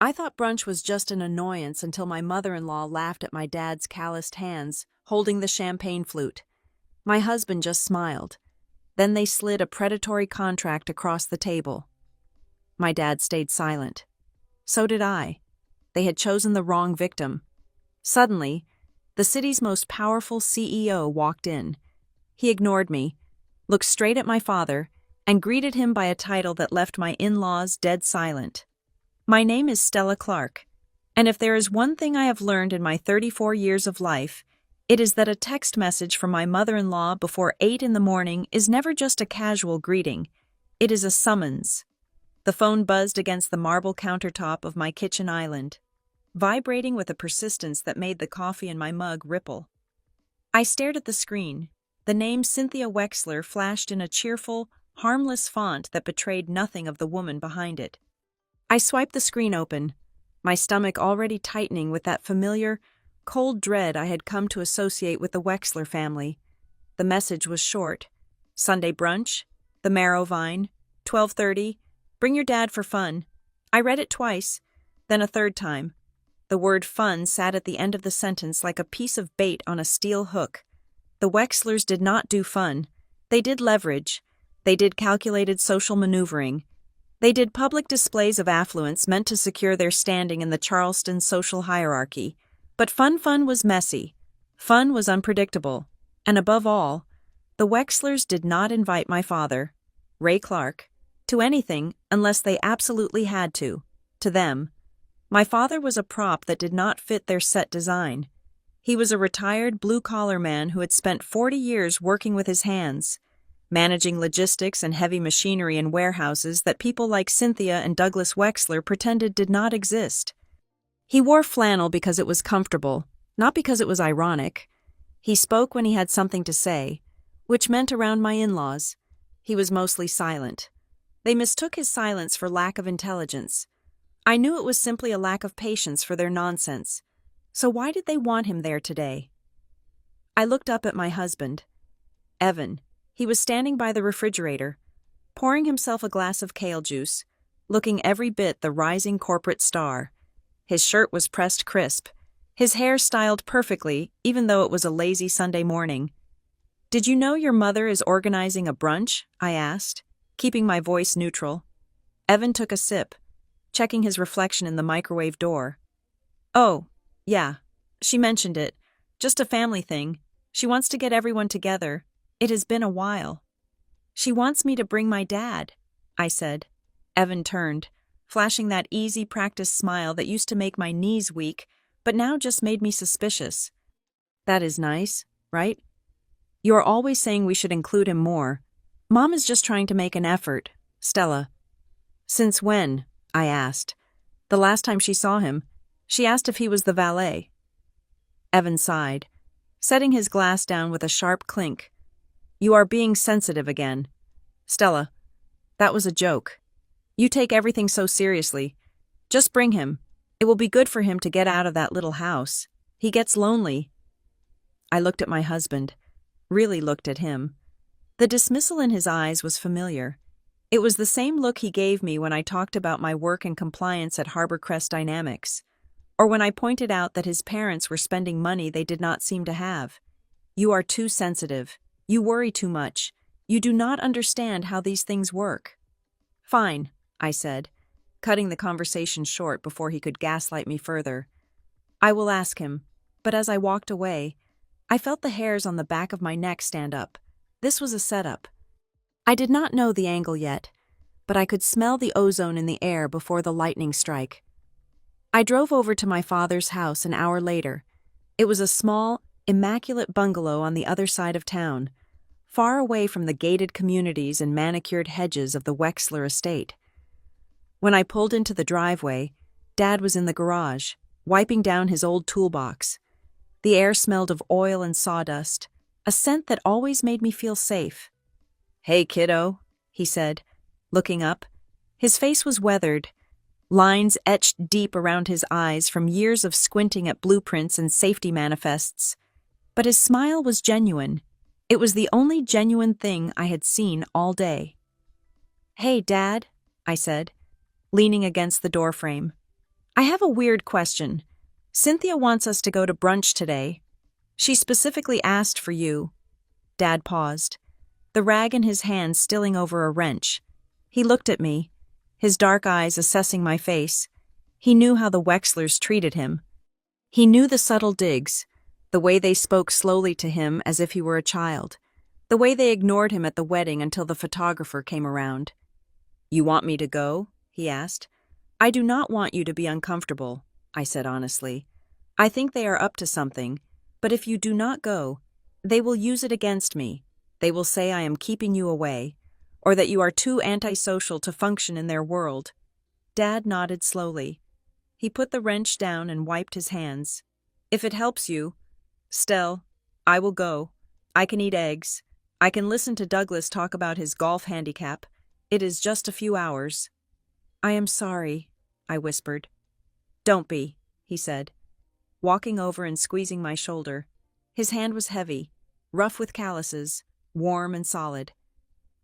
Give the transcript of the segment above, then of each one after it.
I thought brunch was just an annoyance until my mother-in-law laughed at my dad's calloused hands, holding the champagne flute. My husband just smiled. Then they slid a predatory contract across the table. My dad stayed silent. So did I. They had chosen the wrong victim. Suddenly, the city's most powerful CEO walked in. He ignored me, looked straight at my father, and greeted him by a title that left my in-laws dead silent. My name is Stella Clark, and if there is one thing I have learned in my 34 years of life, it is that a text message from my mother-in-law before 8 in the morning is never just a casual greeting. It is a summons. The phone buzzed against the marble countertop of my kitchen island, vibrating with a persistence that made the coffee in my mug ripple. I stared at the screen. The name Cynthia Wexler flashed in a cheerful, harmless font that betrayed nothing of the woman behind it. I swiped the screen open, my stomach already tightening with that familiar, cold dread I had come to associate with the Wexler family. The message was short. Sunday brunch, the marrow vine, 12:30, bring your dad for fun. I read it twice, then a third time. The word fun sat at the end of the sentence like a piece of bait on a steel hook. The Wexlers did not do fun. They did leverage. They did calculated social maneuvering. They did public displays of affluence meant to secure their standing in the Charleston social hierarchy. But fun was messy. Fun was unpredictable. And above all, the Wexlers did not invite my father, Ray Clark, to anything unless they absolutely had to. To them, my father was a prop that did not fit their set design. He was a retired blue-collar man who had spent 40 years working with his hands, managing logistics and heavy machinery in warehouses that people like Cynthia and Douglas Wexler pretended did not exist. He wore flannel because it was comfortable, not because it was ironic. He spoke when he had something to say, which meant around my in-laws. He was mostly silent. They mistook his silence for lack of intelligence. I knew it was simply a lack of patience for their nonsense. So why did they want him there today? I looked up at my husband, Evan. He was standing by the refrigerator, pouring himself a glass of kale juice, looking every bit the rising corporate star. His shirt was pressed crisp, his hair styled perfectly, even though it was a lazy Sunday morning. "Did you know your mother is organizing a brunch?" I asked, keeping my voice neutral. Evan took a sip, checking his reflection in the microwave door. "Oh, yeah, she mentioned it. Just a family thing. She wants to get everyone together. It has been a while." "She wants me to bring my dad," I said. Evan turned, flashing that easy practice smile that used to make my knees weak, but now just made me suspicious. "That is nice, right? You are always saying we should include him more. Mom is just trying to make an effort, Stella." "Since when?" I asked. "The last time she saw him, she asked if he was the valet." Evan sighed, setting his glass down with a sharp clink. "You are being sensitive again. Stella, that was a joke. You take everything so seriously. Just bring him. It will be good for him to get out of that little house. He gets lonely." I looked at my husband, really looked at him. The dismissal in his eyes was familiar. It was the same look he gave me when I talked about my work and compliance at Harbor Crest Dynamics, or when I pointed out that his parents were spending money they did not seem to have. "You are too sensitive. You worry too much. You do not understand how these things work." "Fine," I said, cutting the conversation short before he could gaslight me further. "I will ask him." But as I walked away, I felt the hairs on the back of my neck stand up. This was a setup. I did not know the angle yet, but I could smell the ozone in the air before the lightning strike. I drove over to my father's house an hour later. It was a small, immaculate bungalow on the other side of town, far away from the gated communities and manicured hedges of the Wexler estate. When I pulled into the driveway, Dad was in the garage, wiping down his old toolbox. The air smelled of oil and sawdust, a scent that always made me feel safe. "Hey, kiddo," he said, looking up. His face was weathered, lines etched deep around his eyes from years of squinting at blueprints and safety manifests. But his smile was genuine. It was the only genuine thing I had seen all day. "Hey, Dad," I said, leaning against the doorframe. I have a weird question. Cynthia wants us to go to brunch today. She specifically asked for you. Dad paused, the rag in his hand stilling over a wrench. He looked at me, his dark eyes assessing my face. He knew how the Wexlers treated him. He knew the subtle digs, the way they spoke slowly to him as if he were a child, the way they ignored him at the wedding until the photographer came around. "You want me to go?" he asked. "I do not want you to be uncomfortable," I said honestly. "I think they are up to something, but if you do not go, they will use it against me. They will say I am keeping you away, or that you are too antisocial to function in their world." Dad nodded slowly. He put the wrench down and wiped his hands. "If it helps you, Stell, I will go. I can eat eggs. I can listen to Douglas talk about his golf handicap. It is just a few hours." "I am sorry," I whispered. "Don't be," he said, walking over and squeezing my shoulder. His hand was heavy, rough with calluses, warm and solid.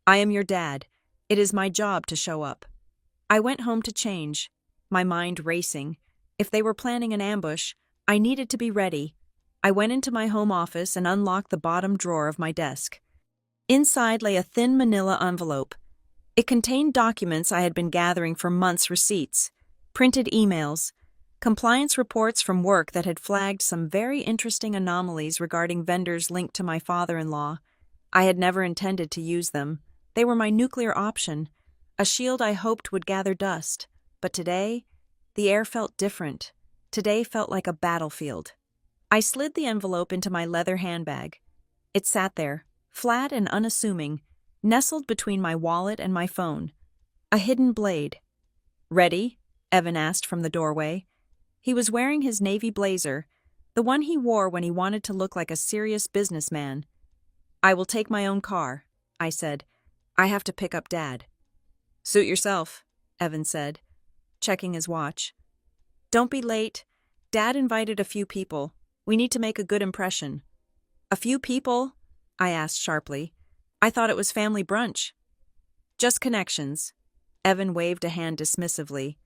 "I am your dad. It is my job to show up." I went home to change, my mind racing. If they were planning an ambush, I needed to be ready. I went into my home office and unlocked the bottom drawer of my desk. Inside lay a thin manila envelope. It contained documents I had been gathering for months, receipts, printed emails, compliance reports from work that had flagged some very interesting anomalies regarding vendors linked to my father-in-law. I had never intended to use them. They were my nuclear option, a shield I hoped would gather dust. But today, the air felt different. Today felt like a battlefield. I slid the envelope into my leather handbag. It sat there, flat and unassuming, nestled between my wallet and my phone. A hidden blade. "Ready?" Evan asked from the doorway. He was wearing his navy blazer, the one he wore when he wanted to look like a serious businessman. "I will take my own car," I said. "I have to pick up Dad." "Suit yourself," Evan said, checking his watch. "Don't be late. Dad invited a few people. We need to make a good impression." "A few people?" I asked sharply. "I thought it was family brunch." "Just connections." Evan waved a hand dismissively.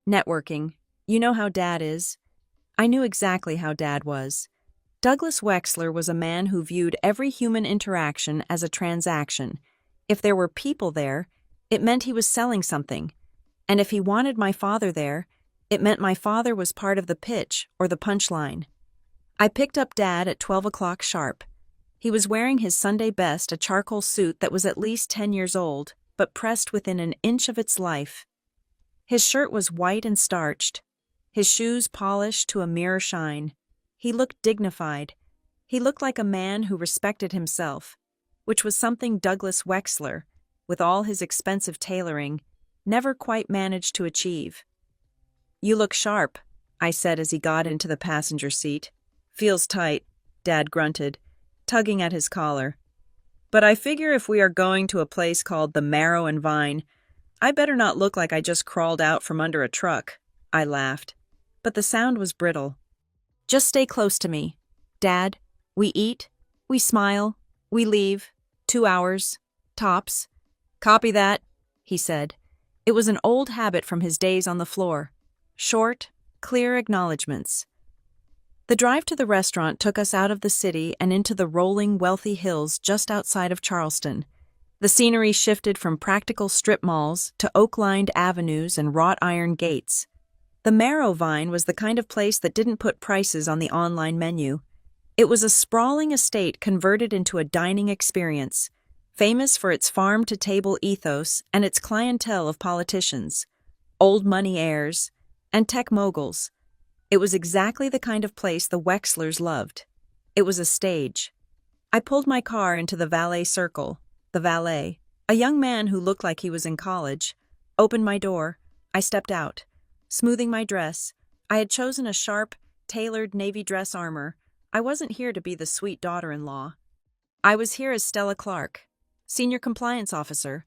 "Networking. You know how Dad is." I knew exactly how Dad was. Douglas Wexler was a man who viewed every human interaction as a transaction. If there were people there, it meant he was selling something. And if he wanted my father there, it meant my father was part of the pitch or the punchline. I picked up Dad at 12 o'clock sharp. He was wearing his Sunday best, a charcoal suit that was at least 10 years old, but pressed within an inch of its life. His shirt was white and starched, his shoes polished to a mirror shine. He looked dignified. He looked like a man who respected himself, which was something Douglas Wexler, with all his expensive tailoring, never quite managed to achieve. "You look sharp," I said as he got into the passenger seat. "Feels tight," Dad grunted, tugging at his collar. "But I figure if we are going to a place called the Marrow and Vine, I better not look like I just crawled out from under a truck." I laughed, but the sound was brittle. "Just stay close to me. Dad, we eat, we smile, we leave. 2 hours, tops." "Copy that," he said. It was an old habit from his days on the floor. Short, clear acknowledgments. The drive to the restaurant took us out of the city and into the rolling, wealthy hills just outside of Charleston. The scenery shifted from practical strip malls to oak-lined avenues and wrought iron gates. The Marrow Vine was the kind of place that didn't put prices on the online menu. It was a sprawling estate converted into a dining experience, famous for its farm-to-table ethos and its clientele of politicians, old money heirs, and tech moguls. It was exactly the kind of place the Wexlers loved. It was a stage. I pulled my car into the valet circle. The valet, a young man who looked like he was in college, opened my door. I stepped out. Smoothing my dress, I had chosen a sharp, tailored navy dress armor. I wasn't here to be the sweet daughter-in-law. I was here as Stella Clark, Senior Compliance Officer.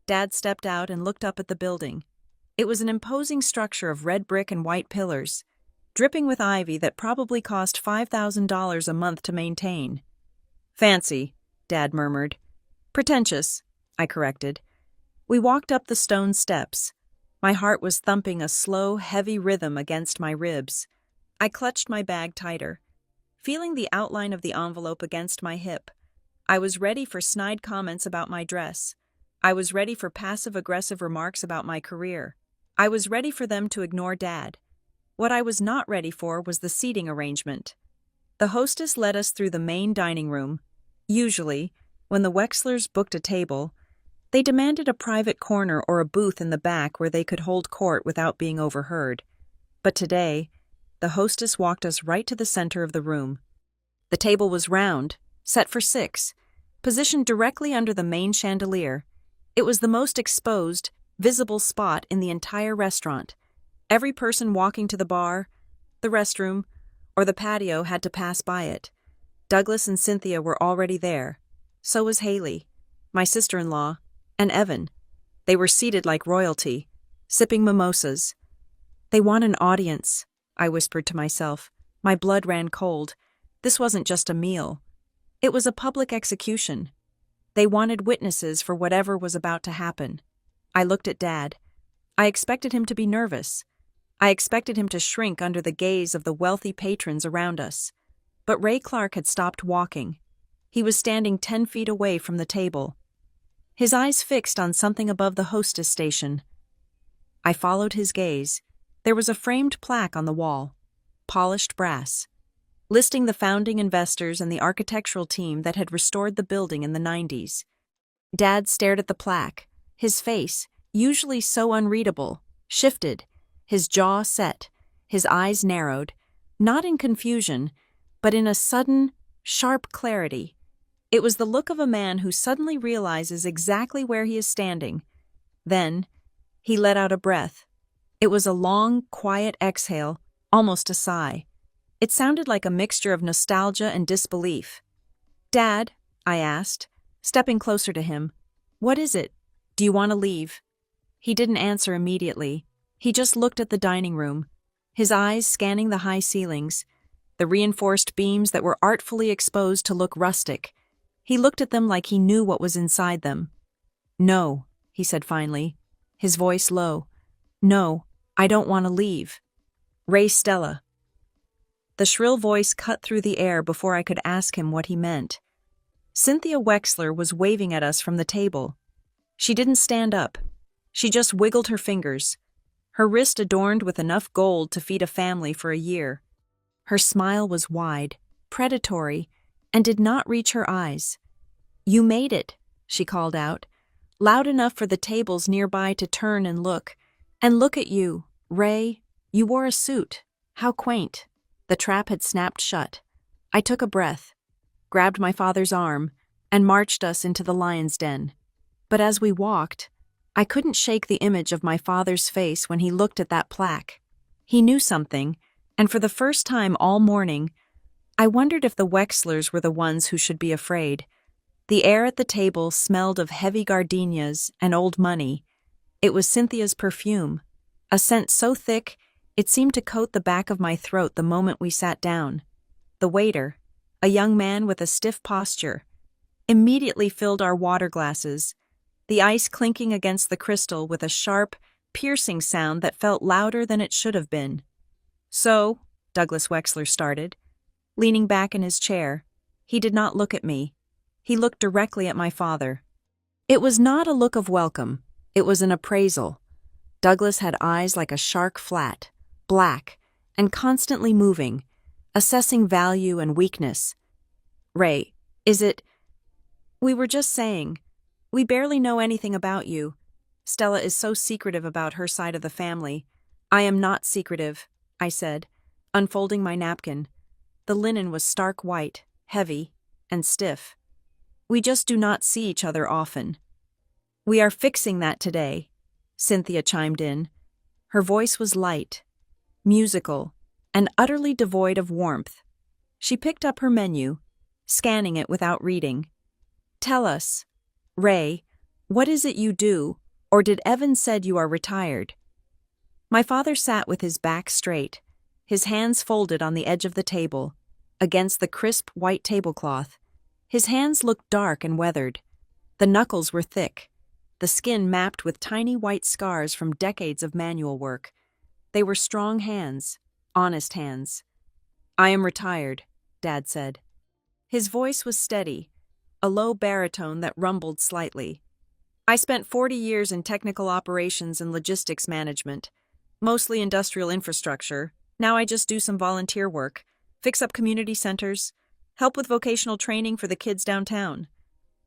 Dad stepped out and looked up at the building. It was an imposing structure of red brick and white pillars, dripping with ivy that probably cost $5,000 a month to maintain. "Fancy," Dad murmured. "Pretentious," I corrected. We walked up the stone steps. My heart was thumping a slow, heavy rhythm against my ribs. I clutched my bag tighter, feeling the outline of the envelope against my hip. I was ready for snide comments about my dress. I was ready for passive-aggressive remarks about my career. I was ready for them to ignore Dad. What I was not ready for was the seating arrangement. The hostess led us through the main dining room. Usually, when the Wexlers booked a table, they demanded a private corner or a booth in the back where they could hold court without being overheard. But today, the hostess walked us right to the center of the room. The table was round, set for 6, positioned directly under the main chandelier. It was the most exposed, visible spot in the entire restaurant. Every person walking to the bar, the restroom, or the patio had to pass by it. Douglas and Cynthia were already there. So was Haley, my sister-in-law, and Evan. They were seated like royalty, sipping mimosas. "They want an audience," I whispered to myself. My blood ran cold. This wasn't just a meal. It was a public execution. They wanted witnesses for whatever was about to happen. I looked at Dad. I expected him to be nervous. I expected him to shrink under the gaze of the wealthy patrons around us. But Ray Clark had stopped walking. He was standing 10 feet away from the table, his eyes fixed on something above the hostess station. I followed his gaze. There was a framed plaque on the wall, polished brass, listing the founding investors and the architectural team that had restored the building in the 90s. Dad stared at the plaque. His face, usually so unreadable, shifted, his jaw set, his eyes narrowed, not in confusion, but in a sudden, sharp clarity. It was the look of a man who suddenly realizes exactly where he is standing. Then, he let out a breath. It was a long, quiet exhale, almost a sigh. It sounded like a mixture of nostalgia and disbelief. "Dad," I asked, stepping closer to him, "what is it? Do you want to leave?" He didn't answer immediately. He just looked at the dining room, his eyes scanning the high ceilings, the reinforced beams that were artfully exposed to look rustic. He looked at them like he knew what was inside them. "No," he said finally, his voice low. "No, I don't want to leave. Ray Stella." The shrill voice cut through the air before I could ask him what he meant. Cynthia Wexler was waving at us from the table. She didn't stand up. She just wiggled her fingers, her wrist adorned with enough gold to feed a family for a year. Her smile was wide, predatory, and did not reach her eyes. "You made it," she called out, loud enough for the tables nearby to turn and look. "And look at you, Ray. You wore a suit. How quaint." The trap had snapped shut. I took a breath, grabbed my father's arm, and marched us into the lion's den. But as we walked, I couldn't shake the image of my father's face when he looked at that plaque. He knew something, and for the first time all morning, I wondered if the Wexlers were the ones who should be afraid. The air at the table smelled of heavy gardenias and old money. It was Cynthia's perfume, a scent so thick it seemed to coat the back of my throat the moment we sat down. The waiter, a young man with a stiff posture, immediately filled our water glasses, the ice clinking against the crystal with a sharp, piercing sound that felt louder than it should have been. "So," Douglas Wexler started, leaning back in his chair. He did not look at me. He looked directly at my father. It was not a look of welcome. It was an appraisal. Douglas had eyes like a shark flat, black, and constantly moving, assessing value and weakness. "Ray, is it—" "We were just saying. We barely know anything about you. Stella is so secretive about her side of the family." "I am not secretive," I said, unfolding my napkin. The linen was stark white, heavy, and stiff. "We just do not see each other often." "We are fixing that today," Cynthia chimed in. Her voice was light, musical, and utterly devoid of warmth. She picked up her menu, scanning it without reading. "Tell us, Ray, what is it you do, or did Evan said you are retired?" My father sat with his back straight, his hands folded on the edge of the table, against the crisp white tablecloth. His hands looked dark and weathered. The knuckles were thick. the skin mapped with tiny white scars from decades of manual work. They were strong hands, honest hands. "I am retired," Dad said. His voice was steady, a low baritone that rumbled slightly. "I spent 40 years in technical operations and logistics management, mostly industrial infrastructure. Now I just do some volunteer work, fix up community centers, help with vocational training for the kids downtown."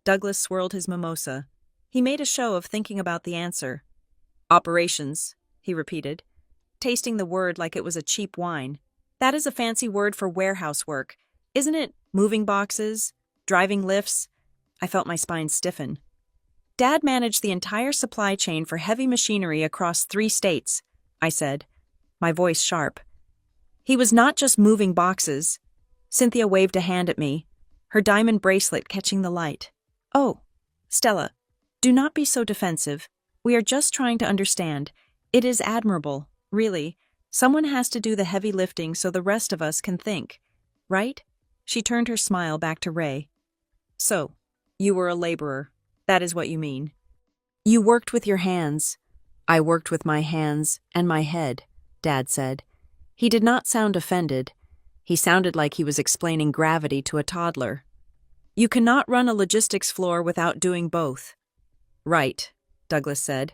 Douglas swirled his mimosa. He made a show of thinking about the answer. "Operations," he repeated, tasting the word like it was a cheap wine. "That is a fancy word for warehouse work, isn't it? Moving boxes, driving lifts." I felt my spine stiffen. "Dad managed the entire supply chain for heavy machinery across 3 states, I said, my voice sharp. "He was not just moving boxes." Cynthia waved a hand at me, her diamond bracelet catching the light. "Oh, Stella, do not be so defensive. We are just trying to understand. It is admirable, really. Someone has to do the heavy lifting so the rest of us can think. Right?" She turned her smile back to Ray. "So, you were a laborer. That is what you mean." "You worked with your hands." "I worked with my hands and my head," Dad said. He did not sound offended. He sounded like he was explaining gravity to a toddler. "You cannot run a logistics floor without doing both." "Right," Douglas said,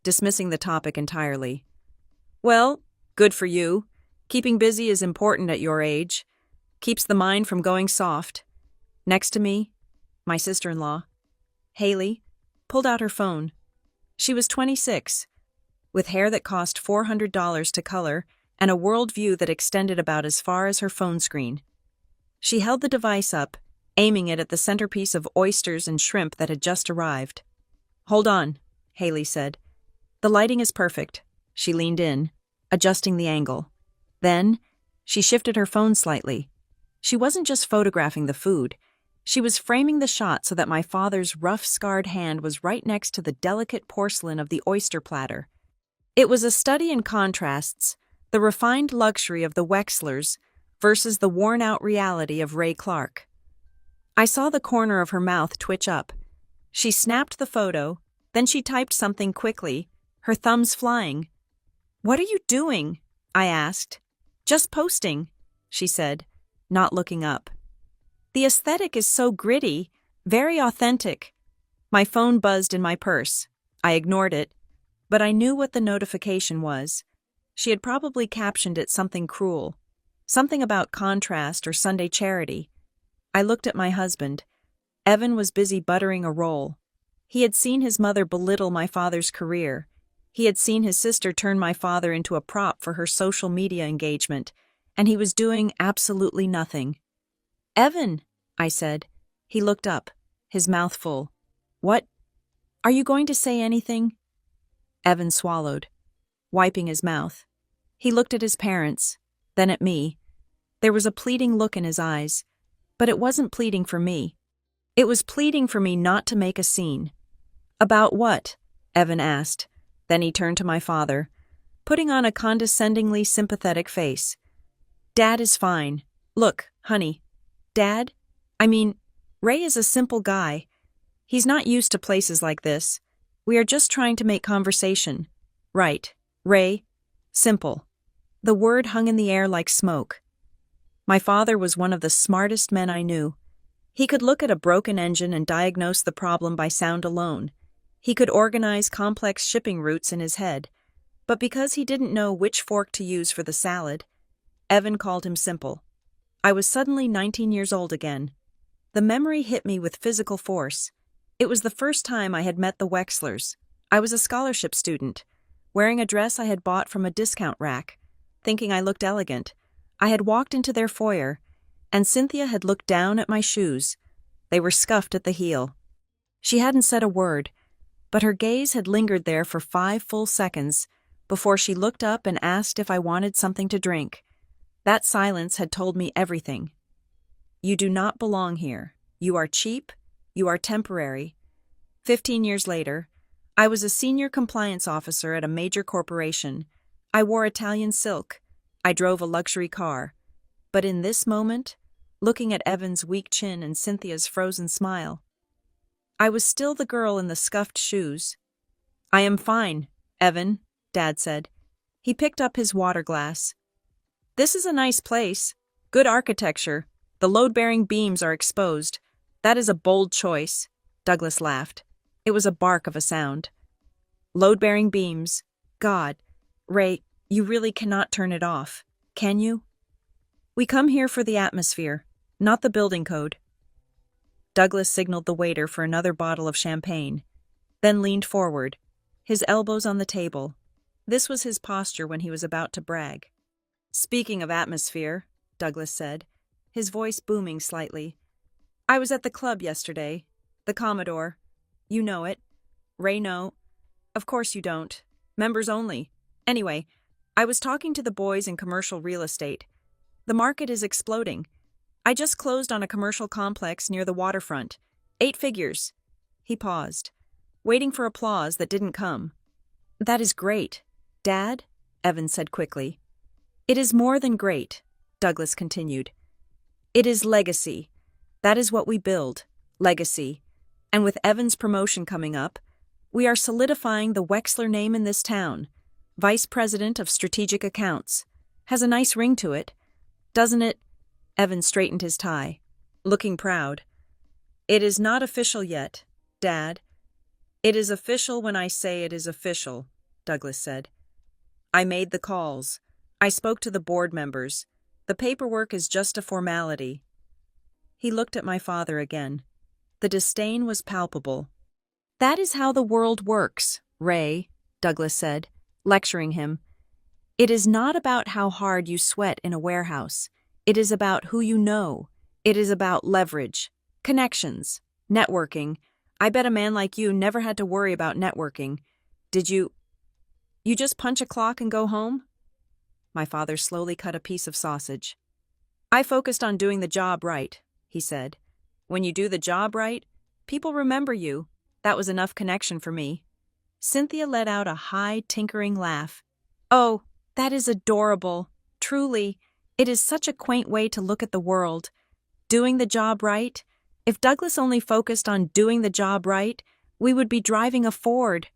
dismissing the topic entirely. "Well, good for you. Keeping busy is important at your age. Keeps the mind from going soft." Next to me, my sister-in-law, Haley, pulled out her phone. She was 26, with hair that cost $400 to color and a worldview that extended about as far as her phone screen. She held the device up, aiming it at the centerpiece of oysters and shrimp that had just arrived. "Hold on," Haley said. "The lighting is perfect." She leaned in, adjusting the angle. Then, she shifted her phone slightly. She wasn't just photographing the food. She was framing the shot so that my father's rough, scarred hand was right next to the delicate porcelain of the oyster platter. It was a study in contrasts, the refined luxury of the Wexlers versus the worn-out reality of Ray Clark. I saw the corner of her mouth twitch up. She snapped the photo, then she typed something quickly, her thumbs flying. "What are you doing?" I asked. "Just posting," she said, not looking up. "The aesthetic is so gritty, very authentic." My phone buzzed in my purse. I ignored it, but I knew what the notification was. She had probably captioned it something cruel, something about contrast or Sunday charity. I looked at my husband. Evan was busy buttering a roll. He had seen his mother belittle my father's career. He had seen his sister turn my father into a prop for her social media engagement, and he was doing absolutely nothing. "Evan," I said. He looked up, his mouth full. "What? Are you going to say anything?" Evan swallowed, wiping his mouth. He looked at his parents, then at me. There was a pleading look in his eyes, but it wasn't pleading for me. It was pleading for me not to make a scene. "About what?" Evan asked. Then he turned to my father, putting on a condescendingly sympathetic face. "Dad is fine. Look, honey. Dad? Ray is a simple guy. He's not used to places like this. We are just trying to make conversation." "Right, Ray. Simple." The word hung in the air like smoke. My father was one of the smartest men I knew. He could look at a broken engine and diagnose the problem by sound alone. He could organize complex shipping routes in his head. But because he didn't know which fork to use for the salad, Evan called him simple. I was suddenly 19 years old again. The memory hit me with physical force. It was the first time I had met the Wexlers. I was a scholarship student, wearing a dress I had bought from a discount rack, thinking I looked elegant. I had walked into their foyer, and Cynthia had looked down at my shoes. They were scuffed at the heel. She hadn't said a word, but her gaze had lingered there for 5 full seconds before she looked up and asked if I wanted something to drink. That silence had told me everything. "You do not belong here. You are cheap. You are temporary." 15 years later, I was a senior compliance officer at a major corporation. I wore Italian silk. I drove a luxury car. But in this moment, looking at Evan's weak chin and Cynthia's frozen smile, I was still the girl in the scuffed shoes. "I am fine, Evan," Dad said. He picked up his water glass. "This is a nice place. Good architecture. The load-bearing beams are exposed. That is a bold choice." Douglas laughed. It was a bark of a sound. "Load-bearing beams. God. Ray, you really cannot turn it off, can you? We come here for the atmosphere, not the building code." Douglas signaled the waiter for another bottle of champagne, then leaned forward, his elbows on the table. This was his posture when he was about to brag. "Speaking of atmosphere," Douglas said, his voice booming slightly, "I was at the club yesterday. The Commodore. You know it. Ray, no. Of course you don't. Members only. Anyway, I was talking to the boys in commercial real estate. The market is exploding. I just closed on a commercial complex near the waterfront. 8 figures. He paused, waiting for applause that didn't come. "That is great, Dad," Evan said quickly. "It is more than great," Douglas continued. "It is legacy. That is what we build, legacy. And with Evan's promotion coming up, we are solidifying the Wexler name in this town. Vice President of Strategic Accounts. Has a nice ring to it, doesn't it?" Evan straightened his tie, looking proud. "It is not official yet, Dad. It is official when I say it is official," Douglas said. "I made the calls. I spoke to the board members. The paperwork is just a formality." He looked at my father again. The disdain was palpable. "That is how the world works, Ray," Douglas said, lecturing him. "It is not about how hard you sweat in a warehouse. It is about who you know. It is about leverage, connections, networking. I bet a man like you never had to worry about networking. Did you just punch a clock and go home?" My father slowly cut a piece of sausage. "I focused on doing the job right," he said. "When you do the job right, people remember you. That was enough connection for me." Cynthia let out a high, tinkering laugh. "Oh, that is adorable. Truly, it is such a quaint way to look at the world. Doing the job right? If Douglas only focused on doing the job right, we would be driving a Ford."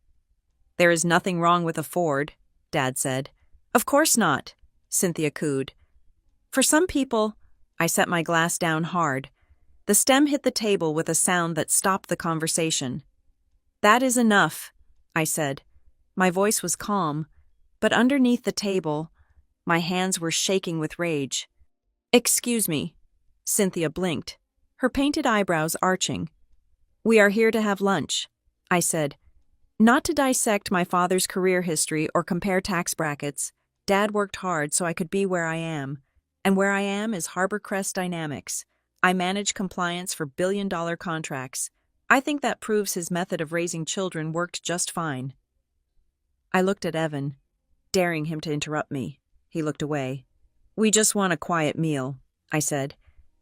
"There is nothing wrong with a Ford," Dad said. "Of course not," Cynthia cooed. "For some people," I set my glass down hard. The stem hit the table with a sound that stopped the conversation. "That is enough," I said. My voice was calm, but underneath the table, my hands were shaking with rage. "Excuse me." Cynthia blinked, her painted eyebrows arching. "We are here to have lunch," I said. Not to dissect my father's career history or compare tax brackets. Dad worked hard so I could be where I am. And where I am is Harbor Crest Dynamics. I manage compliance for billion-dollar contracts. I think that proves his method of raising children worked just fine. I looked at Evan, daring him to interrupt me. He looked away. "We just want a quiet meal," I said.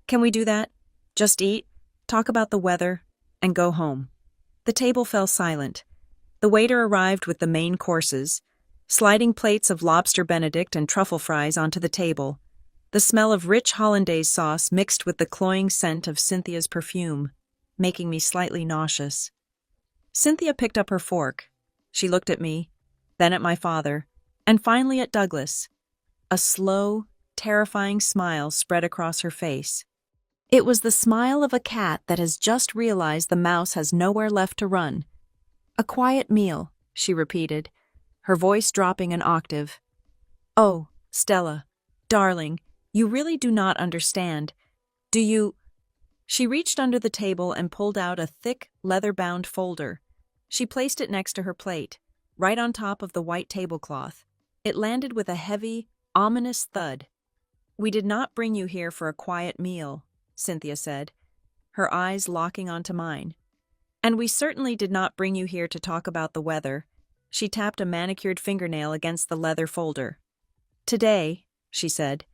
"Can we do that? Just eat, talk about the weather, and go home." The table fell silent. The waiter arrived with the main courses, sliding plates of lobster Benedict and truffle fries onto the table. The smell of rich hollandaise sauce mixed with the cloying scent of Cynthia's perfume, making me slightly nauseous. Cynthia picked up her fork. She looked at me, then at my father, and finally at Douglas. A slow, terrifying smile spread across her face. It was the smile of a cat that has just realized the mouse has nowhere left to run. "A quiet meal," she repeated, her voice dropping an octave. "Oh, Stella, darling, you really do not understand. Do you—" She reached under the table and pulled out a thick, leather-bound folder. She placed it next to her plate, right on top of the white tablecloth. It landed with a heavy, ominous thud. "We did not bring you here for a quiet meal," Cynthia said, her eyes locking onto mine. "And we certainly did not bring you here to talk about the weather." She tapped a manicured fingernail against the leather folder. "Today," she said,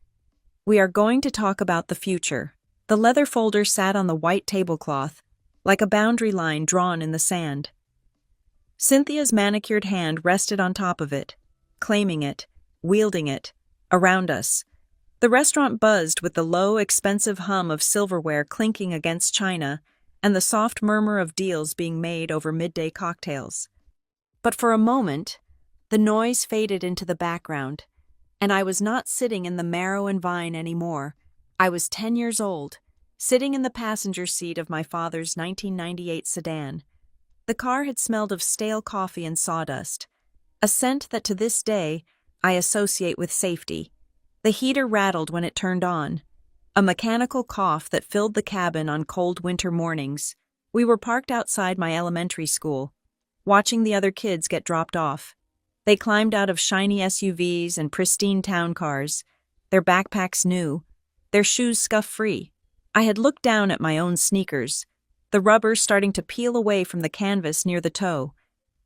"we are going to talk about the future." The leather folder sat on the white tablecloth, like a boundary line drawn in the sand. Cynthia's manicured hand rested on top of it, claiming it, wielding it, around us. The restaurant buzzed with the low, expensive hum of silverware clinking against china, and the soft murmur of deals being made over midday cocktails. But for a moment, the noise faded into the background, and I was not sitting in the Marrow and Vine anymore. I was 10 years old, sitting in the passenger seat of my father's 1998 sedan. The car had smelled of stale coffee and sawdust, a scent that to this day I associate with safety. The heater rattled when it turned on, a mechanical cough that filled the cabin on cold winter mornings. We were parked outside my elementary school, watching the other kids get dropped off. They climbed out of shiny SUVs and pristine town cars, their backpacks new, their shoes scuff-free. I had looked down at my own sneakers, the rubber starting to peel away from the canvas near the toe,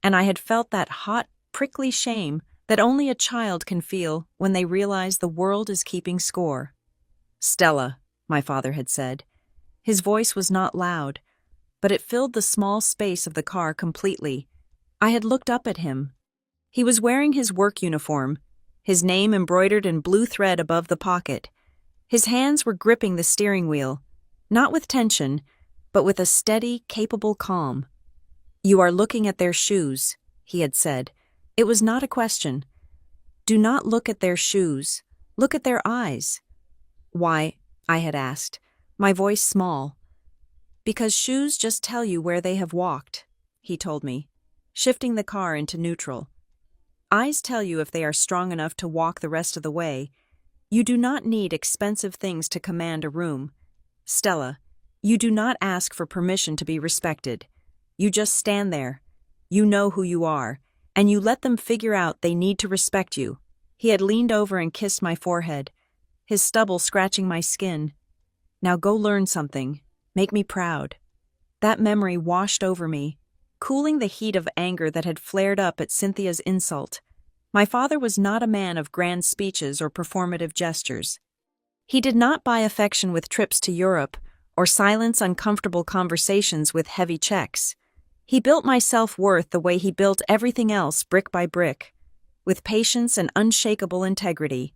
and I had felt that hot, prickly shame that only a child can feel when they realize the world is keeping score. "Stella," my father had said. His voice was not loud, but it filled the small space of the car completely. I had looked up at him. He was wearing his work uniform, his name embroidered in blue thread above the pocket. His hands were gripping the steering wheel, not with tension, but with a steady, capable calm. "You are looking at their shoes," he had said. It was not a question. "Do not look at their shoes. Look at their eyes." "Why?" I had asked, my voice small. "Because shoes just tell you where they have walked," he told me, shifting the car into neutral. "Eyes tell you if they are strong enough to walk the rest of the way. You do not need expensive things to command a room. Stella, you do not ask for permission to be respected. You just stand there. You know who you are, and you let them figure out they need to respect you." He had leaned over and kissed my forehead, his stubble scratching my skin. "Now go learn something. Make me proud." That memory washed over me, cooling the heat of anger that had flared up at Cynthia's insult. My father was not a man of grand speeches or performative gestures. He did not buy affection with trips to Europe or silence uncomfortable conversations with heavy checks. He built my self-worth the way he built everything else, brick by brick, with patience and unshakable integrity.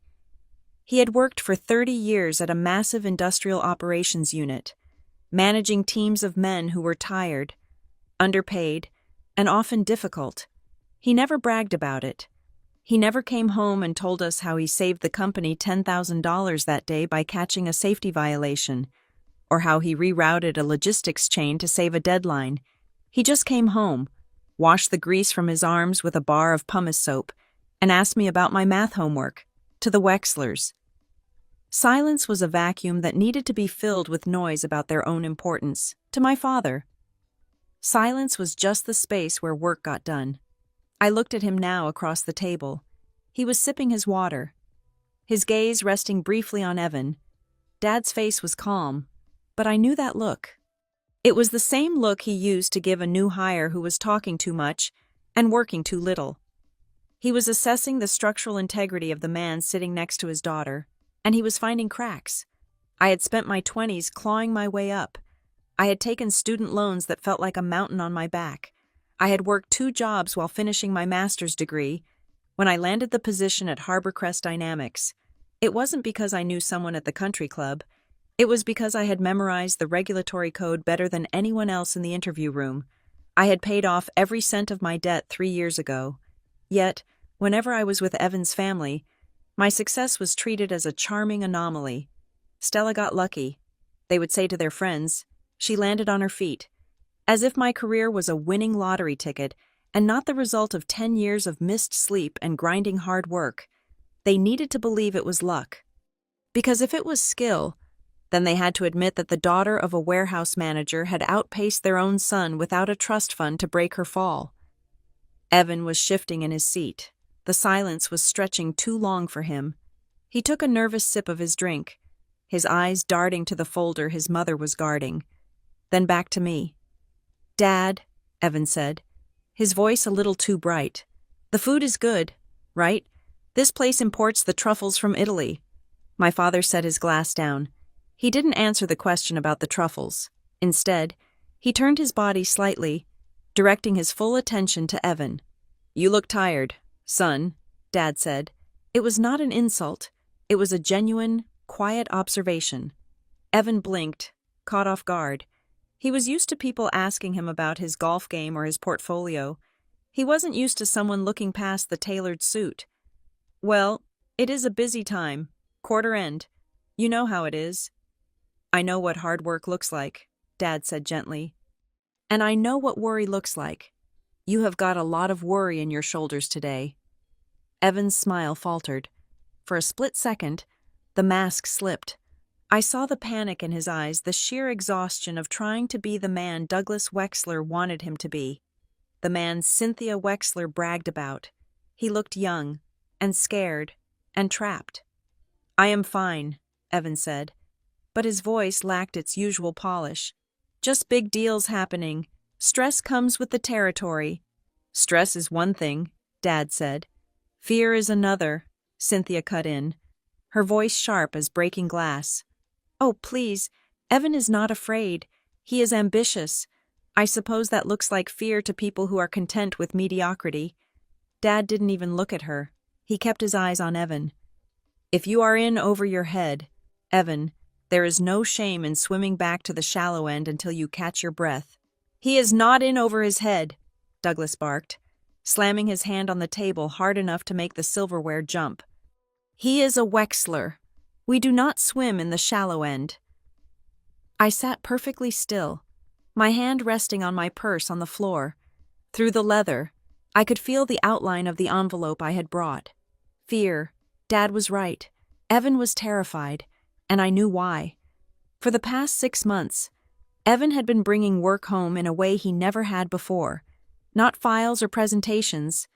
He had worked for 30 years at a massive industrial operations unit, managing teams of men who were tired, underpaid, and often difficult. He never bragged about it. He never came home and told us how he saved the company $10,000 that day by catching a safety violation, or how he rerouted a logistics chain to save a deadline. He just came home, washed the grease from his arms with a bar of pumice soap, and asked me about my math homework, to the Wexlers. Silence was a vacuum that needed to be filled with noise about their own importance, to my father. Silence was just the space where work got done. I looked at him now across the table. He was sipping his water, his gaze resting briefly on Evan. Dad's face was calm, but I knew that look. It was the same look he used to give a new hire who was talking too much and working too little. He was assessing the structural integrity of the man sitting next to his daughter, and he was finding cracks. I had spent my 20s clawing my way up. I had taken student loans that felt like a mountain on my back. I had worked 2 jobs while finishing my master's degree. When I landed the position at Harborcrest Dynamics, it wasn't because I knew someone at the country club. It was because I had memorized the regulatory code better than anyone else in the interview room. I had paid off every cent of my debt 3 years ago. Yet, whenever I was with Evan's family, my success was treated as a charming anomaly. "Stella got lucky," they would say to their friends. "She landed on her feet." As if my career was a winning lottery ticket and not the result of 10 years of missed sleep and grinding hard work. They needed to believe it was luck. Because if it was skill, then they had to admit that the daughter of a warehouse manager had outpaced their own son without a trust fund to break her fall. Evan was shifting in his seat. The silence was stretching too long for him. He took a nervous sip of his drink, his eyes darting to the folder his mother was guarding. Then back to me. "Dad," Evan said, his voice a little too bright. "The food is good, right? This place imports the truffles from Italy." My father set his glass down. He didn't answer the question about the truffles. Instead, he turned his body slightly, directing his full attention to Evan. "You look tired, son," Dad said. It was not an insult. It was a genuine, quiet observation. Evan blinked, caught off guard. He was used to people asking him about his golf game or his portfolio. He wasn't used to someone looking past the tailored suit. "Well, it is a busy time. Quarter end. You know how it is." "I know what hard work looks like," Dad said gently. "And I know what worry looks like. You have got a lot of worry in your shoulders today." Evan's smile faltered. For a split second, the mask slipped. I saw the panic in his eyes, the sheer exhaustion of trying to be the man Douglas Wexler wanted him to be. The man Cynthia Wexler bragged about. He looked young, and scared, and trapped. "I am fine," Evan said, but his voice lacked its usual polish. "Just big deals happening. Stress comes with the territory." "Stress is one thing," Dad said. "Fear is another," Cynthia cut in, her voice sharp as breaking glass. "Oh, please, Evan is not afraid. He is ambitious. I suppose that looks like fear to people who are content with mediocrity." Dad didn't even look at her. He kept his eyes on Evan. "If you are in over your head, Evan, there is no shame in swimming back to the shallow end until you catch your breath." "He is not in over his head," Douglas barked, slamming his hand on the table hard enough to make the silverware jump. "He is a Wexler. We do not swim in the shallow end." I sat perfectly still, my hand resting on my purse on the floor. Through the leather, I could feel the outline of the envelope I had brought. Fear. Dad was right. Evan was terrified, and I knew why. For the past 6 months, Evan had been bringing work home in a way he never had before. Not files or presentations,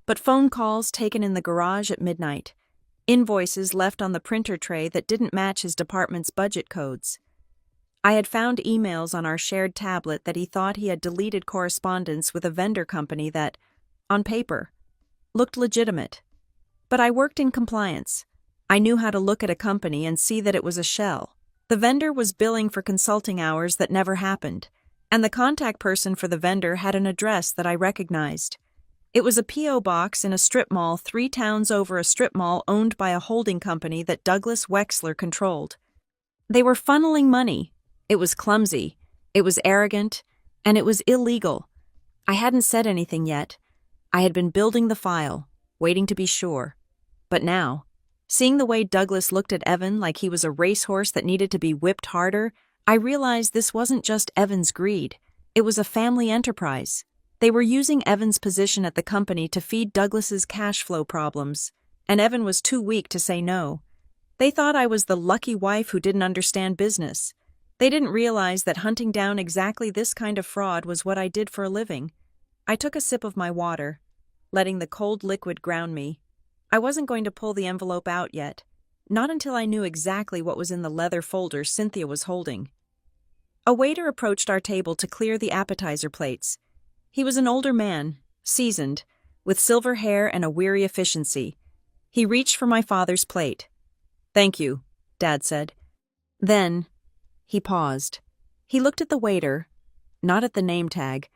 but phone calls taken in the garage at midnight. Invoices left on the printer tray that didn't match his department's budget codes. I had found emails on our shared tablet that he thought he had deleted correspondence with a vendor company that, on paper, looked legitimate. But I worked in compliance. I knew how to look at a company and see that it was a shell. The vendor was billing for consulting hours that never happened, and the contact person for the vendor had an address that I recognized. It was a P.O. box in a strip mall 3 towns over, a strip mall owned by a holding company that Douglas Wexler controlled. They were funneling money. It was clumsy, it was arrogant, and it was illegal. I hadn't said anything yet. I had been building the file, waiting to be sure. But now, seeing the way Douglas looked at Evan like he was a racehorse that needed to be whipped harder, I realized this wasn't just Evan's greed. It was a family enterprise. They were using Evan's position at the company to feed Douglas's cash flow problems, and Evan was too weak to say no. They thought I was the lucky wife who didn't understand business. They didn't realize that hunting down exactly this kind of fraud was what I did for a living. I took a sip of my water, letting the cold liquid ground me. I wasn't going to pull the envelope out yet, not until I knew exactly what was in the leather folder Cynthia was holding. A waiter approached our table to clear the appetizer plates. He was an older man, seasoned, with silver hair and a weary efficiency. He reached for my father's plate. "Thank you," Dad said. Then, he paused. He looked at the waiter, not at the name tag,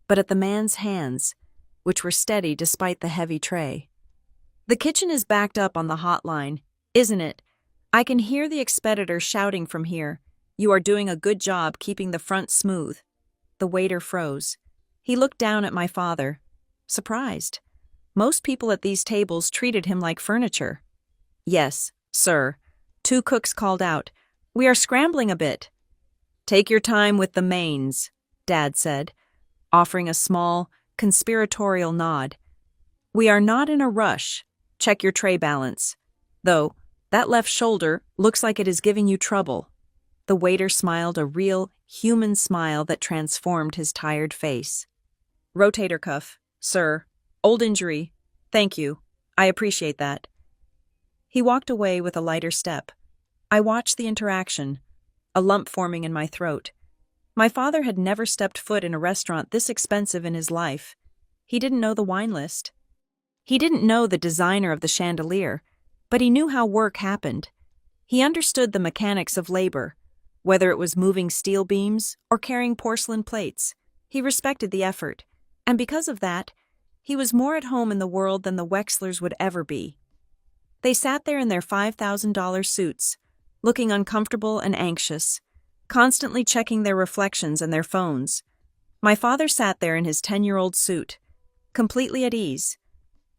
but at the man's hands, which were steady despite the heavy tray. "The kitchen is backed up on the hotline, isn't it? I can hear the expeditor shouting from here. You are doing a good job keeping the front smooth." The waiter froze. He looked down at my father, surprised. Most people at these tables treated him like furniture. "Yes, sir." 2 cooks called out. "We are scrambling a bit." "Take your time with the mains," Dad said, offering a small, conspiratorial nod. "We are not in a rush. Check your tray balance. Though, that left shoulder looks like it is giving you trouble." The waiter smiled a real, human smile that transformed his tired face. "Rotator cuff, sir. Old injury. Thank you. I appreciate that." He walked away with a lighter step. I watched the interaction, a lump forming in my throat. My father had never stepped foot in a restaurant this expensive in his life. He didn't know the wine list. He didn't know the designer of the chandelier, but he knew how work happened. He understood the mechanics of labor, whether it was moving steel beams or carrying porcelain plates. He respected the effort, and because of that, he was more at home in the world than the Wexlers would ever be. They sat there in their $5,000 suits, looking uncomfortable and anxious. constantly checking their reflections and their phones. My father sat there in his 10-year-old suit, completely at ease,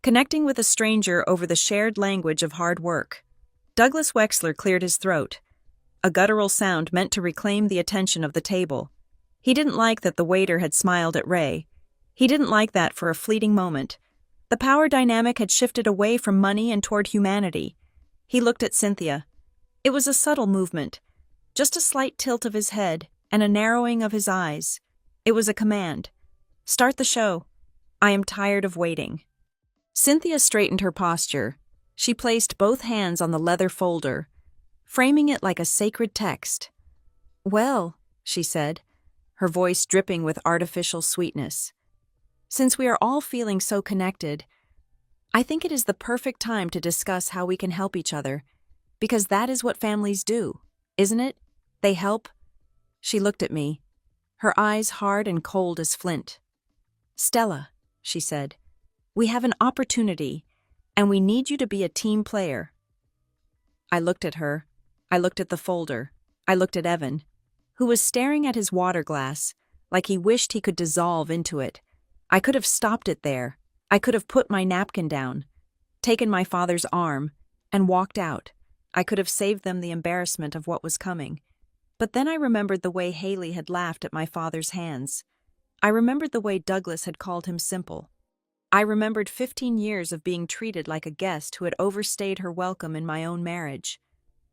connecting with a stranger over the shared language of hard work. Douglas Wexler cleared his throat, a guttural sound meant to reclaim the attention of the table. He didn't like that the waiter had smiled at Ray. He didn't like that for a fleeting moment. The power dynamic had shifted away from money and toward humanity. He looked at Cynthia. It was a subtle movement, just a slight tilt of his head and a narrowing of his eyes. It was a command. Start the show. I am tired of waiting. Cynthia straightened her posture. She placed both hands on the leather folder, framing it like a sacred text. Well, she said, her voice dripping with artificial sweetness. Since we are all feeling so connected, I think it is the perfect time to discuss how we can help each other, because that is what families do, isn't it? They help. She looked at me, her eyes hard and cold as flint. Stella, she said, we have an opportunity, and we need you to be a team player. I looked at her. I looked at the folder. I looked at Evan, who was staring at his water glass, like he wished he could dissolve into it. I could have stopped it there. I could have put my napkin down, taken my father's arm, and walked out. I could have saved them the embarrassment of what was coming. But then I remembered the way Haley had laughed at my father's hands. I remembered the way Douglas had called him simple. I remembered 15 years of being treated like a guest who had overstayed her welcome in my own marriage.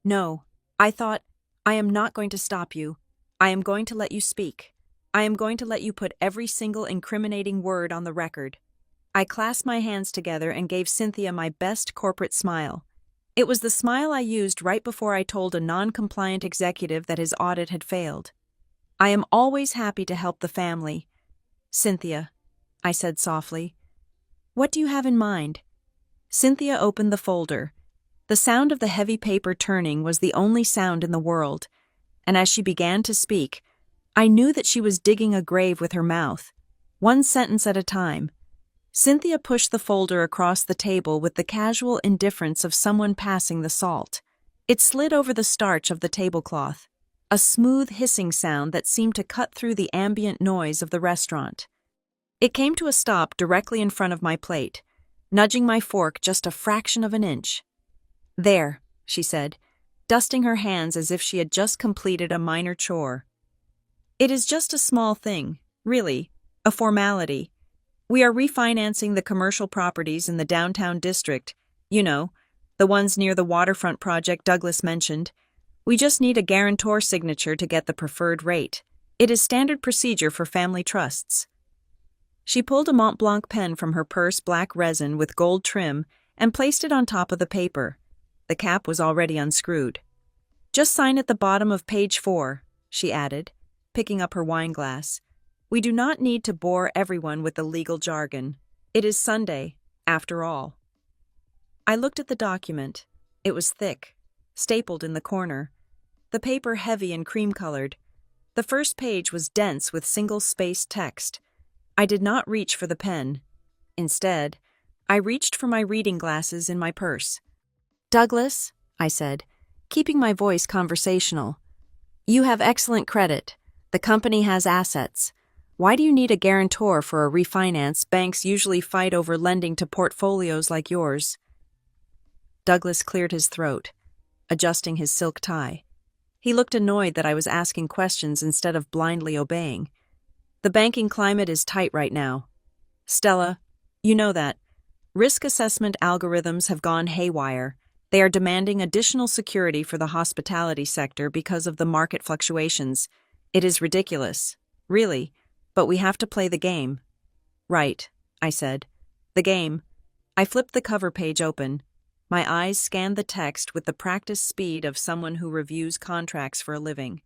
No, I thought, I am not going to stop you. I am going to let you speak. I am going to let you put every single incriminating word on the record. I clasped my hands together and gave Cynthia my best corporate smile. It was the smile I used right before I told a non-compliant executive that his audit had failed. I am always happy to help the family. Cynthia, I said softly. What do you have in mind? Cynthia opened the folder. The sound of the heavy paper turning was the only sound in the world, and as she began to speak, I knew that she was digging a grave with her mouth, one sentence at a time. Cynthia pushed the folder across the table with the casual indifference of someone passing the salt. It slid over the starch of the tablecloth, a smooth hissing sound that seemed to cut through the ambient noise of the restaurant. It came to a stop directly in front of my plate, nudging my fork just a fraction of an inch. There, she said, dusting her hands as if she had just completed a minor chore. It is just a small thing, really, a formality. We are refinancing the commercial properties in the downtown district, you know, the ones near the waterfront project Douglas mentioned. We just need a guarantor signature to get the preferred rate. It is standard procedure for family trusts. She pulled a Mont Blanc pen from her purse, black resin with gold trim, and placed it on top of the paper. The cap was already unscrewed. Just sign at the bottom of page 4, she added, picking up her wine glass. We do not need to bore everyone with the legal jargon. It is Sunday, after all. I looked at the document. It was thick, stapled in the corner, the paper heavy and cream-colored. The first page was dense with single-spaced text. I did not reach for the pen. Instead, I reached for my reading glasses in my purse. Douglas, I said, keeping my voice conversational, you have excellent credit. The company has assets. Why do you need a guarantor for a refinance? Banks usually fight over lending to portfolios like yours. Douglas cleared his throat, adjusting his silk tie. He looked annoyed that I was asking questions instead of blindly obeying. The banking climate is tight right now. Stella, you know that. Risk assessment algorithms have gone haywire. They are demanding additional security for the hospitality sector because of the market fluctuations. It is ridiculous, really, but we have to play the game. Right, I said. The game. I flipped the cover page open. My eyes scanned the text with the practiced speed of someone who reviews contracts for a living.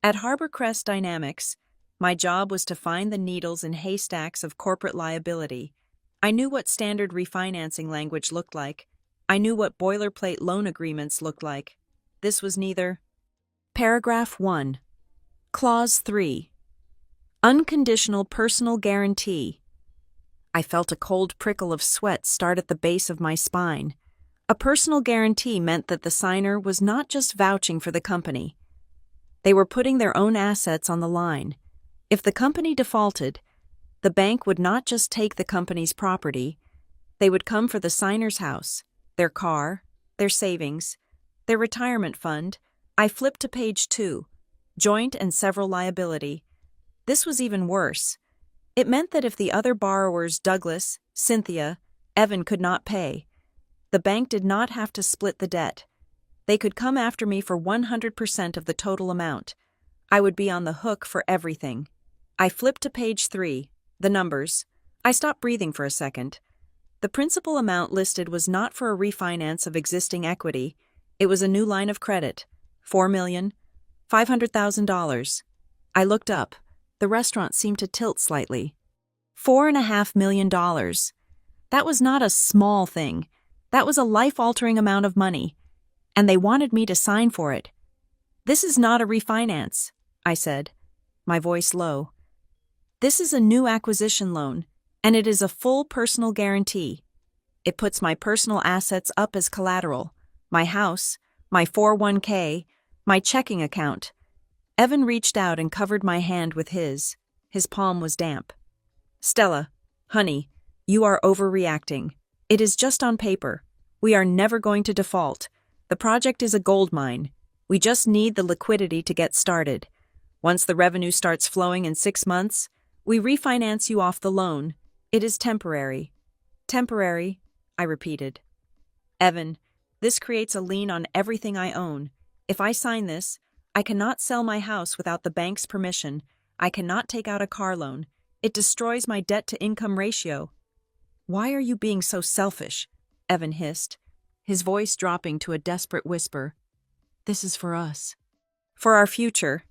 At Harbor Crest Dynamics, my job was to find the needles in haystacks of corporate liability. I knew what standard refinancing language looked like. I knew what boilerplate loan agreements looked like. This was neither. Paragraph 1. Clause 3. Unconditional personal guarantee. I felt a cold prickle of sweat start at the base of my spine. A personal guarantee meant that the signer was not just vouching for the company. They were putting their own assets on the line. If the company defaulted, the bank would not just take the company's property, they would come for the signer's house, their car, their savings, their retirement fund. I flipped to page 2, joint and several liability. This was even worse. It meant that if the other borrowers, Douglas, Cynthia, Evan, could not pay, the bank did not have to split the debt. They could come after me for 100% of the total amount. I would be on the hook for everything. I flipped to page 3, the numbers. I stopped breathing for a second. The principal amount listed was not for a refinance of existing equity. It was a new line of credit, $4,500,000. I looked up. The restaurant seemed to tilt slightly. $4.5 million. That was not a small thing. That was a life-altering amount of money. And they wanted me to sign for it. This is not a refinance, I said, my voice low. This is a new acquisition loan, and it is a full personal guarantee. It puts my personal assets up as collateral, my house, my 401k, my checking account. Evan reached out and covered my hand with his. His palm was damp. Stella, honey, you are overreacting. It is just on paper. We are never going to default. The project is a gold mine. We just need the liquidity to get started. Once the revenue starts flowing in 6 months, we refinance you off the loan. It is temporary. Temporary, I repeated. Evan, this creates a lien on everything I own. If I sign this, I cannot sell my house without the bank's permission. I cannot take out a car loan. It destroys my debt-to-income ratio. Why are you being so selfish? Evan hissed, his voice dropping to a desperate whisper. This is for us. For our future.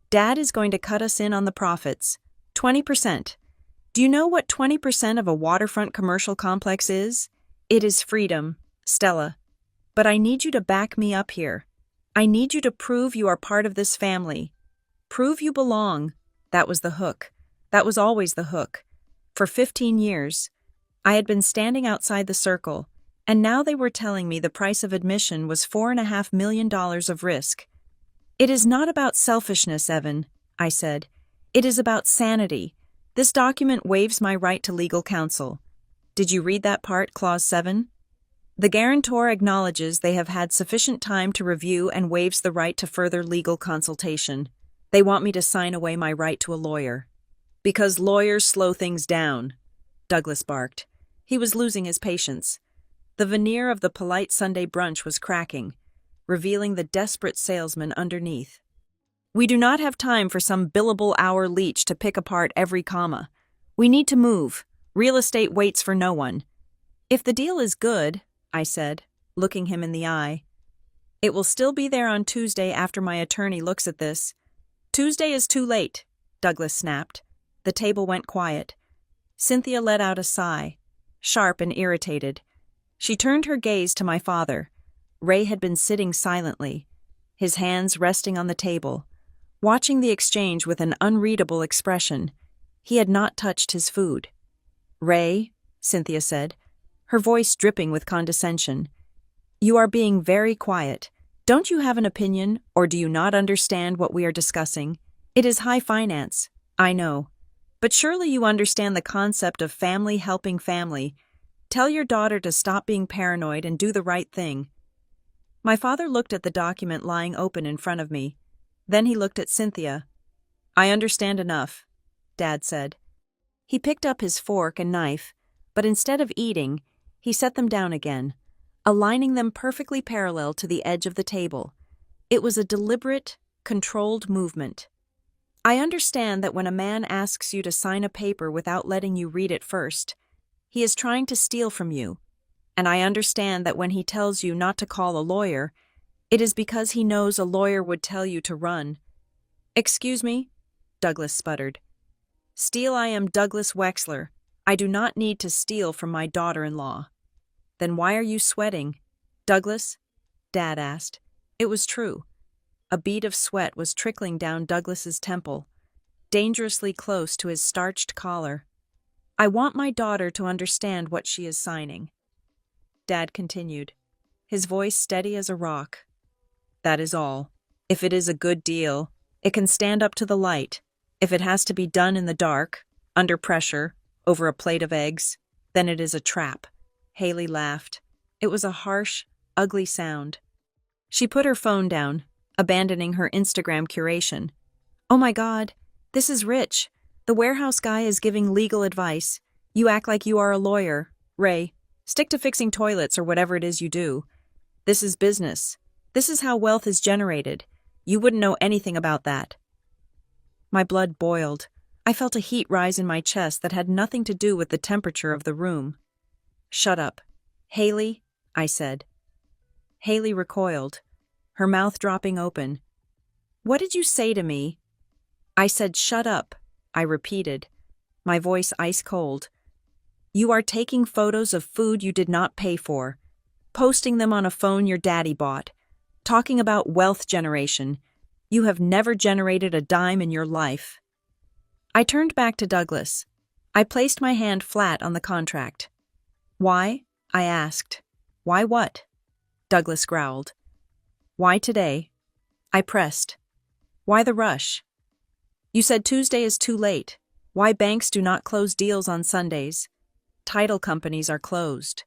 Dad is going to cut us in on the profits. 20%. Do you know what 20% of a waterfront commercial complex is? It is freedom, Stella. But I need you to back me up here. I need you to prove you are part of this family. Prove you belong. That was the hook. That was always the hook. For 15 years, I had been standing outside the circle, and now they were telling me the price of admission was $4.5 million of risk. It is not about selfishness, Evan, I said. It is about sanity. This document waives my right to legal counsel. Did you read that part, Clause 7? The guarantor acknowledges they have had sufficient time to review and waives the right to further legal consultation. They want me to sign away my right to a lawyer. Because lawyers slow things down, Douglas barked. He was losing his patience. The veneer of the polite Sunday brunch was cracking, revealing the desperate salesman underneath. We do not have time for some billable hour leech to pick apart every comma. We need to move. Real estate waits for no one. If the deal is good, I said, looking him in the eye, it will still be there on Tuesday after my attorney looks at this. Tuesday is too late, Douglas snapped. The table went quiet. Cynthia let out a sigh, sharp and irritated. She turned her gaze to my father. Ray had been sitting silently, his hands resting on the table, watching the exchange with an unreadable expression. He had not touched his food. Ray, Cynthia said, her voice dripping with condescension, you are being very quiet. Don't you have an opinion, or do you not understand what we are discussing? It is high finance, I know. But surely you understand the concept of family helping family. Tell your daughter to stop being paranoid and do the right thing. My father looked at the document lying open in front of me. Then he looked at Cynthia. I understand enough, Dad said. He picked up his fork and knife, but instead of eating, he set them down again, aligning them perfectly parallel to the edge of the table. It was a deliberate, controlled movement. I understand that when a man asks you to sign a paper without letting you read it first, he is trying to steal from you. And I understand that when he tells you not to call a lawyer, it is because he knows a lawyer would tell you to run. Excuse me? Douglas sputtered. Steal, I am Douglas Wexler. I do not need to steal from my daughter-in-law. Then why are you sweating? Douglas? Dad asked. It was true. A bead of sweat was trickling down Douglas's temple, dangerously close to his starched collar. I want my daughter to understand what she is signing. Dad continued, his voice steady as a rock. That is all. If it is a good deal, It can stand up to the light. If it has to be done in the dark, under pressure, over a plate of eggs, then it is a trap. Haley laughed. It was a harsh, ugly sound. She put her phone down, abandoning her Instagram curation. Oh my God, this is rich. The warehouse guy is giving legal advice. You act like you are a lawyer. Ray, stick to fixing toilets or whatever it is you do. This is business. This is how wealth is generated. You wouldn't know anything about that. My blood boiled. I felt a heat rise in my chest that had nothing to do with the temperature of the room. Shut up. Haley, I said. Haley recoiled, her mouth dropping open. What did you say to me? I said shut up, I repeated, my voice ice cold. You are taking photos of food you did not pay for, posting them on a phone your daddy bought, talking about wealth generation. You have never generated a dime in your life. I turned back to Douglas. I placed my hand flat on the contract. Why? I asked. Why what? Douglas growled. Why today? I pressed. Why the rush? You said Tuesday is too late. Why banks do not close deals on Sundays? Title companies are closed.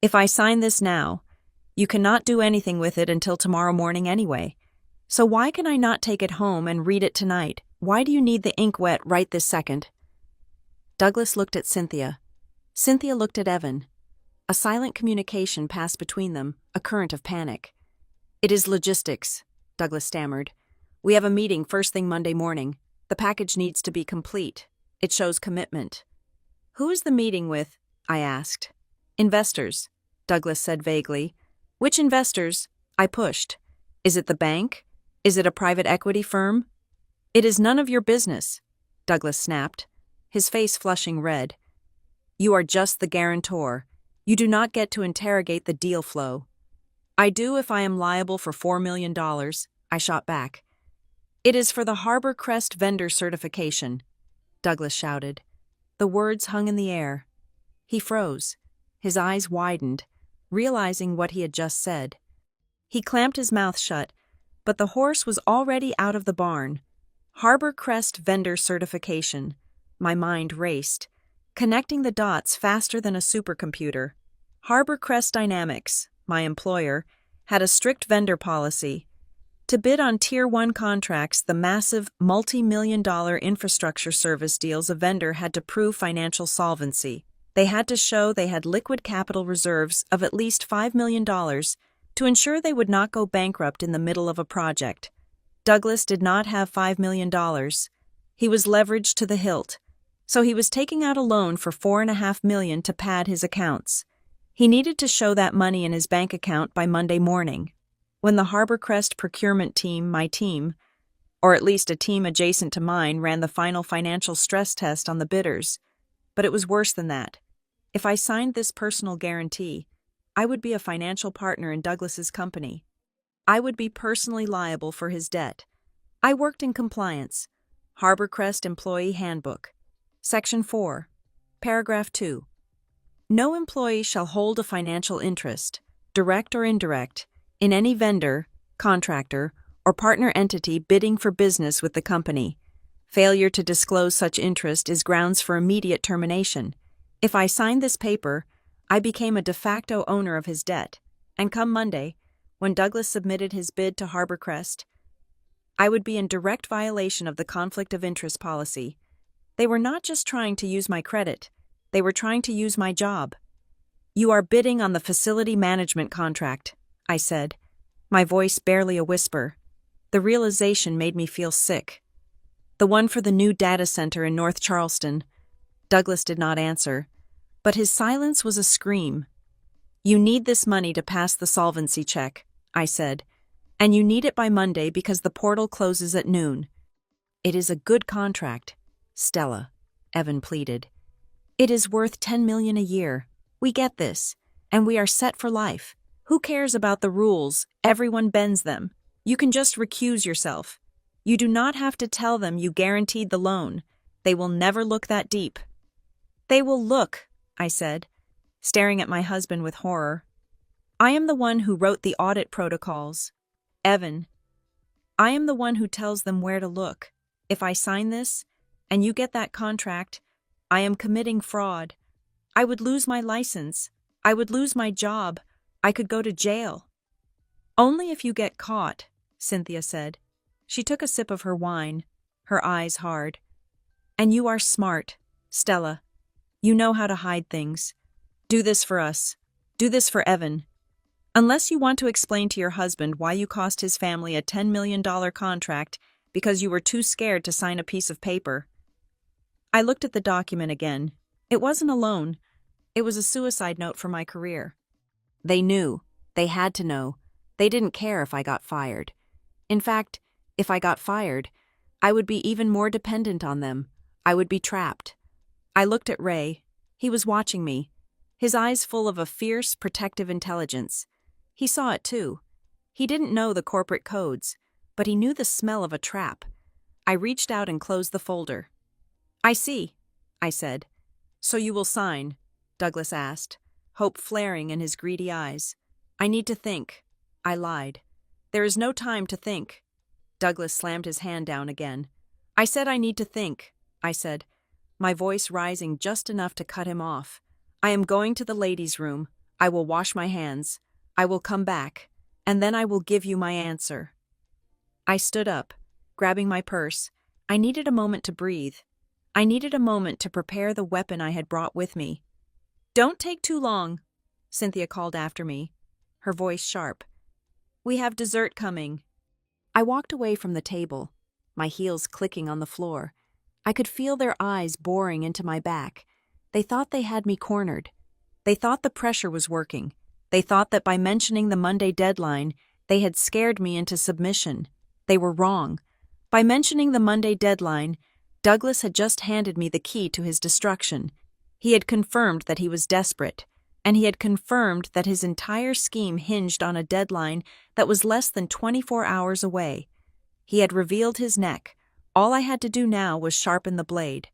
If I sign this now, you cannot do anything with it until tomorrow morning anyway. So why can I not take it home and read it tonight? Why do you need the ink wet right this second? Douglas looked at Cynthia. Cynthia looked at Evan. A silent communication passed between them, a current of panic. It is logistics, Douglas stammered. We have a meeting first thing Monday morning. The package needs to be complete. It shows commitment. Who is the meeting with? I asked. Investors, Douglas said vaguely. Which investors? I pushed. Is it the bank? Is it a private equity firm? It is none of your business, Douglas snapped, his face flushing red. You are just the guarantor. You do not get to interrogate the deal flow. I do if I am liable for $4 million, I shot back. It is for the Harbor Crest vendor certification, Douglas shouted. The words hung in the air. He froze. His eyes widened, realizing what he had just said. He clamped his mouth shut, but the horse was already out of the barn. Harbor Crest vendor certification. My mind raced, connecting the dots faster than a supercomputer. Harbor Crest Dynamics, my employer, had a strict vendor policy. To bid on Tier 1 contracts, the massive, multi-million-dollar infrastructure service deals, a vendor had to prove financial solvency. They had to show they had liquid capital reserves of at least $5 million to ensure they would not go bankrupt in the middle of a project. Douglas did not have $5 million. He was leveraged to the hilt, so he was taking out a loan for $4.5 million to pad his accounts. He needed to show that money in his bank account by Monday morning. When the Harbor Crest procurement team, my team, or at least a team adjacent to mine, ran the final financial stress test on the bidders. But it was worse than that. If I signed this personal guarantee, I would be a financial partner in Douglas's company. I would be personally liable for his debt. I worked in compliance. Harbor Crest Employee Handbook. Section 4. Paragraph 2. No employee shall hold a financial interest, direct or indirect, in any vendor, contractor, or partner entity bidding for business with the company. Failure to disclose such interest is grounds for immediate termination. If I signed this paper, I became a de facto owner of his debt, and come Monday, when Douglas submitted his bid to Harbor Crest, I would be in direct violation of the conflict of interest policy. They were not just trying to use my credit, they were trying to use my job. You are bidding on the facility management contract, I said, my voice barely a whisper. The realization made me feel sick. The one for the new data center in North Charleston. Douglas did not answer, but his silence was a scream. You need this money to pass the solvency check, I said, and you need it by Monday because the portal closes at noon. It is a good contract, Stella, Evan pleaded. It is worth $10 million a year. We get this, and we are set for life. Who cares about the rules? Everyone bends them. You can just recuse yourself. You do not have to tell them you guaranteed the loan. They will never look that deep. They will look, I said, staring at my husband with horror. I am the one who wrote the audit protocols. Evan, I am the one who tells them where to look. If I sign this, and you get that contract, I am committing fraud. I would lose my license. I would lose my job. I could go to jail. Only if you get caught, Cynthia said. She took a sip of her wine, her eyes hard. And you are smart, Stella. You know how to hide things. Do this for us. Do this for Evan. Unless you want to explain to your husband why you cost his family a $10 million contract because you were too scared to sign a piece of paper. I looked at the document again. It wasn't a loan. It was a suicide note for my career. They knew. They had to know. They didn't care if I got fired. In fact, if I got fired, I would be even more dependent on them. I would be trapped. I looked at Ray. He was watching me, his eyes full of a fierce, protective intelligence. He saw it too. He didn't know the corporate codes, but he knew the smell of a trap. I reached out and closed the folder. I see, I said. So you will sign, Douglas asked, hope flaring in his greedy eyes. I need to think. I lied. There is no time to think. Douglas slammed his hand down again. I said I need to think, I said, my voice rising just enough to cut him off. I am going to the ladies' room. I will wash my hands. I will come back, and then I will give you my answer. I stood up, grabbing my purse. I needed a moment to breathe. I needed a moment to prepare the weapon I had brought with me. Don't take too long, Cynthia called after me, her voice sharp. We have dessert coming. I walked away from the table, my heels clicking on the floor. I could feel their eyes boring into my back. They thought they had me cornered. They thought the pressure was working. They thought that by mentioning the Monday deadline, they had scared me into submission. They were wrong. By mentioning the Monday deadline, Douglas had just handed me the key to his destruction. He had confirmed that he was desperate, and he had confirmed that his entire scheme hinged on a deadline that was less than 24 hours away. He had revealed his neck. All I had to do now was sharpen the blade.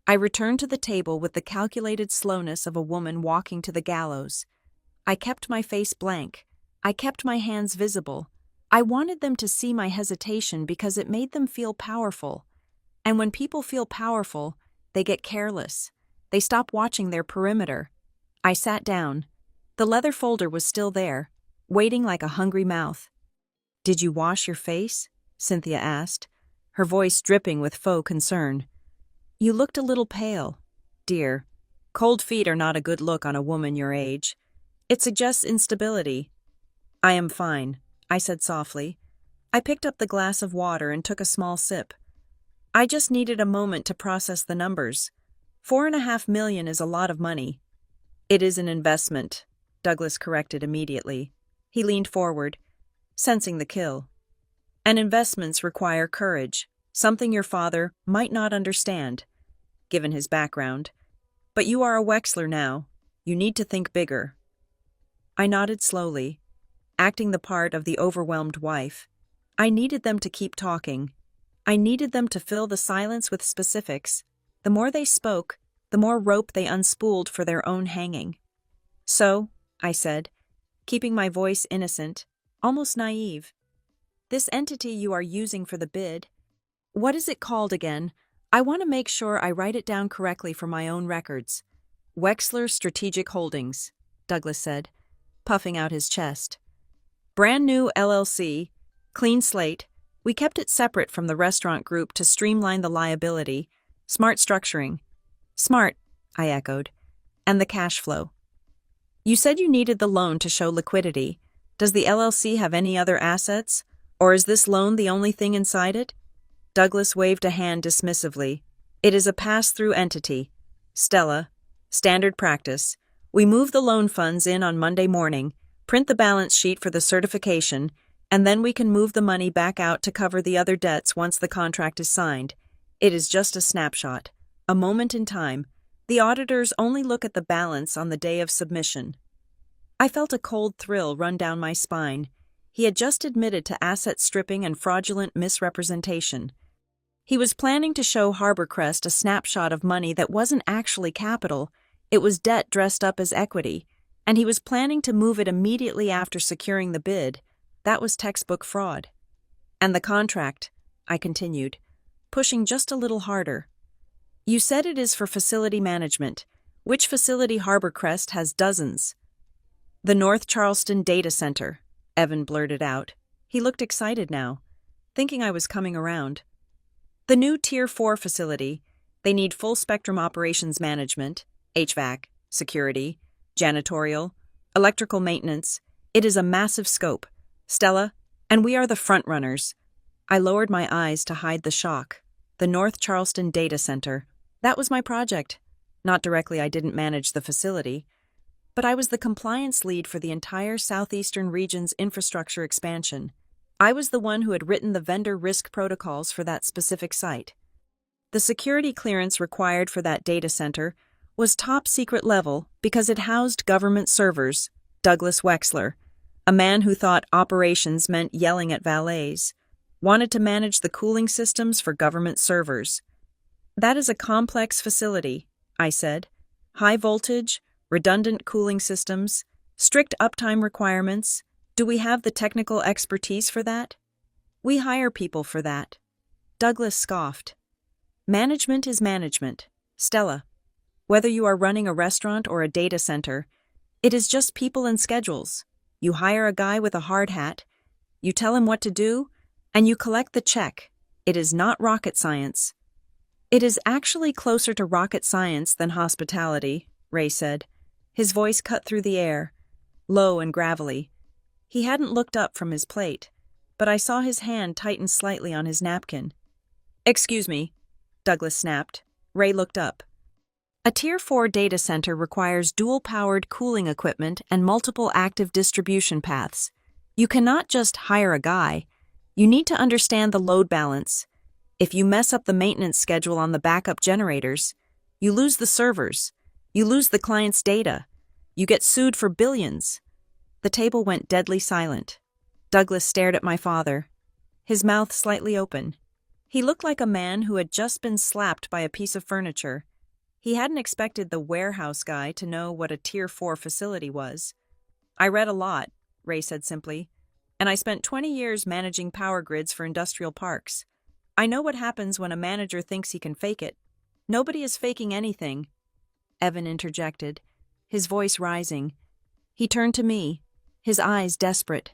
I returned to the table with the calculated slowness of a woman walking to the gallows. I kept my face blank. I kept my hands visible. I wanted them to see my hesitation because it made them feel powerful. And when people feel powerful, they get careless. They stop watching their perimeter. I sat down. The leather folder was still there, waiting like a hungry mouth. Did you wash your face? Cynthia asked, her voice dripping with faux concern. You looked a little pale, dear. Cold feet are not a good look on a woman your age. It suggests instability. I am fine, I said softly. I picked up the glass of water and took a small sip. I just needed a moment to process the numbers. $4.5 million is a lot of money. It is an investment, Douglas corrected immediately. He leaned forward, sensing the kill. And investments require courage, something your father might not understand, given his background. But you are a Wexler now. You need to think bigger. I nodded slowly, acting the part of the overwhelmed wife. I needed them to keep talking. I needed them to fill the silence with specifics. The more they spoke, the more rope they unspooled for their own hanging. So, I said, keeping my voice innocent, almost naive, this entity you are using for the bid, what is it called again? I want to make sure I write it down correctly for my own records. Wexler Strategic Holdings, Douglas said, puffing out his chest. Brand new LLC, clean slate. We kept it separate from the restaurant group to streamline the liability. Smart structuring. Smart, I echoed. And the cash flow. You said you needed the loan to show liquidity. Does the LLC have any other assets? Or is this loan the only thing inside it? Douglas waved a hand dismissively. It is a pass-through entity. Stella, standard practice. We move the loan funds in on Monday morning, print the balance sheet for the certification, and then we can move the money back out to cover the other debts once the contract is signed. It is just a snapshot, a moment in time. The auditors only look at the balance on the day of submission. I felt a cold thrill run down my spine. He had just admitted to asset stripping and fraudulent misrepresentation. He was planning to show Harborcrest a snapshot of money that wasn't actually capital. It was debt dressed up as equity, and he was planning to move it immediately after securing the bid. That was textbook fraud. And the contract, I continued, pushing just a little harder. You said it is for facility management. Which facility? Harborcrest has dozens. The North Charleston Data Center, Evan blurted out. He looked excited now, thinking I was coming around. The new Tier 4 facility, they need full-spectrum operations management, HVAC, security, janitorial, electrical maintenance. It is a massive scope, Stella, and we are the front-runners. I lowered my eyes to hide the shock. The North Charleston Data Center. That was my project. Not directly, I didn't manage the facility, but I was the compliance lead for the entire southeastern region's infrastructure expansion. I was the one who had written the vendor risk protocols for that specific site. The security clearance required for that data center was top secret level because it housed government servers. Douglas Wexler, a man who thought operations meant yelling at valets, wanted to manage the cooling systems for government servers. That is a complex facility, I said. High voltage, redundant cooling systems, strict uptime requirements. Do we have the technical expertise for that? We hire people for that. Douglas scoffed. Management is management, Stella. Whether you are running a restaurant or a data center, it is just people and schedules. You hire a guy with a hard hat, you tell him what to do, and you collect the check. It is not rocket science. It is actually closer to rocket science than hospitality, Ray said. His voice cut through the air, low and gravelly. He hadn't looked up from his plate, but I saw his hand tighten slightly on his napkin. Excuse me, Douglas snapped. Ray looked up. A Tier 4 data center requires dual-powered cooling equipment and multiple active distribution paths. You cannot just hire a guy. You need to understand the load balance. If you mess up the maintenance schedule on the backup generators, you lose the servers. You lose the client's data. You get sued for billions. The table went deadly silent. Douglas stared at my father, his mouth slightly open. He looked like a man who had just been slapped by a piece of furniture. He hadn't expected the warehouse guy to know what a Tier 4 facility was. I read a lot, Ray said simply, and I spent 20 years managing power grids for industrial parks. I know what happens when a manager thinks he can fake it. Nobody is faking anything, Evan interjected, his voice rising. He turned to me, his eyes desperate.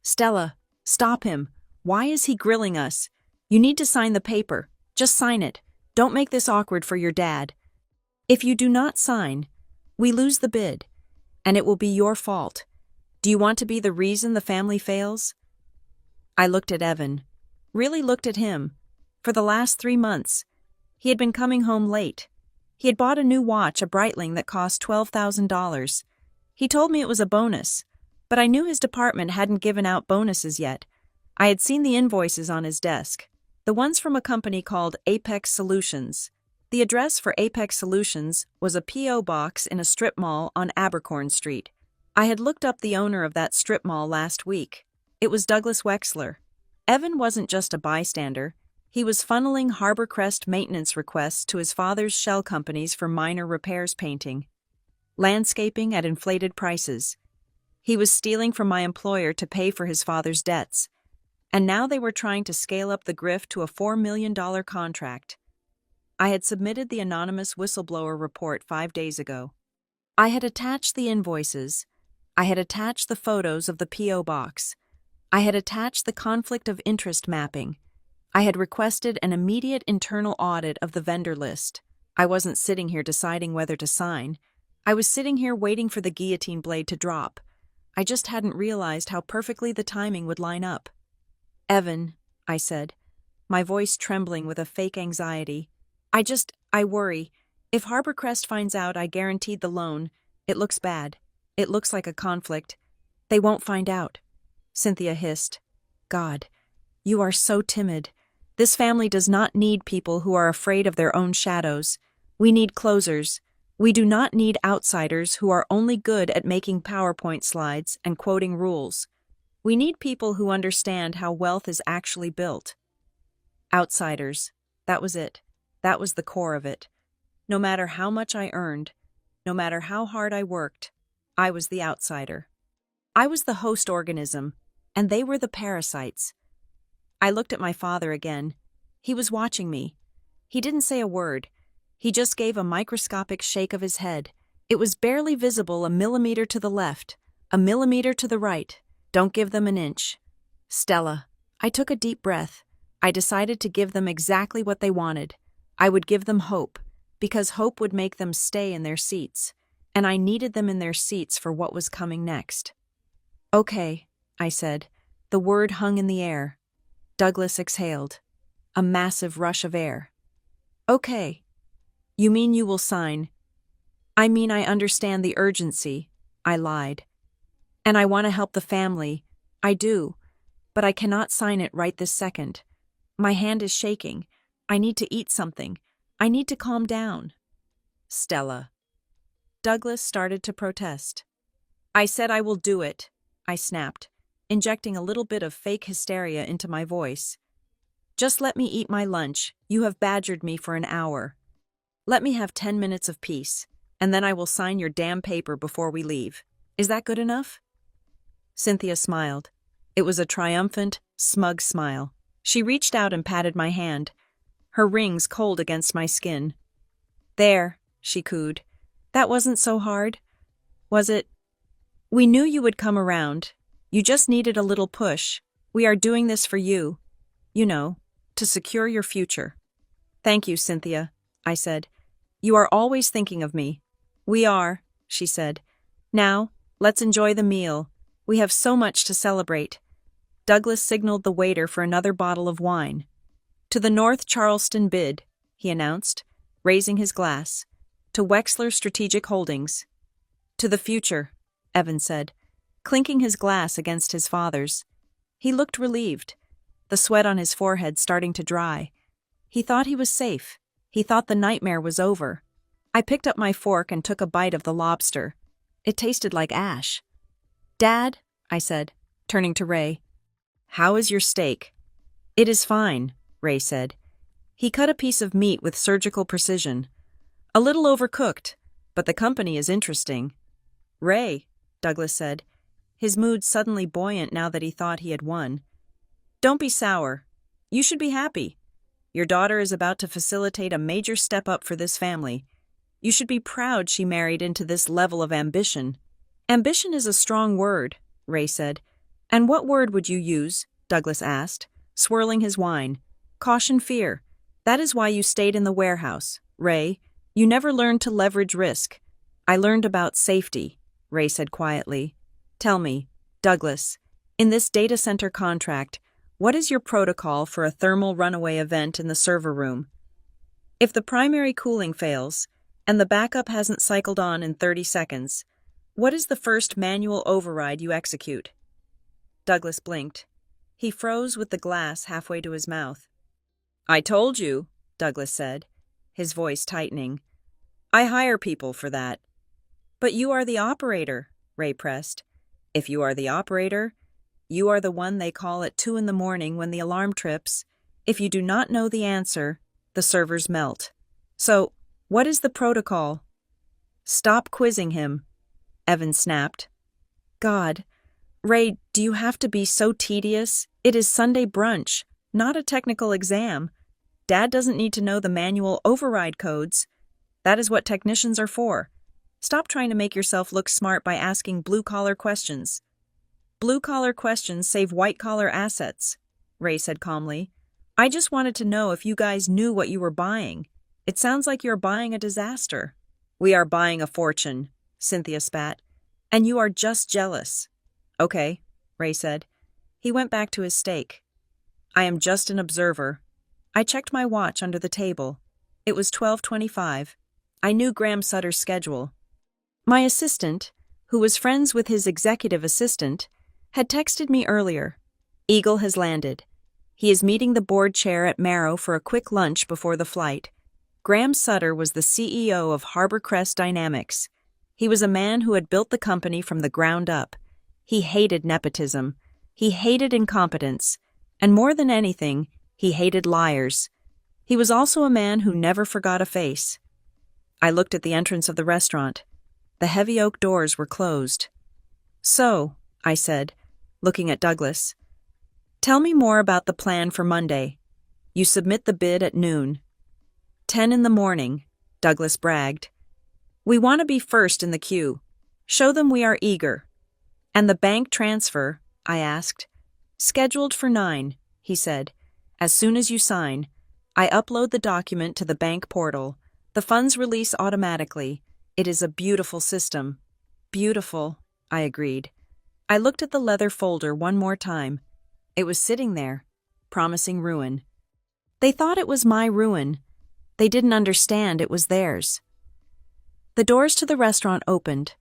Stella, stop him. Why is he grilling us? You need to sign the paper. Just sign it. Don't make this awkward for your dad. If you do not sign, we lose the bid, and it will be your fault. Do you want to be the reason the family fails? I looked at Evan, really looked at him. For the last 3 months, he had been coming home late. He had bought a new watch, a Breitling that cost $12,000. He told me it was a bonus, but I knew his department hadn't given out bonuses yet. I had seen the invoices on his desk, the ones from a company called Apex Solutions. The address for Apex Solutions was a P.O. box in a strip mall on Abercorn Street. I had looked up the owner of that strip mall last week. It was Douglas Wexler. Evan wasn't just a bystander. He was funneling Harborcrest maintenance requests to his father's shell companies for minor repairs, painting, landscaping at inflated prices. He was stealing from my employer to pay for his father's debts. And now they were trying to scale up the grift to a $4 million contract. I had submitted the anonymous whistleblower report 5 days ago. I had attached the invoices. I had attached the photos of the P.O. box. I had attached the conflict of interest mapping. I had requested an immediate internal audit of the vendor list. I wasn't sitting here deciding whether to sign. I was sitting here waiting for the guillotine blade to drop. I just hadn't realized how perfectly the timing would line up. Evan, I said, my voice trembling with a fake anxiety. I worry. If Harborcrest finds out I guaranteed the loan, it looks bad. It looks like a conflict. They won't find out. Cynthia hissed. God, you are so timid. This family does not need people who are afraid of their own shadows. We need closers. We do not need outsiders who are only good at making PowerPoint slides and quoting rules. We need people who understand how wealth is actually built. Outsiders. That was it. That was the core of it. No matter how much I earned, no matter how hard I worked, I was the outsider. I was the host organism, and they were the parasites. I looked at my father again. He was watching me. He didn't say a word. He just gave a microscopic shake of his head. It was barely visible, a millimeter to the left, a millimeter to the right. Don't give them an inch. Stella. I took a deep breath. I decided to give them exactly what they wanted. I would give them hope, because hope would make them stay in their seats, and I needed them in their seats for what was coming next. Okay, I said. The word hung in the air. Douglas exhaled. A massive rush of air. Okay. You mean you will sign? I mean I understand the urgency, I lied. And I want to help the family. I do. But I cannot sign it right this second. My hand is shaking. I need to eat something. I need to calm down. Stella. Douglas started to protest. I said I will do it, I snapped, injecting a little bit of fake hysteria into my voice. Just let me eat my lunch. You have badgered me for an hour. Let me have 10 minutes of peace, and then I will sign your damn paper before we leave. Is that good enough? Cynthia smiled. It was a triumphant, smug smile. She reached out and patted my hand, her rings cold against my skin. There, she cooed. That wasn't so hard, was it? We knew you would come around. You just needed a little push. We are doing this for you. You know, to secure your future. Thank you, Cynthia, I said. You are always thinking of me. We are, she said. Now, let's enjoy the meal. We have so much to celebrate. Douglas signaled the waiter for another bottle of wine. To the North Charleston bid, he announced, raising his glass. To Wexler Strategic Holdings. To the future, Evan said, clinking his glass against his father's. He looked relieved, the sweat on his forehead starting to dry. He thought he was safe. He thought the nightmare was over. I picked up my fork and took a bite of the lobster. It tasted like ash. Dad, I said, turning to Ray. How is your steak? It is fine, Ray said. He cut a piece of meat with surgical precision. A little overcooked, but the company is interesting. Ray, Douglas said, his mood suddenly buoyant now that he thought he had won. Don't be sour. You should be happy. Your daughter is about to facilitate a major step up for this family. You should be proud she married into this level of ambition. Ambition is a strong word, Ray said. And what word would you use? Douglas asked, swirling his wine. Caution fear. That is why you stayed in the warehouse, Ray. You never learned to leverage risk. I learned about safety, Ray said quietly. Tell me, Douglas, in this data center contract, what is your protocol for a thermal runaway event in the server room? If the primary cooling fails, and the backup hasn't cycled on in 30 seconds, what is the first manual override you execute? Douglas blinked. He froze with the glass halfway to his mouth. I told you, Douglas said, his voice tightening. I hire people for that. But you are the operator, Ray pressed. If you are the operator, you are the one they call at 2 a.m. when the alarm trips. If you do not know the answer, the servers melt. So, what is the protocol? Stop quizzing him, Evan snapped. God, Ray, do you have to be so tedious? It is Sunday brunch, not a technical exam. Dad doesn't need to know the manual override codes. That is what technicians are for. Stop trying to make yourself look smart by asking blue-collar questions. Blue-collar questions save white-collar assets, Ray said calmly. I just wanted to know if you guys knew what you were buying. It sounds like you're buying a disaster. We are buying a fortune, Cynthia spat. And you are just jealous. Okay, Ray said. He went back to his steak. I am just an observer. I checked my watch under the table. It was 12:25. I knew Graham Sutter's schedule. My assistant, who was friends with his executive assistant, had texted me earlier. Eagle has landed. He is meeting the board chair at Marrow for a quick lunch before the flight. Graham Sutter was the CEO of Harbor Crest Dynamics. He was a man who had built the company from the ground up. He hated nepotism. He hated incompetence. And more than anything, he hated liars. He was also a man who never forgot a face. I looked at the entrance of the restaurant. The heavy oak doors were closed. So, I said, looking at Douglas, Tell me more about the plan for Monday. You submit the bid at noon. 10 in the morning, Douglas bragged. We want to be first in the queue. Show them we are eager. And the bank transfer, I asked. Scheduled for 9, he said. As soon as you sign, I upload the document to the bank portal. The funds release automatically. It is a beautiful system. Beautiful, I agreed. I looked at the leather folder one more time. It was sitting there, promising ruin. They thought it was my ruin. They didn't understand it was theirs. The doors to the restaurant opened.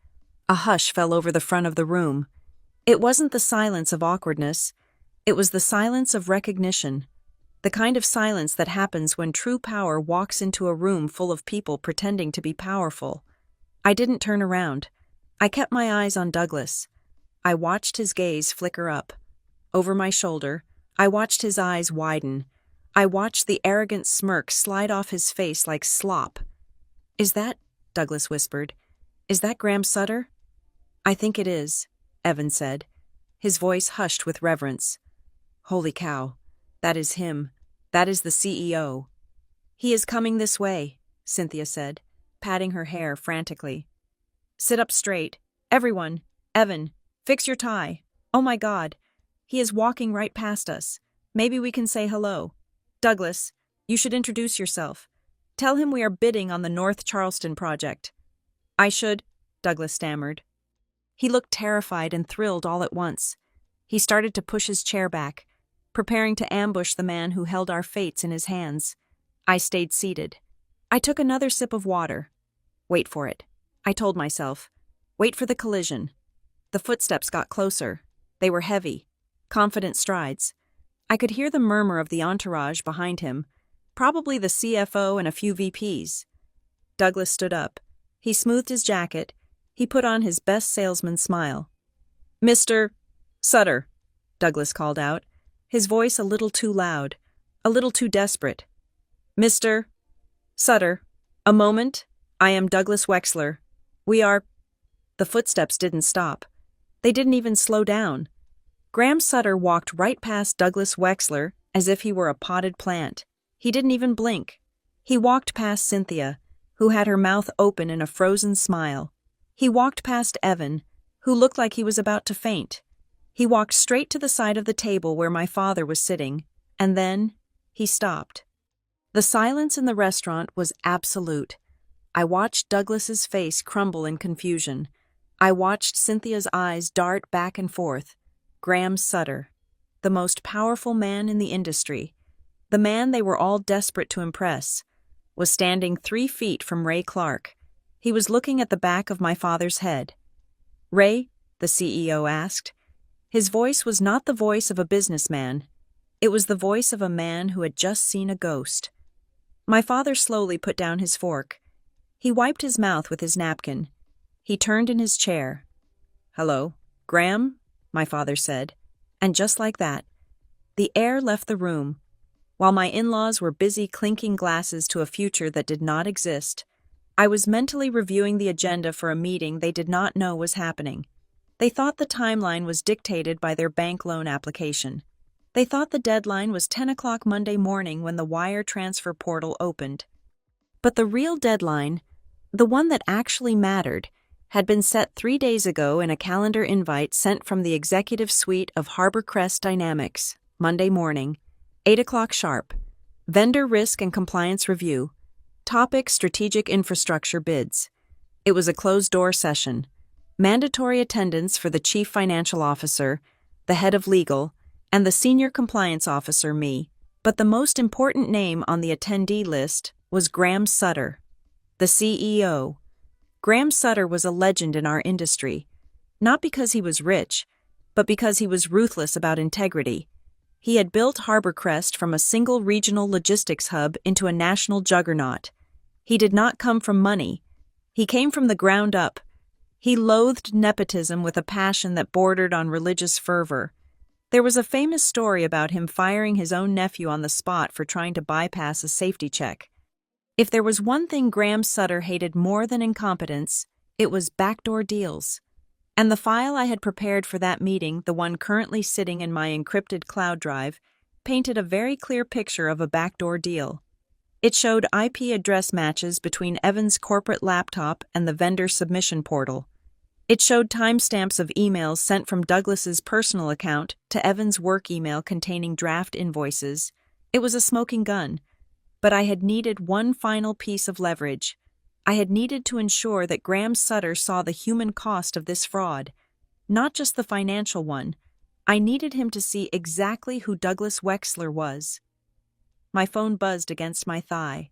A hush fell over the front of the room. It wasn't the silence of awkwardness. It was the silence of recognition. The kind of silence that happens when true power walks into a room full of people pretending to be powerful. I didn't turn around. I kept my eyes on Douglas. I watched his gaze flicker up. Over my shoulder, I watched his eyes widen. I watched the arrogant smirk slide off his face like slop. Is that, Douglas whispered, is that Graham Sutter? I think it is, Evan said. His voice hushed with reverence. Holy cow, that is him. That is the CEO. He is coming this way, Cynthia said, patting her hair frantically. Sit up straight. Everyone. Evan, fix your tie. Oh my God. He is walking right past us. Maybe we can say hello. Douglas, you should introduce yourself. Tell him we are bidding on the North Charleston project. I should, Douglas stammered. He looked terrified and thrilled all at once. He started to push his chair back, preparing to ambush the man who held our fates in his hands. I stayed seated. I took another sip of water. Wait for it, I told myself. Wait for the collision. The footsteps got closer. They were heavy. Confident strides. I could hear the murmur of the entourage behind him, probably the CFO and a few VPs. Douglas stood up. He smoothed his jacket. He put on his best salesman smile. Mr. Sutter, Douglas called out, his voice a little too loud, a little too desperate. Mr. Sutter, a moment. I am Douglas Wexler. We are... The footsteps didn't stop. They didn't even slow down. Graham Sutter walked right past Douglas Wexler as if he were a potted plant. He didn't even blink. He walked past Cynthia, who had her mouth open in a frozen smile. He walked past Evan, who looked like he was about to faint. He walked straight to the side of the table where my father was sitting, and then he stopped. The silence in the restaurant was absolute. I watched Douglas's face crumble in confusion. I watched Cynthia's eyes dart back and forth. Graham Sutter, the most powerful man in the industry, the man they were all desperate to impress, was standing 3 feet from Ray Clark. He was looking at the back of my father's head. Ray, the CEO asked. His voice was not the voice of a businessman. It was the voice of a man who had just seen a ghost. My father slowly put down his fork. He wiped his mouth with his napkin. He turned in his chair. Hello, Graham? My father said, and just like that, the air left the room. While my in-laws were busy clinking glasses to a future that did not exist, I was mentally reviewing the agenda for a meeting they did not know was happening. They thought the timeline was dictated by their bank loan application. They thought the deadline was 10 o'clock Monday morning when the wire transfer portal opened. But the real deadline, the one that actually mattered, had been set 3 days ago in a calendar invite sent from the executive suite of Harborcrest Dynamics, Monday morning, 8 o'clock sharp. Vendor risk and compliance review. Topic: strategic infrastructure bids. It was a closed-door session. Mandatory attendance for the chief financial officer, the head of legal, and the senior compliance officer, me. But the most important name on the attendee list was Graham Sutter, the CEO. Graham Sutter was a legend in our industry, not because he was rich, but because he was ruthless about integrity. He had built Harborcrest from a single regional logistics hub into a national juggernaut. He did not come from money. He came from the ground up. He loathed nepotism with a passion that bordered on religious fervor. There was a famous story about him firing his own nephew on the spot for trying to bypass a safety check. If there was one thing Graham Sutter hated more than incompetence, it was backdoor deals. And the file I had prepared for that meeting, the one currently sitting in my encrypted cloud drive, painted a very clear picture of a backdoor deal. It showed IP address matches between Evan's corporate laptop and the vendor submission portal. It showed timestamps of emails sent from Douglas's personal account to Evan's work email containing draft invoices. It was a smoking gun. But I had needed one final piece of leverage. I had needed to ensure that Graham Sutter saw the human cost of this fraud, not just the financial one. I needed him to see exactly who Douglas Wexler was. My phone buzzed against my thigh.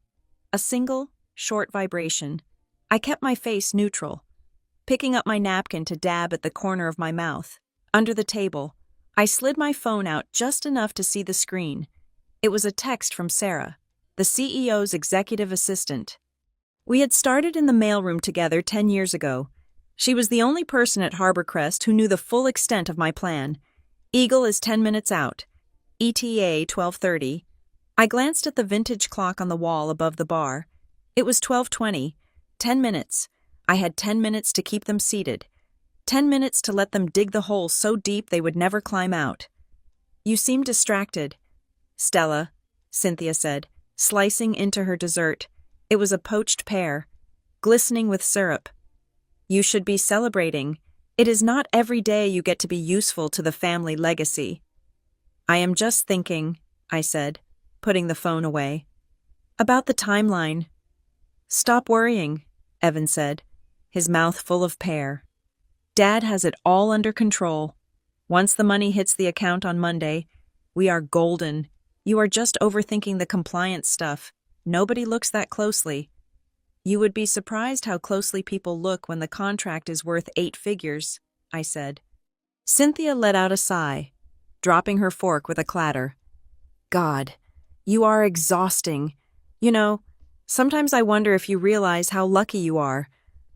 A single, short vibration. I kept my face neutral, picking up my napkin to dab at the corner of my mouth. Under the table, I slid my phone out just enough to see the screen. It was a text from Sarah, the CEO's executive assistant. We had started in the mailroom together 10 years ago. She was the only person at Harborcrest who knew the full extent of my plan. Eagle is 10 minutes out. ETA 12:30. I glanced at the vintage clock on the wall above the bar. It was 12:20. 10 minutes. I had 10 minutes to keep them seated. 10 minutes to let them dig the hole so deep they would never climb out. You seem distracted. Stella, Cynthia said, slicing into her dessert. It was a poached pear, glistening with syrup. You should be celebrating. It is not every day you get to be useful to the family legacy. I am just thinking, I said, putting the phone away. About the timeline. Stop worrying, Evan said, his mouth full of pear. Dad has it all under control. Once the money hits the account on Monday, we are golden. You are just overthinking the compliance stuff. Nobody looks that closely. You would be surprised how closely people look when the contract is worth 8 figures, I said. Cynthia let out a sigh, dropping her fork with a clatter. God, you are exhausting. You know, sometimes I wonder if you realize how lucky you are.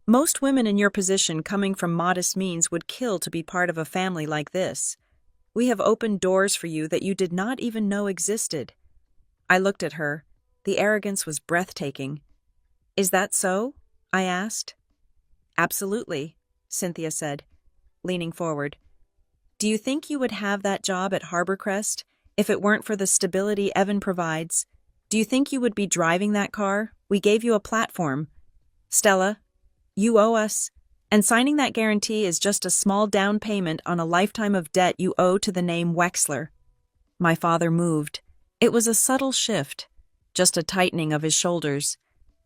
Most women in your position coming from modest means would kill to be part of a family like this. We have opened doors for you that you did not even know existed. I looked at her. The arrogance was breathtaking. Is that so? I asked. Absolutely, Cynthia said, leaning forward. Do you think you would have that job at Harborcrest if it weren't for the stability Evan provides? Do you think you would be driving that car? We gave you a platform. Stella, you owe us, and signing that guarantee is just a small down payment on a lifetime of debt you owe to the name Wexler. My father moved. It was a subtle shift, just a tightening of his shoulders.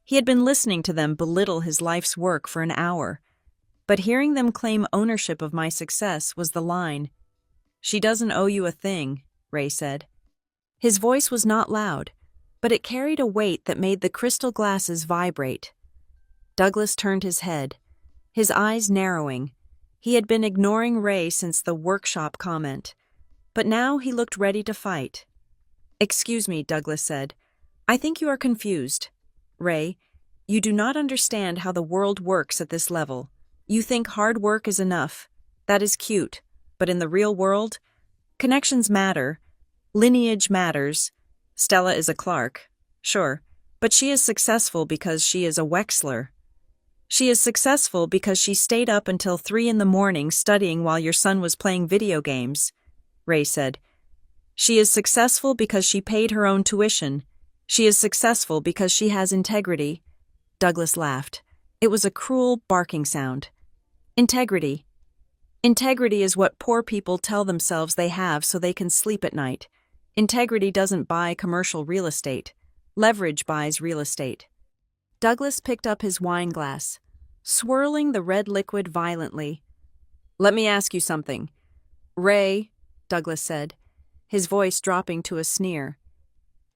He had been listening to them belittle his life's work for an hour, but hearing them claim ownership of my success was the line. She doesn't owe you a thing, Ray said. His voice was not loud, but it carried a weight that made the crystal glasses vibrate. Douglas turned his head, his eyes narrowing. He had been ignoring Ray since the workshop comment, but now he looked ready to fight. Excuse me, Douglas said. I think you are confused. Ray, you do not understand how the world works at this level. You think hard work is enough. That is cute, but in the real world, connections matter. Lineage matters. Stella is a Clark, sure, but she is successful because she is a Wexler. She is successful because she stayed up until 3 a.m. studying while your son was playing video games, Ray said. She is successful because she paid her own tuition. She is successful because she has integrity. Douglas laughed. It was a cruel, barking sound. Integrity. Integrity is what poor people tell themselves they have so they can sleep at night. Integrity doesn't buy commercial real estate. Leverage buys real estate. Douglas picked up his wine glass, swirling the red liquid violently. Let me ask you something. Ray, Douglas said, his voice dropping to a sneer.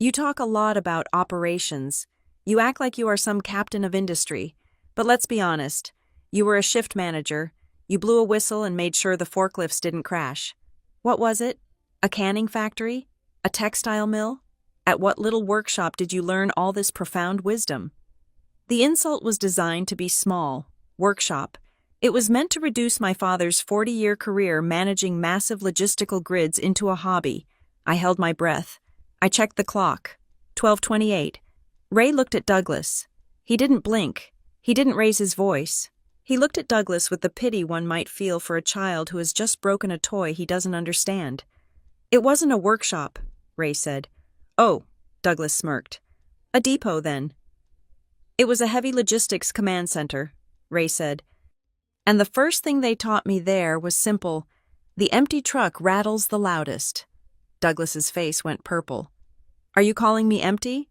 You talk a lot about operations. You act like you are some captain of industry. But let's be honest. You were a shift manager. You blew a whistle and made sure the forklifts didn't crash. What was it? A canning factory? A textile mill? At what little workshop did you learn all this profound wisdom? The insult was designed to be small. Workshop. It was meant to reduce my father's 40-year career managing massive logistical grids into a hobby. I held my breath. I checked the clock. 12:28. Ray looked at Douglas. He didn't blink. He didn't raise his voice. He looked at Douglas with the pity one might feel for a child who has just broken a toy he doesn't understand. "It wasn't a workshop," Ray said. "Oh," Douglas smirked. "A depot, then." "It was a heavy logistics command center," Ray said. "And the first thing they taught me there was simple. The empty truck rattles the loudest." Douglas's face went purple. "Are you calling me empty?"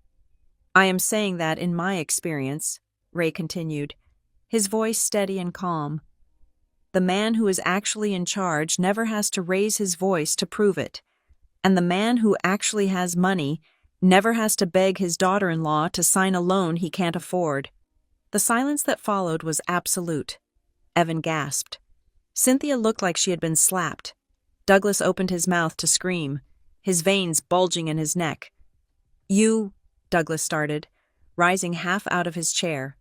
"I am saying that in my experience," Ray continued, his voice steady and calm. "The man who is actually in charge never has to raise his voice to prove it. And the man who actually has money never has to beg his daughter-in-law to sign a loan he can't afford." The silence that followed was absolute. Evan gasped. Cynthia looked like she had been slapped. Douglas opened his mouth to scream, his veins bulging in his neck. "You," Douglas started, rising half out of his chair.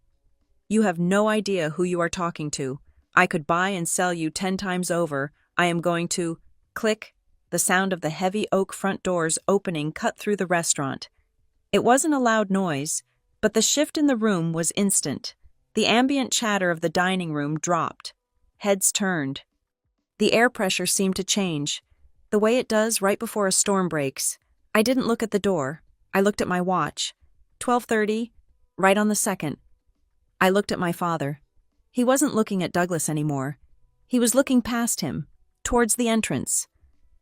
"You have no idea who you are talking to. I could buy and sell you 10 times over. I am going to—" Click. The sound of the heavy oak front doors opening cut through the restaurant. It wasn't a loud noise, but the shift in the room was instant. The ambient chatter of the dining room dropped. Heads turned. The air pressure seemed to change, the way it does right before a storm breaks. I didn't look at the door. I looked at my watch. 12:30, right on the second. I looked at my father. He wasn't looking at Douglas anymore. He was looking past him, towards the entrance.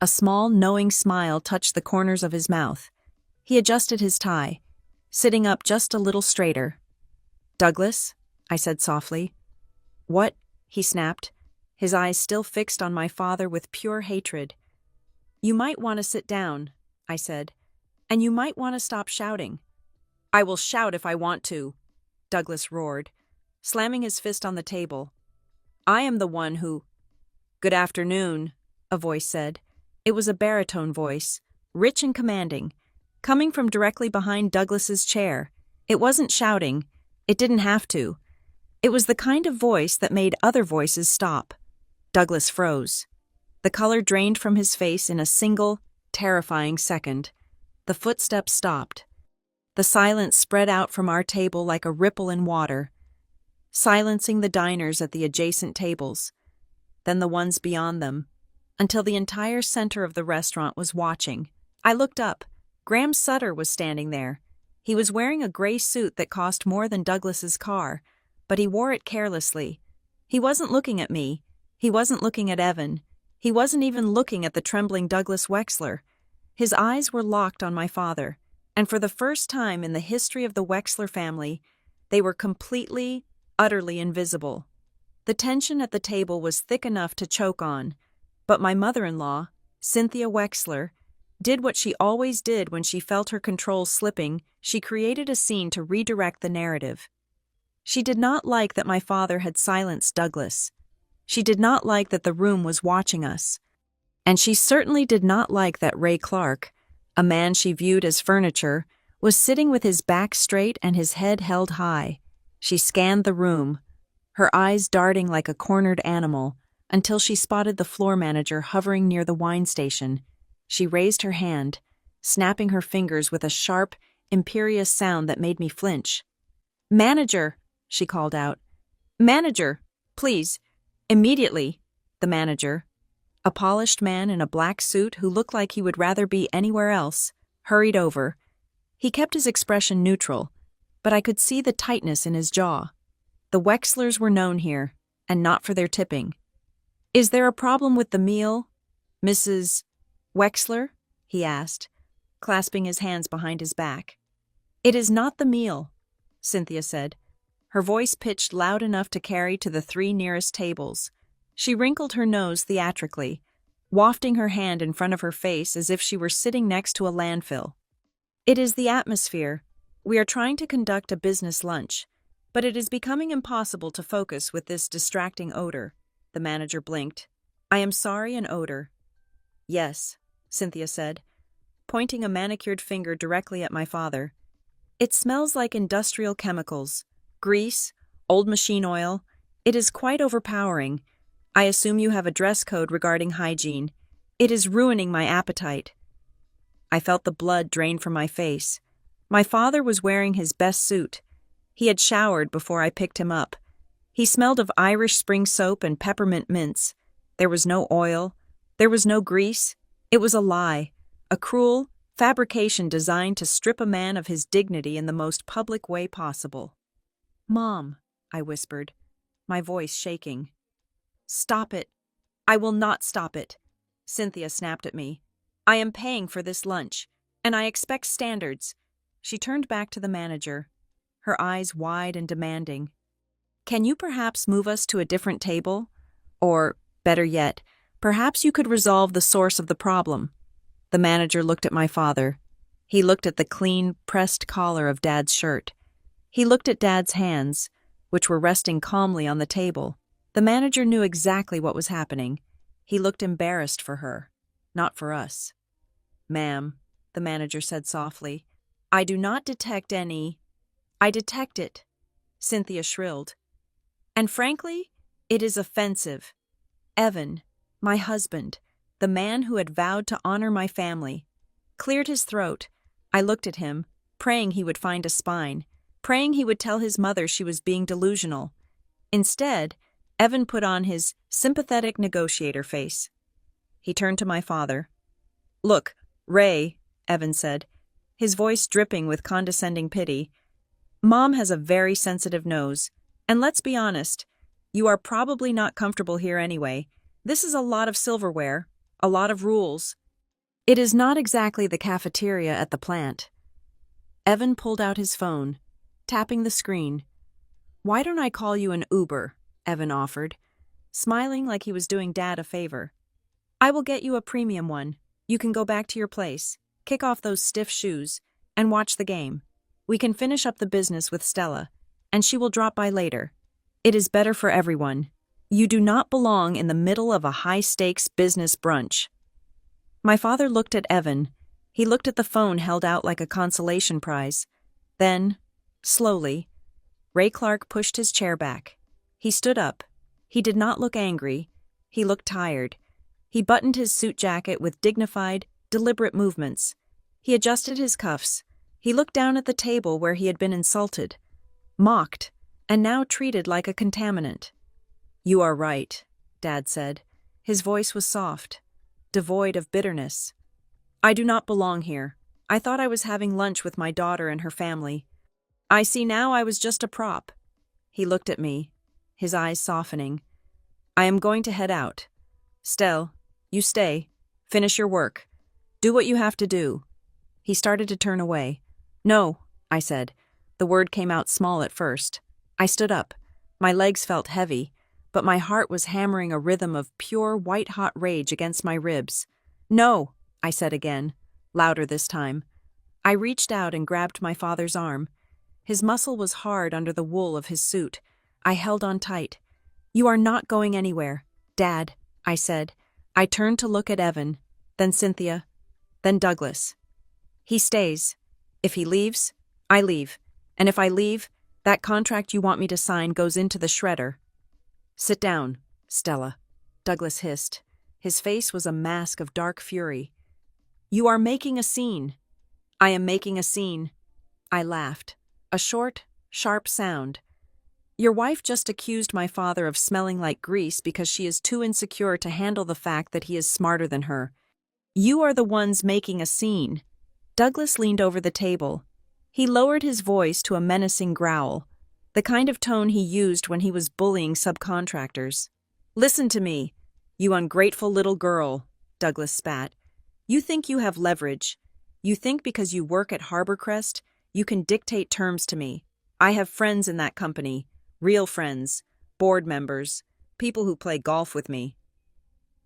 A small, knowing smile touched the corners of his mouth. He adjusted his tie, sitting up just a little straighter. "Douglas," I said softly. "What?" he snapped, his eyes still fixed on my father with pure hatred. "You might want to sit down," I said, "and you might want to stop shouting." "I will shout if I want to," Douglas roared, slamming his fist on the table. "I am the one who—" "Good afternoon," a voice said. It was a baritone voice, rich and commanding, coming from directly behind Douglas's chair. It wasn't shouting. It didn't have to. It was the kind of voice that made other voices stop. Douglas froze. The color drained from his face in a single, terrifying second. The footsteps stopped. The silence spread out from our table like a ripple in water, silencing the diners at the adjacent tables, then the ones beyond them, until the entire center of the restaurant was watching. I looked up. Graham Sutter was standing there. He was wearing a gray suit that cost more than Douglas's car, but he wore it carelessly. He wasn't looking at me. He wasn't looking at Evan. He wasn't even looking at the trembling Douglas Wexler. His eyes were locked on my father, and for the first time in the history of the Wexler family, they were completely, utterly invisible. The tension at the table was thick enough to choke on, but my mother-in-law, Cynthia Wexler, did what she always did when she felt her control slipping. She created a scene to redirect the narrative. She did not like that my father had silenced Douglas. She did not like that the room was watching us. And she certainly did not like that Ray Clark, a man she viewed as furniture, was sitting with his back straight and his head held high. She scanned the room, her eyes darting like a cornered animal, until she spotted the floor manager hovering near the wine station. She raised her hand, snapping her fingers with a sharp, imperious sound that made me flinch. "Manager," she called out. "Manager, please, immediately." The manager, a polished man in a black suit who looked like he would rather be anywhere else, hurried over. He kept his expression neutral, but I could see the tightness in his jaw. The Wexlers were known here, and not for their tipping. "Is there a problem with the meal, Mrs. Wexler?" he asked, clasping his hands behind his back. "It is not the meal," Cynthia said, her voice pitched loud enough to carry to the 3 nearest tables. She wrinkled her nose theatrically, wafting her hand in front of her face as if she were sitting next to a landfill. "It is the atmosphere. We are trying to conduct a business lunch, but it is becoming impossible to focus with this distracting odor." The manager blinked. "I am sorry, an odor." "Yes," Cynthia said, pointing a manicured finger directly at my father. "It smells like industrial chemicals, grease, old machine oil. It is quite overpowering. I assume you have a dress code regarding hygiene. It is ruining my appetite." I felt the blood drain from my face. My father was wearing his best suit. He had showered before I picked him up. He smelled of Irish spring soap and peppermint mints. There was no oil. There was no grease. It was a lie, a cruel fabrication designed to strip a man of his dignity in the most public way possible. "Mom," I whispered, my voice shaking. "Stop it. I will not stop it," Cynthia snapped at me. "I am paying for this lunch, and I expect standards." She turned back to the manager, her eyes wide and demanding. "Can you perhaps move us to a different table? Or, better yet, perhaps you could resolve the source of the problem." The manager looked at my father. He looked at the clean, pressed collar of Dad's shirt. He looked at Dad's hands, which were resting calmly on the table. The manager knew exactly what was happening. He looked embarrassed for her, not for us. "Ma'am," the manager said softly, "I do not detect any—" "I detect it," Cynthia shrilled. "And frankly, it is offensive. Evan, my husband, the man who had vowed to honor my family, cleared his throat. I looked at him, praying he would find a spine, praying he would tell his mother she was being delusional. Instead, Evan put on his sympathetic negotiator face. He turned to my father. "Look, Ray," Evan said, his voice dripping with condescending pity, "Mom has a very sensitive nose, and let's be honest, you are probably not comfortable here anyway. This is a lot of silverware, a lot of rules. It is not exactly the cafeteria at the plant." Evan pulled out his phone, tapping the screen. "Why don't I call you an Uber?" Evan offered, smiling like he was doing Dad a favor. "I will get you a premium one. You can go back to your place, kick off those stiff shoes, and watch the game. We can finish up the business with Stella, and she will drop by later. It is better for everyone. You do not belong in the middle of a high-stakes business brunch." My father looked at Evan. He looked at the phone held out like a consolation prize. Then, slowly, Ray Clark pushed his chair back. He stood up. He did not look angry. He looked tired. He buttoned his suit jacket with dignified, deliberate movements. He adjusted his cuffs. He looked down at the table where he had been insulted, mocked, and now treated like a contaminant. "You are right," Dad said. His voice was soft, devoid of bitterness. "I do not belong here. I thought I was having lunch with my daughter and her family. I see now I was just a prop." He looked at me, his eyes softening. "I am going to head out. Stell, you stay. Finish your work. Do what you have to do." He started to turn away. "No," I said. The word came out small at first. I stood up. My legs felt heavy, but my heart was hammering a rhythm of pure, white-hot rage against my ribs. "No," I said again, louder this time. I reached out and grabbed my father's arm. His muscle was hard under the wool of his suit. I held on tight. "You are not going anywhere, Dad," I said. I turned to look at Evan, then Cynthia, then Douglas. "He stays. If he leaves, I leave. And if I leave, that contract you want me to sign goes into the shredder." "Sit down, Stella," Douglas hissed. His face was a mask of dark fury. "You are making a scene." "I am making a scene." I laughed. A short, sharp sound. "Your wife just accused my father of smelling like grease because she is too insecure to handle the fact that he is smarter than her. You are the ones making a scene." Douglas leaned over the table. He lowered his voice to a menacing growl, the kind of tone he used when he was bullying subcontractors. "Listen to me, you ungrateful little girl," Douglas spat. "You think you have leverage. You think because you work at Harborcrest, you can dictate terms to me. I have friends in that company, real friends, board members, people who play golf with me."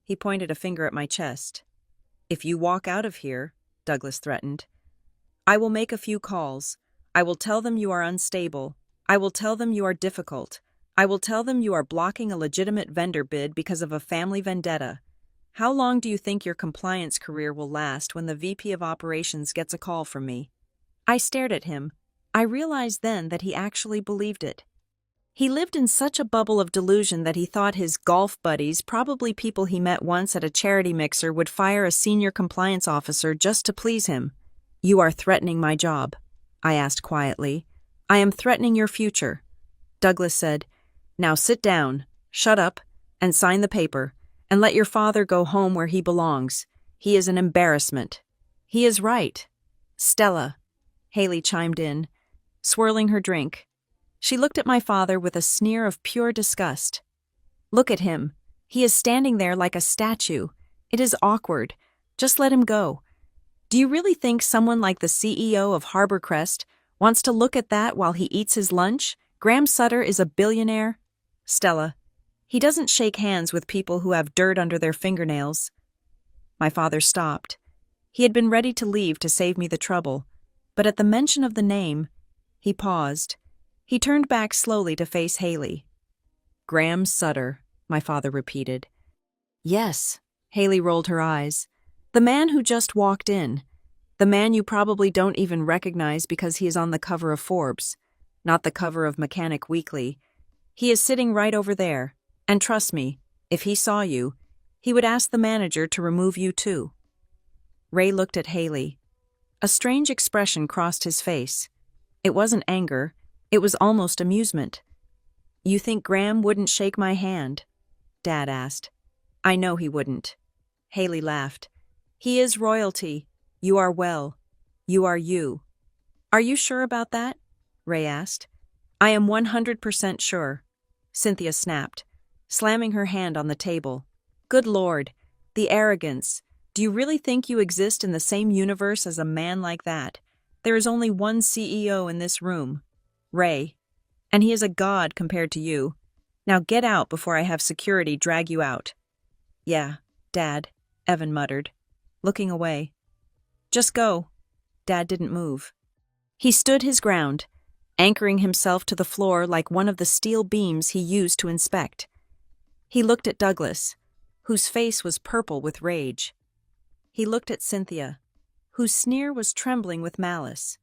He pointed a finger at my chest. "If you walk out of here," Douglas threatened, "I will make a few calls. I will tell them you are unstable. I will tell them you are difficult. I will tell them you are blocking a legitimate vendor bid because of a family vendetta. How long do you think your compliance career will last when the VP of Operations gets a call from me?" I stared at him. I realized then that he actually believed it. He lived in such a bubble of delusion that he thought his golf buddies, probably people he met once at a charity mixer, would fire a senior compliance officer just to please him. "You are threatening my job," I asked quietly. "I am threatening your future." Douglas said, Now sit down, shut up, and sign the paper, and let your father go home where he belongs. He is an embarrassment." "He is right." "Stella," Haley chimed in, swirling her drink. She looked at my father with a sneer of pure disgust. "Look at him. He is standing there like a statue. It is awkward. Just let him go. Do you really think someone like the CEO of Harborcrest wants to look at that while he eats his lunch? Graham Sutter is a billionaire." "Stella, he doesn't shake hands with people who have dirt under their fingernails." My father stopped. He had been ready to leave to save me the trouble, but at the mention of the name, he paused. He turned back slowly to face Haley. "Graham Sutter," my father repeated. "Yes," Haley rolled her eyes. "The man who just walked in. The man you probably don't even recognize because he is on the cover of Forbes, not the cover of Mechanic Weekly. He is sitting right over there, and trust me, if he saw you, he would ask the manager to remove you too." Ray looked at Haley. A strange expression crossed his face. It wasn't anger, it was almost amusement. "You think Graham wouldn't shake my hand?" Dad asked. "I know he wouldn't." Haley laughed. "He is royalty. You are well. You are you." "Are you sure about that?" Ray asked. "I am 100% sure," Cynthia snapped, slamming her hand on the table. "Good Lord, the arrogance. Do you really think you exist in the same universe as a man like that? There is only one CEO in this room, Ray, and he is a god compared to you. Now get out before I have security drag you out." "Yeah, Dad," Evan muttered, looking away. "Just go." Dad didn't move. He stood his ground, anchoring himself to the floor like one of the steel beams he used to inspect. He looked at Douglas, whose face was purple with rage. He looked at Cynthia, whose sneer was trembling with malice.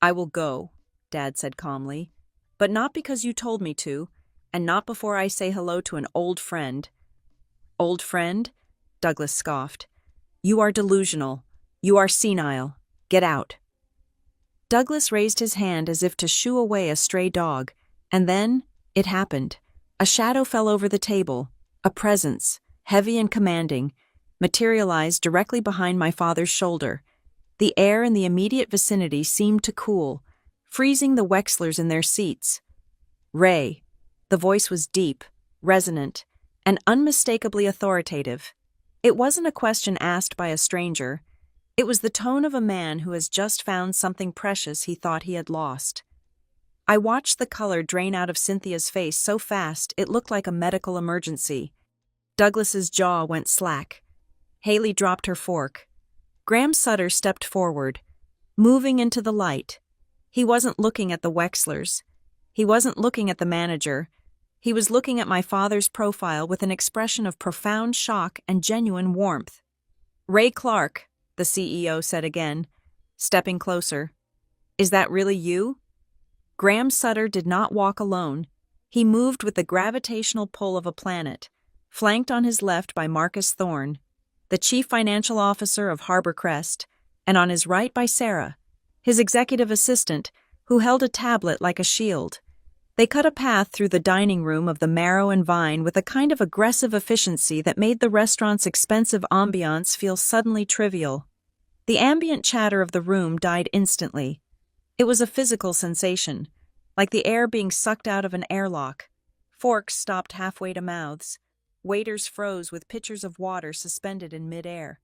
"I will go," Dad said calmly, "but not because you told me to, and not before I say hello to an old friend." "Old friend?" Douglas scoffed. "You are delusional. You are senile. Get out." Douglas raised his hand as if to shoo away a stray dog, and then it happened. A shadow fell over the table, a presence, heavy and commanding, materialized directly behind my father's shoulder. The air in the immediate vicinity seemed to cool, freezing the Wexlers in their seats. "Ray." The voice was deep, resonant, and unmistakably authoritative. It wasn't a question asked by a stranger. It was the tone of a man who has just found something precious he thought he had lost. I watched the color drain out of Cynthia's face so fast it looked like a medical emergency. Douglas's jaw went slack. Haley dropped her fork. Graham Sutter stepped forward, moving into the light. He wasn't looking at the Wexlers. He wasn't looking at the manager. He was looking at my father's profile with an expression of profound shock and genuine warmth. "Ray Clark," the CEO said again, stepping closer. "Is that really you?" Graham Sutter did not walk alone. He moved with the gravitational pull of a planet, flanked on his left by Marcus Thorne, the chief financial officer of Harborcrest, and on his right by Sarah, his executive assistant, who held a tablet like a shield. They cut a path through the dining room of the Marrow and Vine with a kind of aggressive efficiency that made the restaurant's expensive ambiance feel suddenly trivial. The ambient chatter of the room died instantly. It was a physical sensation, like the air being sucked out of an airlock. Forks stopped halfway to mouths. Waiters froze with pitchers of water suspended in midair.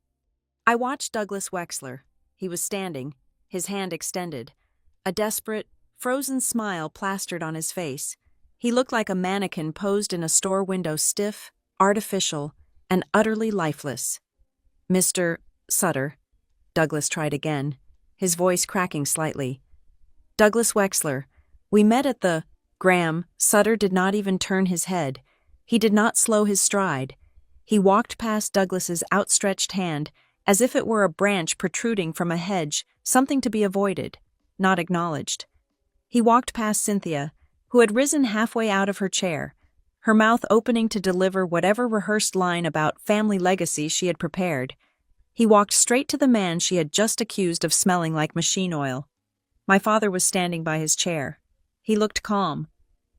I watched Douglas Wexler. He was standing, his hand extended, a desperate, frozen smile plastered on his face. He looked like a mannequin posed in a store window, stiff, artificial, and utterly lifeless. "Mr. Sutter," Douglas tried again, his voice cracking slightly. "Douglas Wexler, we met at the—" Graham Sutter did not even turn his head. He did not slow his stride. He walked past Douglas's outstretched hand as if it were a branch protruding from a hedge, something to be avoided, not acknowledged. He walked past Cynthia, who had risen halfway out of her chair, her mouth opening to deliver whatever rehearsed line about family legacy she had prepared. He walked straight to the man she had just accused of smelling like machine oil. My father was standing by his chair. He looked calm.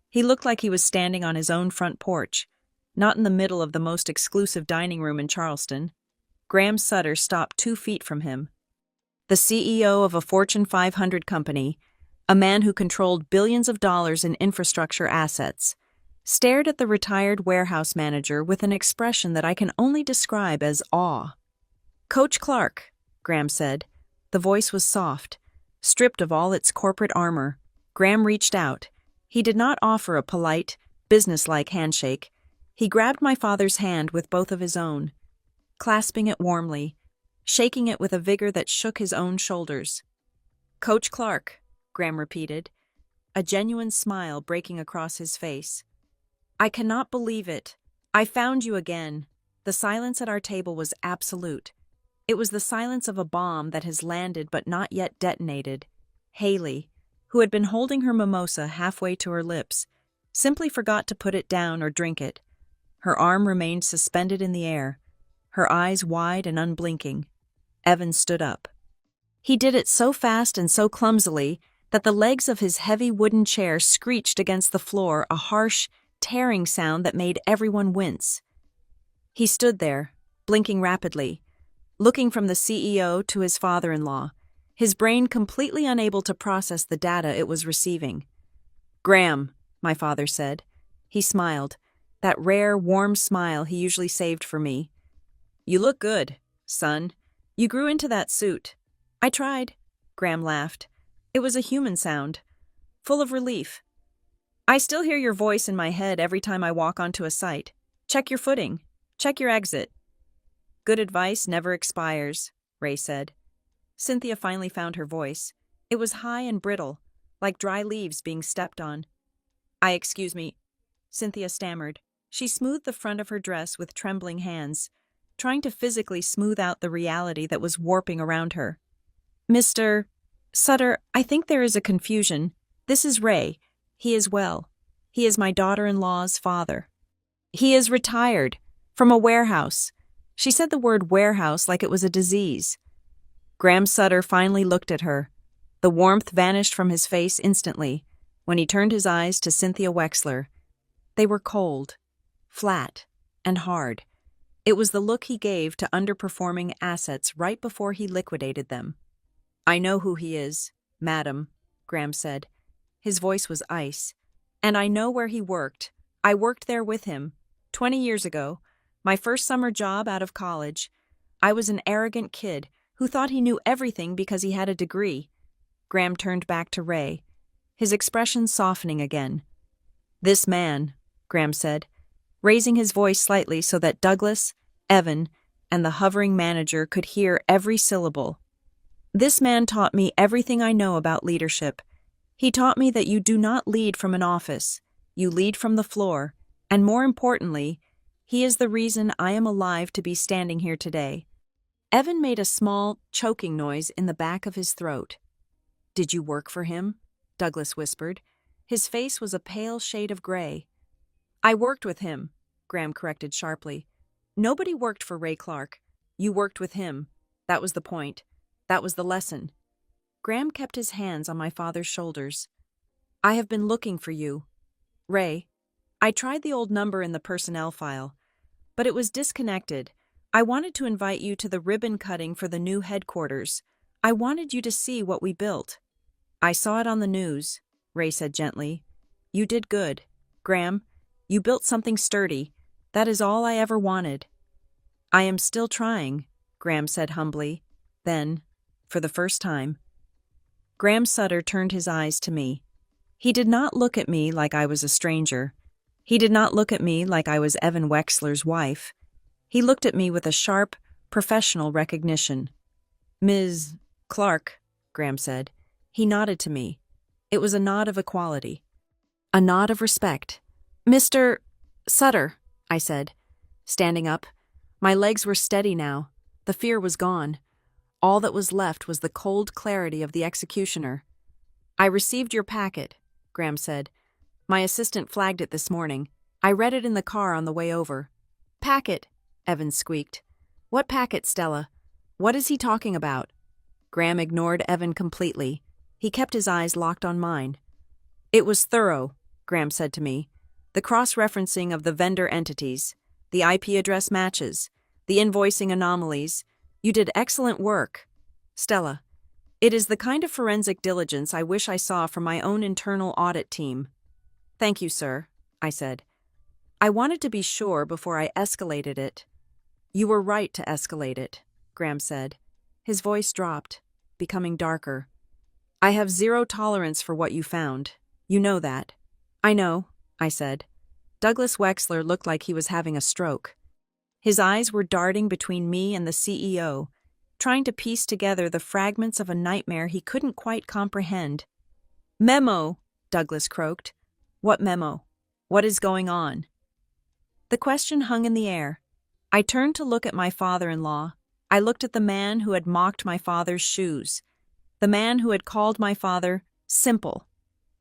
He looked like he was standing on his own front porch, not in the middle of the most exclusive dining room in Charleston. Graham Sutter stopped 2 feet from him. The CEO of a Fortune 500 company, a man who controlled billions of dollars in infrastructure assets, stared at the retired warehouse manager with an expression that I can only describe as awe. "Coach Clark," Graham said. The voice was soft, stripped of all its corporate armor. Graham reached out. He did not offer a polite, businesslike handshake. He grabbed my father's hand with both of his own, clasping it warmly, shaking it with a vigor that shook his own shoulders. "Coach Clark," Graham repeated, a genuine smile breaking across his face. "I cannot believe it. I found you again." The silence at our table was absolute. It was the silence of a bomb that has landed but not yet detonated. Haley, who had been holding her mimosa halfway to her lips, simply forgot to put it down or drink it. Her arm remained suspended in the air, her eyes wide and unblinking. Evan stood up. He did it so fast and so clumsily that the legs of his heavy wooden chair screeched against the floor, a harsh, tearing sound that made everyone wince. He stood there, blinking rapidly, looking from the CEO to his father-in-law, his brain completely unable to process the data it was receiving. "Graham," my father said. He smiled, that rare, warm smile he usually saved for me. "You look good, son. You grew into that suit." "I tried," Graham laughed. It was a human sound, full of relief. "I still hear your voice in my head every time I walk onto a site. Check your footing. Check your exit." "Good advice never expires," Ray said. Cynthia finally found her voice. It was high and brittle, like dry leaves being stepped on. Excuse me," Cynthia stammered. She smoothed the front of her dress with trembling hands, trying to physically smooth out the reality that was warping around her. "Mr. Sutter, I think there is a confusion. This is Ray. He is well. He is my daughter-in-law's father. He is retired, from a warehouse." She said the word warehouse like it was a disease. Graham Sutter finally looked at her. The warmth vanished from his face instantly when he turned his eyes to Cynthia Wexler. They were cold, flat, and hard. It was the look he gave to underperforming assets right before he liquidated them. "I know who he is, madam," Graham said. His voice was ice. "And I know where he worked. I worked there with him, 20 years ago, my first summer job out of college. I was an arrogant kid who thought he knew everything because he had a degree." Graham turned back to Ray, his expression softening again. "This man," Graham said, raising his voice slightly so that Douglas, Evan, and the hovering manager could hear every syllable. "This man taught me everything I know about leadership. He taught me that you do not lead from an office, you lead from the floor, and more importantly, he is the reason I am alive to be standing here today." Evan made a small, choking noise in the back of his throat. "Did you work for him?" Douglas whispered. His face was a pale shade of gray. "I worked with him," Graham corrected sharply. "Nobody worked for Ray Clark. You worked with him. That was the point. That was the lesson." Graham kept his hands on my father's shoulders. "I have been looking for you. Ray, I tried the old number in the personnel file, but it was disconnected. I wanted to invite you to the ribbon cutting for the new headquarters. I wanted you to see what we built." "I saw it on the news," Ray said gently. "You did good, Graham. You built something sturdy. That is all I ever wanted." "I am still trying," Graham said humbly. Then, for the first time, Graham Sutter turned his eyes to me. He did not look at me like I was a stranger. He did not look at me like I was Evan Wexler's wife. He looked at me with a sharp, professional recognition. "Ms. Clark," Graham said. He nodded to me. It was a nod of equality. A nod of respect. "Mr. Sutter," I said, standing up. My legs were steady now. The fear was gone. All that was left was the cold clarity of the executioner. "I received your packet," Graham said. "My assistant flagged it this morning. I read it in the car on the way over." "Packet," Evan squeaked. "What packet, Stella? What is he talking about?" Graham ignored Evan completely. He kept his eyes locked on mine. "It was thorough," Graham said to me. The cross-referencing of the vendor entities, the IP address matches, the invoicing anomalies. You did excellent work. Stella, it is the kind of forensic diligence I wish I saw from my own internal audit team. Thank you, sir, I said. I wanted to be sure before I escalated it. You were right to escalate it, Graham said. His voice dropped, becoming darker. I have zero tolerance for what you found. You know that. I know, I said. Douglas Wexler looked like he was having a stroke. His eyes were darting between me and the CEO, trying to piece together the fragments of a nightmare he couldn't quite comprehend. Memo, Douglas croaked. What memo? What is going on? The question hung in the air. I turned to look at my father-in-law. I looked at the man who had mocked my father's shoes, the man who had called my father simple,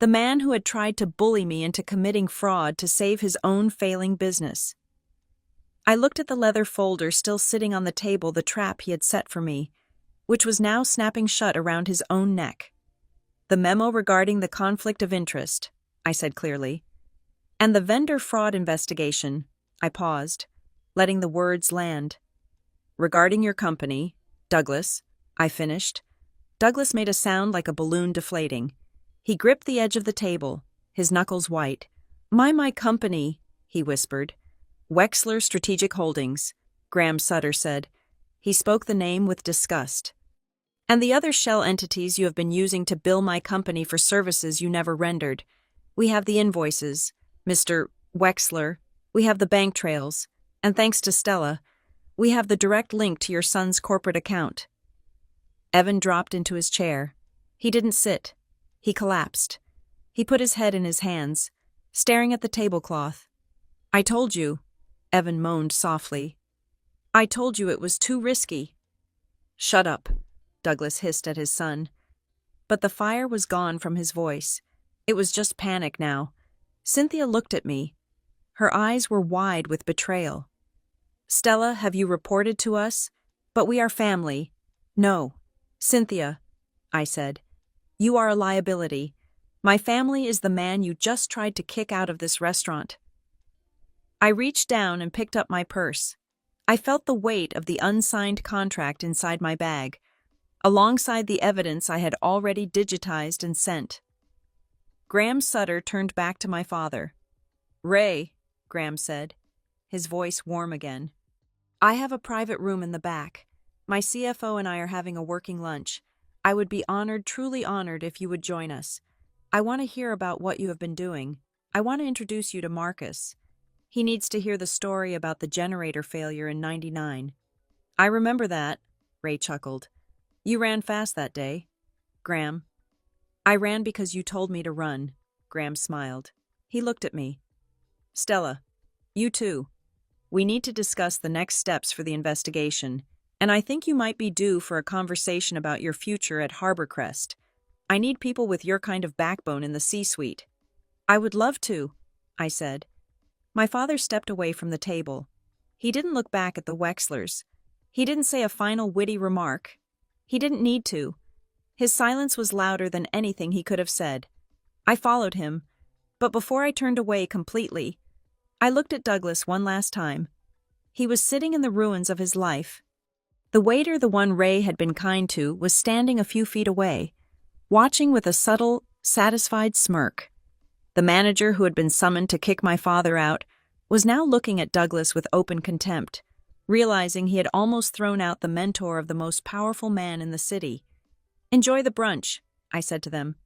the man who had tried to bully me into committing fraud to save his own failing business. I looked at the leather folder still sitting on the table, the trap he had set for me, which was now snapping shut around his own neck. The memo regarding the conflict of interest, I said clearly. And the vendor fraud investigation, I paused, letting the words land. Regarding your company, Douglas, I finished. Douglas made a sound like a balloon deflating. He gripped the edge of the table, his knuckles white. My company, he whispered. Wexler Strategic Holdings, Graham Sutter said. He spoke the name with disgust. And the other shell entities you have been using to bill my company for services you never rendered. We have the invoices, Mr. Wexler. We have the bank trails. And thanks to Stella, we have the direct link to your son's corporate account. Evan dropped into his chair. He didn't sit. He collapsed. He put his head in his hands, staring at the tablecloth. I told you, Evan moaned softly. I told you it was too risky. Shut up, Douglas hissed at his son. But the fire was gone from his voice. It was just panic now. Cynthia looked at me. Her eyes were wide with betrayal. Stella, have you reported to us? But we are family. No. Cynthia, I said. You are a liability. My family is the man you just tried to kick out of this restaurant. I reached down and picked up my purse. I felt the weight of the unsigned contract inside my bag, alongside the evidence I had already digitized and sent. Graham Sutter turned back to my father. Ray, Graham said, his voice warm again. I have a private room in the back. My CFO and I are having a working lunch. I would be honored, truly honored, if you would join us. I want to hear about what you have been doing. I want to introduce you to Marcus. He needs to hear the story about the generator failure in '99. I remember that, Ray chuckled. You ran fast that day. Graham. I ran because you told me to run, Graham smiled. He looked at me. Stella, you too. We need to discuss the next steps for the investigation, and I think you might be due for a conversation about your future at Harborcrest. I need people with your kind of backbone in the C-suite. I would love to, I said. My father stepped away from the table. He didn't look back at the Wexlers. He didn't say a final witty remark. He didn't need to. His silence was louder than anything he could have said. I followed him, but before I turned away completely, I looked at Douglas one last time. He was sitting in the ruins of his life. The waiter, the one Ray had been kind to, was standing a few feet away, watching with a subtle, satisfied smirk. The manager who had been summoned to kick my father out was now looking at Douglas with open contempt, realizing he had almost thrown out the mentor of the most powerful man in the city. Enjoy the brunch, I said to them.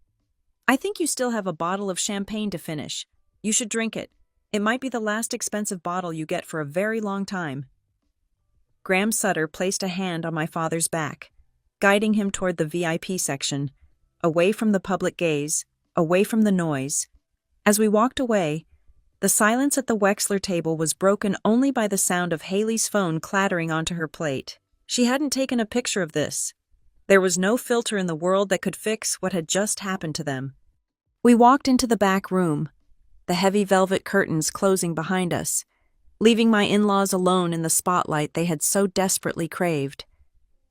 I think you still have a bottle of champagne to finish. You should drink it. It might be the last expensive bottle you get for a very long time. Graham Sutter placed a hand on my father's back, guiding him toward the VIP section, away from the public gaze, away from the noise. As we walked away, the silence at the Wexler table was broken only by the sound of Haley's phone clattering onto her plate. She hadn't taken a picture of this. There was no filter in the world that could fix what had just happened to them. We walked into the back room, the heavy velvet curtains closing behind us, leaving my in-laws alone in the spotlight they had so desperately craved,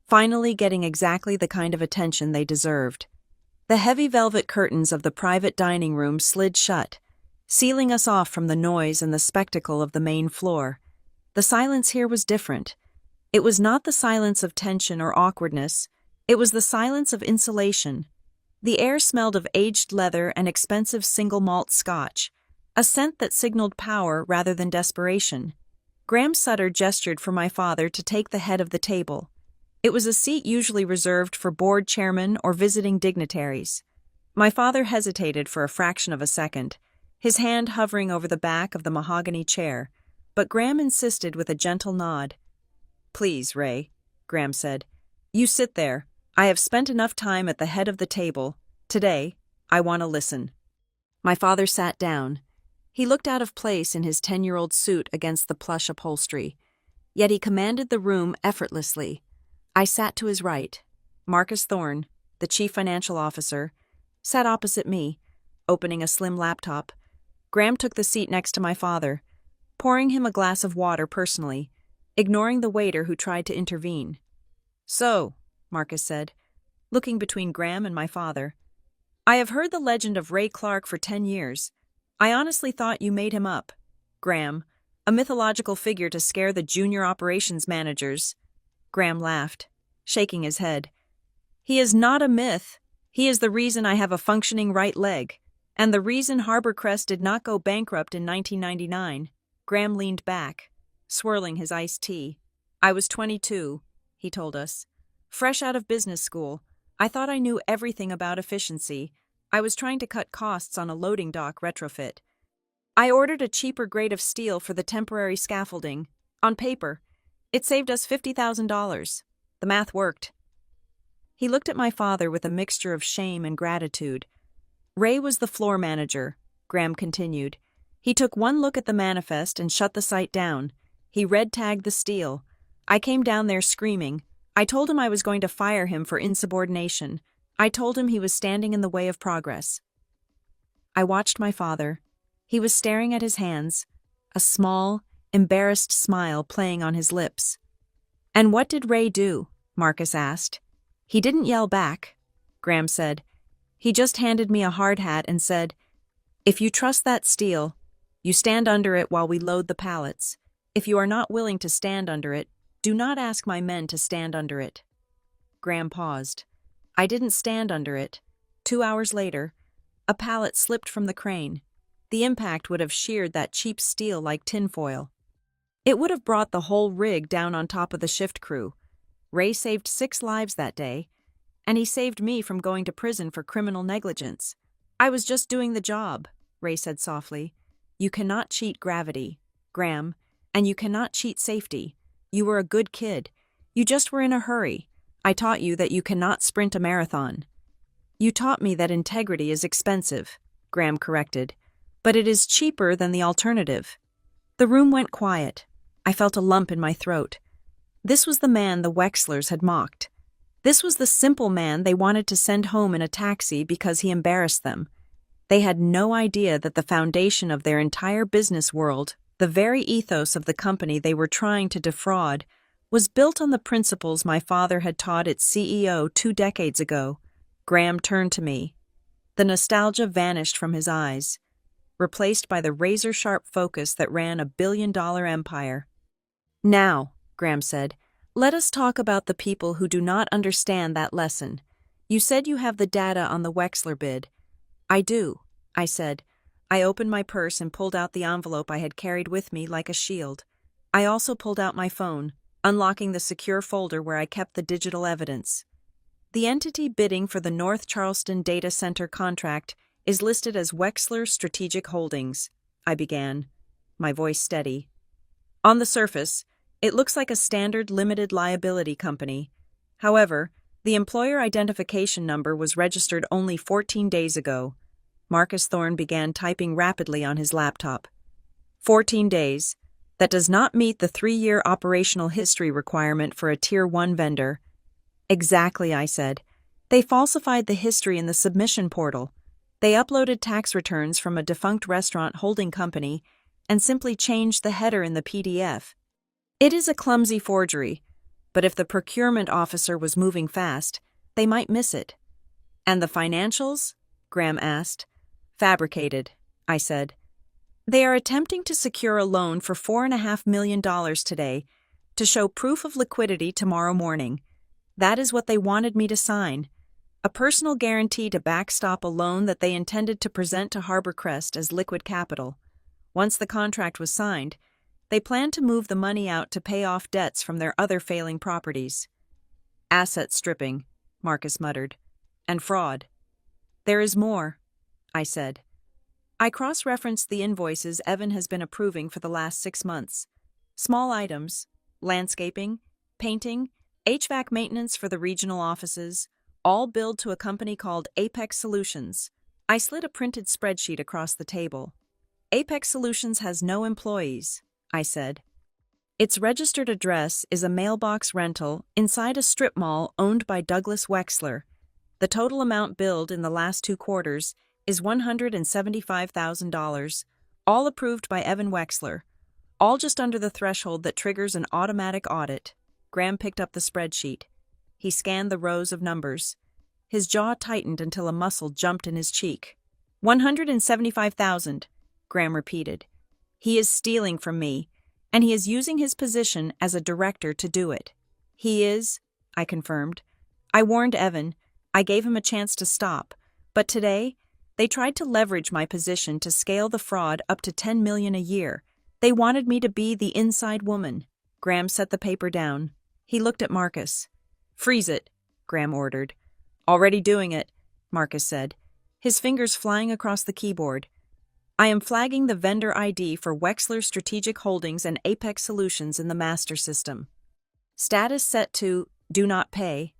finally getting exactly the kind of attention they deserved. The heavy velvet curtains of the private dining room slid shut, sealing us off from the noise and the spectacle of the main floor. The silence here was different. It was not the silence of tension or awkwardness. It was the silence of insulation. The air smelled of aged leather and expensive single malt scotch, a scent that signaled power rather than desperation. Graham Sutter gestured for my father to take the head of the table. It was a seat usually reserved for board chairmen or visiting dignitaries. My father hesitated for a fraction of a second, his hand hovering over the back of the mahogany chair, but Graham insisted with a gentle nod. "Please, Ray," Graham said. "You sit there. I have spent enough time at the head of the table. Today, I want to listen." My father sat down. He looked out of place in his 10-year-old suit against the plush upholstery, yet he commanded the room effortlessly. I sat to his right. Marcus Thorne, the chief financial officer, sat opposite me, opening a slim laptop. Graham took the seat next to my father, pouring him a glass of water personally, ignoring the waiter who tried to intervene. "So," Marcus said, looking between Graham and my father, "I have heard the legend of Ray Clark for 10 years. I honestly thought you made him up. Graham, a mythological figure to scare the junior operations managers." Graham laughed, shaking his head. "He is not a myth. He is the reason I have a functioning right leg, and the reason Harborcrest did not go bankrupt in 1999. Graham leaned back, swirling his iced tea. "I was 22, he told us. "Fresh out of business school, I thought I knew everything about efficiency. I was trying to cut costs on a loading dock retrofit. I ordered a cheaper grade of steel for the temporary scaffolding. On paper, it saved us $50,000. The math worked." He looked at my father with a mixture of shame and gratitude. "Ray was the floor manager," Graham continued. "He took one look at the manifest and shut the site down. He red-tagged the steel. I came down there screaming. I told him I was going to fire him for insubordination. I told him he was standing in the way of progress." I watched my father. He was staring at his hands, a small, embarrassed smile playing on his lips. "And what did Ray do?" Marcus asked. "He didn't yell back," Graham said. "He just handed me a hard hat and said, 'If you trust that steel, you stand under it while we load the pallets. If you are not willing to stand under it, do not ask my men to stand under it.'" Graham paused. I didn't stand under it. 2 hours later, a pallet slipped from the crane. The impact would have sheared that cheap steel like tinfoil. It would have brought the whole rig down on top of the shift crew. Ray saved 6 lives that day, and he saved me from going to prison for criminal negligence. "I was just doing the job," Ray said softly. "You cannot cheat gravity, Graham, and you cannot cheat safety. You were a good kid. You just were in a hurry. I taught you that you cannot sprint a marathon." "You taught me that integrity is expensive," Graham corrected, "but it is cheaper than the alternative." The room went quiet. I felt a lump in my throat. This was the man the Wexlers had mocked. This was the simple man they wanted to send home in a taxi because he embarrassed them. They had no idea that the foundation of their entire business world, the very ethos of the company they were trying to defraud, was built on the principles my father had taught its CEO 2 decades ago. Graham turned to me. The nostalgia vanished from his eyes, replaced by the razor-sharp focus that ran a billion-dollar empire. "Now," Graham said, "let us talk about the people who do not understand that lesson. You said you have the data on the Wexler bid." "I do," I said. I opened my purse and pulled out the envelope I had carried with me like a shield. I also pulled out my phone, unlocking the secure folder where I kept the digital evidence. "The entity bidding for the North Charleston Data Center contract is listed as Wexler Strategic Holdings," I began, my voice steady. "On the surface, it looks like a standard limited liability company. However, the employer identification number was registered only 14 days ago." Marcus Thorne began typing rapidly on his laptop. 14 days. That does not meet the 3-year operational history requirement for a Tier 1 vendor." "Exactly," I said. "They falsified the history in the submission portal. They uploaded tax returns from a defunct restaurant holding company and simply changed the header in the PDF. It is a clumsy forgery, but if the procurement officer was moving fast, they might miss it." "And the financials?" Graham asked. "Fabricated," I said. They are attempting to secure a loan for $4.5 million today to show proof of liquidity tomorrow morning. That is what they wanted me to sign. A personal guarantee to backstop a loan that they intended to present to Harbor Crest as liquid capital. Once the contract was signed, they planned to move the money out to pay off debts from their other failing properties. Asset stripping, Marcus muttered. And fraud. There is more, I said. I cross-referenced the invoices Evan has been approving for the last 6 months. Small items, landscaping, painting, HVAC maintenance for the regional offices, all billed to a company called Apex Solutions. I slid a printed spreadsheet across the table. Apex Solutions has no employees, I said. Its registered address is a mailbox rental inside a strip mall owned by Douglas Wexler. The total amount billed in the last 2 quarters is $175,000, all approved by Evan Wexler, all just under the threshold that triggers an automatic audit. Graham picked up the spreadsheet. He scanned the rows of numbers. His jaw tightened until a muscle jumped in his cheek. $175,000, Graham repeated. He is stealing from me, and he is using his position as a director to do it. He is, I confirmed. I warned Evan. I gave him a chance to stop, but today, they tried to leverage my position to scale the fraud up to $10 million a year. They wanted me to be the inside woman. Graham set the paper down. He looked at Marcus. Freeze it, Graham ordered. Already doing it, Marcus said, his fingers flying across the keyboard. I am flagging the vendor ID for Wexler Strategic Holdings and Apex Solutions in the master system. Status set to Do Not Pay.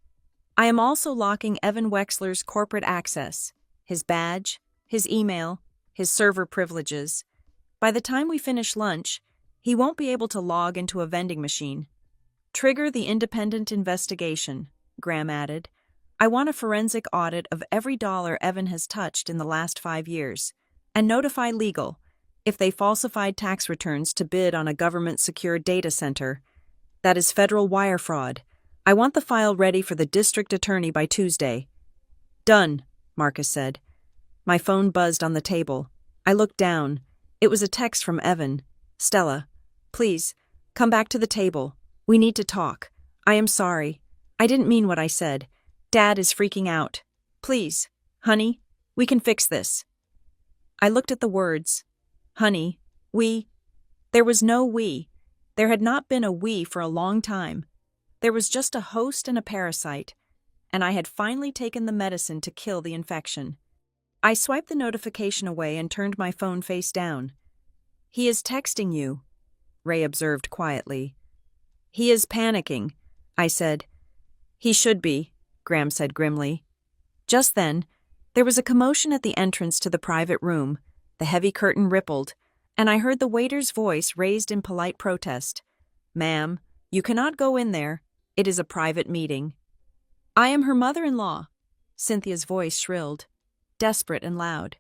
I am also locking Evan Wexler's corporate access, his badge, his email, his server privileges. By the time we finish lunch, he won't be able to log into a vending machine. Trigger the independent investigation, Graham added. I want a forensic audit of every dollar Evan has touched in the last 5 years, and notify legal if they falsified tax returns to bid on a government-secured data center. That is federal wire fraud. I want the file ready for the district attorney by Tuesday. Done, Marcus said. My phone buzzed on the table. I looked down. It was a text from Evan. Stella, please, come back to the table. We need to talk. I am sorry. I didn't mean what I said. Dad is freaking out. Please, honey, we can fix this. I looked at the words. Honey, we. There was no we. There had not been a we for a long time. There was just a host and a parasite, and I had finally taken the medicine to kill the infection. I swiped the notification away and turned my phone face down. He is texting you, Ray observed quietly. He is panicking, I said. He should be, Graham said grimly. Just then, there was a commotion at the entrance to the private room. The heavy curtain rippled, and I heard the waiter's voice raised in polite protest. Ma'am, you cannot go in there. It is a private meeting. I am her mother-in-law, Cynthia's voice shrilled, desperate and loud.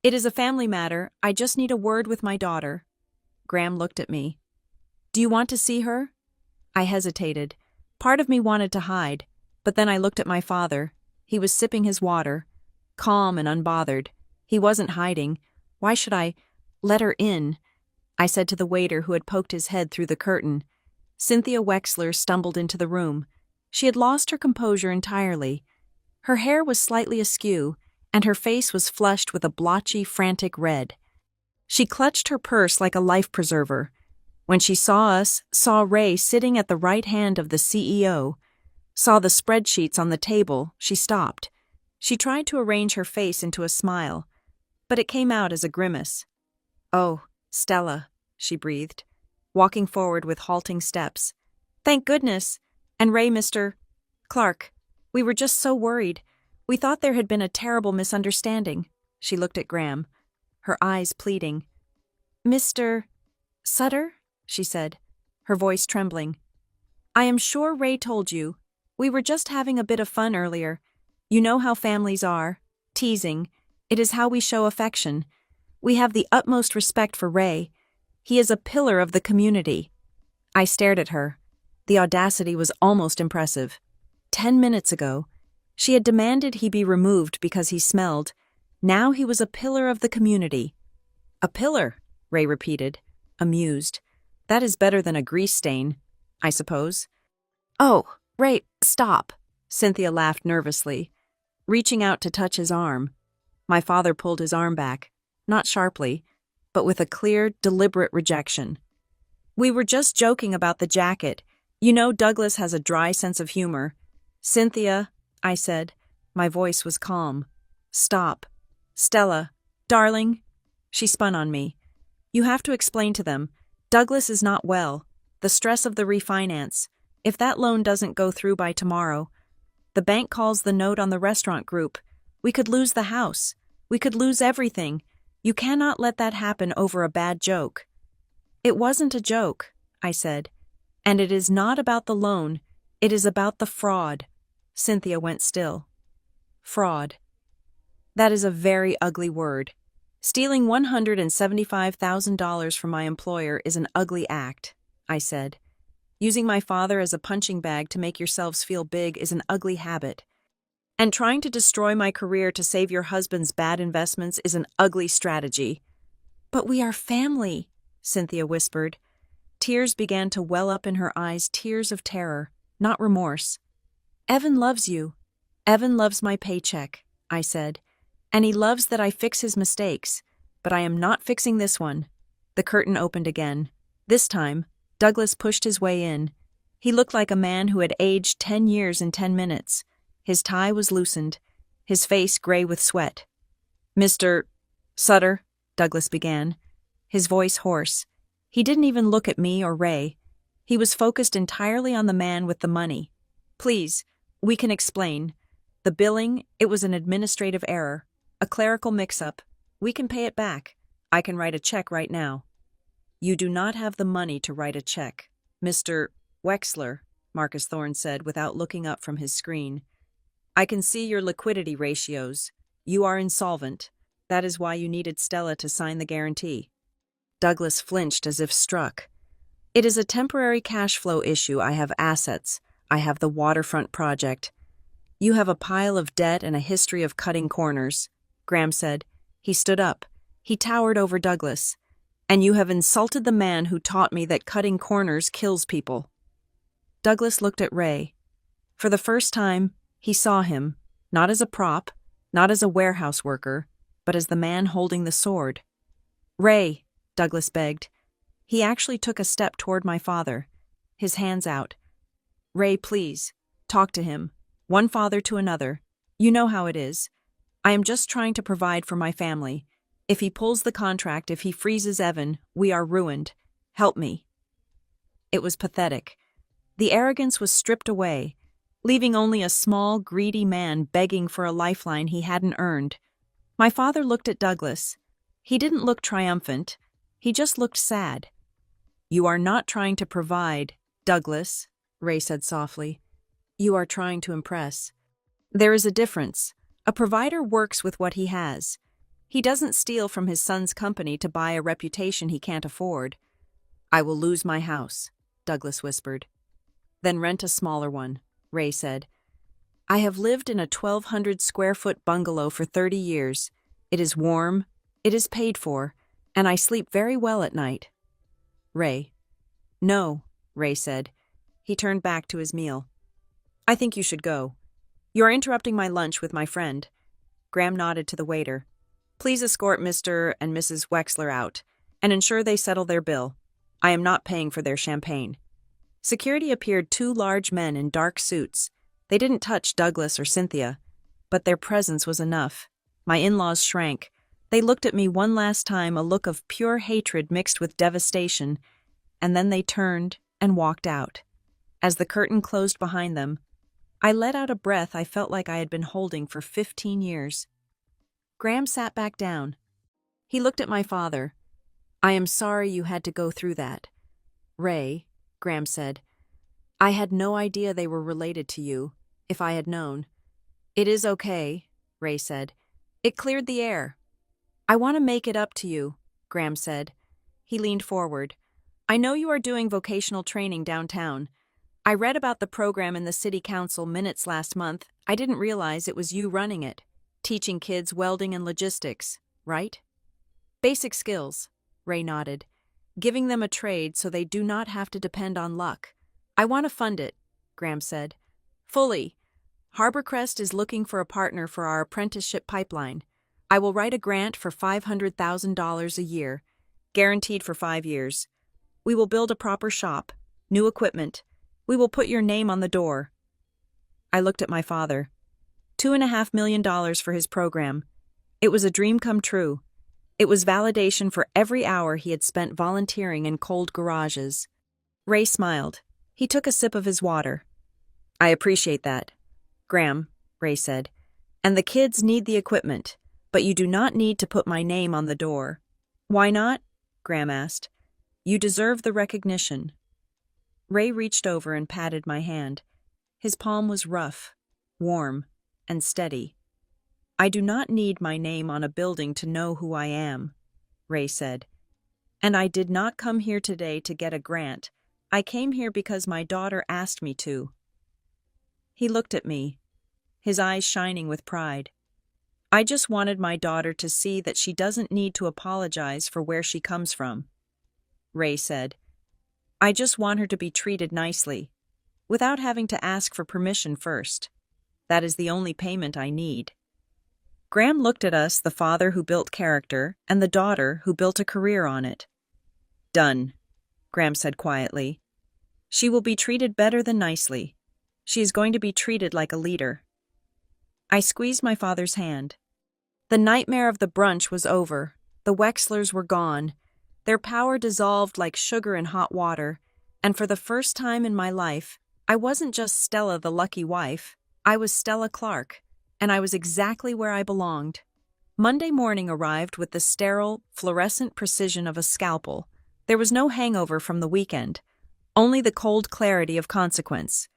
It is a family matter. I just need a word with my daughter. Graham looked at me. Do you want to see her? I hesitated. Part of me wanted to hide, but then I looked at my father. He was sipping his water, calm and unbothered. He wasn't hiding. Why should I let her in? I said to the waiter who had poked his head through the curtain. Cynthia Wexler stumbled into the room. She had lost her composure entirely. Her hair was slightly askew, and her face was flushed with a blotchy, frantic red. She clutched her purse like a life preserver. When she saw us, saw Ray sitting at the right hand of the CEO, saw the spreadsheets on the table, she stopped. She tried to arrange her face into a smile, but it came out as a grimace. Oh, Stella, she breathed, walking forward with halting steps. Thank goodness. And Ray, Mr. Clark, we were just so worried. We thought there had been a terrible misunderstanding. She looked at Graham, her eyes pleading. Mr. Sutter? She said, her voice trembling. I am sure Ray told you. We were just having a bit of fun earlier. You know how families are. Teasing. It is how we show affection. We have the utmost respect for Ray. He is a pillar of the community. I stared at her. The audacity was almost impressive. 10 minutes ago, she had demanded he be removed because he smelled. Now he was a pillar of the community. A pillar, Ray repeated, amused. That is better than a grease stain, I suppose. Oh, Ray, stop. Cynthia laughed nervously, reaching out to touch his arm. My father pulled his arm back, not sharply, but with a clear, deliberate rejection. We were just joking about the jacket. You know Douglas has a dry sense of humor. Cynthia, I said. My voice was calm. Stop. Stella, darling. She spun on me. You have to explain to them. Douglas is not well. The stress of the refinance. If that loan doesn't go through by tomorrow, the bank calls the note on the restaurant group. We could lose the house. We could lose everything. You cannot let that happen over a bad joke. It wasn't a joke, I said. And it is not about the loan. It is about the fraud. Cynthia went still. Fraud. That is a very ugly word. Stealing $175,000 from my employer is an ugly act, I said. Using my father as a punching bag to make yourselves feel big is an ugly habit. And trying to destroy my career to save your husband's bad investments is an ugly strategy. But we are family, Cynthia whispered. Tears began to well up in her eyes, tears of terror, not remorse. Evan loves you. Evan loves my paycheck, I said. And he loves that I fix his mistakes. But I am not fixing this one. The curtain opened again. This time, Douglas pushed his way in. He looked like a man who had aged 10 years in 10 minutes. His tie was loosened, his face gray with sweat. Mr. Sutter, Douglas began, his voice hoarse. He didn't even look at me or Ray. He was focused entirely on the man with the money. Please, we can explain. The billing, it was an administrative error, a clerical mix-up. We can pay it back. I can write a check right now. You do not have the money to write a check, Mr. Wexler, Marcus Thorne said without looking up from his screen. I can see your liquidity ratios. You are insolvent. That is why you needed Stella to sign the guarantee. Douglas flinched as if struck. It is a temporary cash flow issue. I have assets. I have the waterfront project. You have a pile of debt and a history of cutting corners, Graham said. He stood up. He towered over Douglas. And you have insulted the man who taught me that cutting corners kills people. Douglas looked at Ray. For the first time, he saw him, not as a prop, not as a warehouse worker, but as the man holding the sword. Ray, Douglas begged. He actually took a step toward my father, his hands out. Ray, please, talk to him. One father to another. You know how it is. I am just trying to provide for my family. If he pulls the contract, if he freezes Evan, we are ruined. Help me. It was pathetic. The arrogance was stripped away, leaving only a small, greedy man begging for a lifeline he hadn't earned. My father looked at Douglas. He didn't look triumphant. He just looked sad. You are not trying to provide, Douglas, Ray said softly. You are trying to impress. There is a difference. A provider works with what he has. He doesn't steal from his son's company to buy a reputation he can't afford. I will lose my house, Douglas whispered. Then rent a smaller one, Ray said. I have lived in a 1,200-square-foot bungalow for 30 years. It is warm, it is paid for, and I sleep very well at night. Ray. No, Ray said. He turned back to his meal. I think you should go. You are interrupting my lunch with my friend. Graham nodded to the waiter. Please escort Mr. and Mrs. Wexler out, and ensure they settle their bill. I am not paying for their champagne. Security appeared 2 large men in dark suits. They didn't touch Douglas or Cynthia, but their presence was enough. My in-laws shrank. They looked at me one last time, a look of pure hatred mixed with devastation, and then they turned and walked out. As the curtain closed behind them, I let out a breath I felt like I had been holding for 15 years. Graham sat back down. He looked at my father. I am sorry you had to go through that. Ray, Graham said, I had no idea they were related to you, if I had known. It is okay, Ray said. It cleared the air. I want to make it up to you, Graham said. He leaned forward. I know you are doing vocational training downtown. I read about the program in the city council minutes last month. I didn't realize it was you running it, teaching kids welding and logistics, right? Basic skills. Ray nodded. Giving them a trade so they do not have to depend on luck. I want to fund it, Graham said. Fully. Harborcrest is looking for a partner for our apprenticeship pipeline. I will write a grant for $500,000 a year, guaranteed for 5 years. We will build a proper shop, new equipment. We will put your name on the door. I looked at my father. $2.5 million for his program. It was a dream come true. It was validation for every hour he had spent volunteering in cold garages. Ray smiled. He took a sip of his water. I appreciate that, Graham, Ray said. And the kids need the equipment, but you do not need to put my name on the door. Why not? Graham asked. You deserve the recognition. Ray reached over and patted my hand. His palm was rough, warm, and steady. I do not need my name on a building to know who I am, Ray said. And I did not come here today to get a grant. I came here because my daughter asked me to. He looked at me, his eyes shining with pride. I just wanted my daughter to see that she doesn't need to apologize for where she comes from, Ray said. I just want her to be treated nicely, without having to ask for permission first. That is the only payment I need. Graham looked at us, the father who built character and the daughter who built a career on it. Done, Graham said quietly. She will be treated better than nicely. She is going to be treated like a leader. I squeezed my father's hand. The nightmare of the brunch was over. The Wexlers were gone. Their power dissolved like sugar in hot water, and for the first time in my life, I wasn't just Stella the lucky wife. I was Stella Clark, and I was exactly where I belonged. Monday morning arrived with the sterile, fluorescent precision of a scalpel. There was no hangover from the weekend, only the cold clarity of consequence.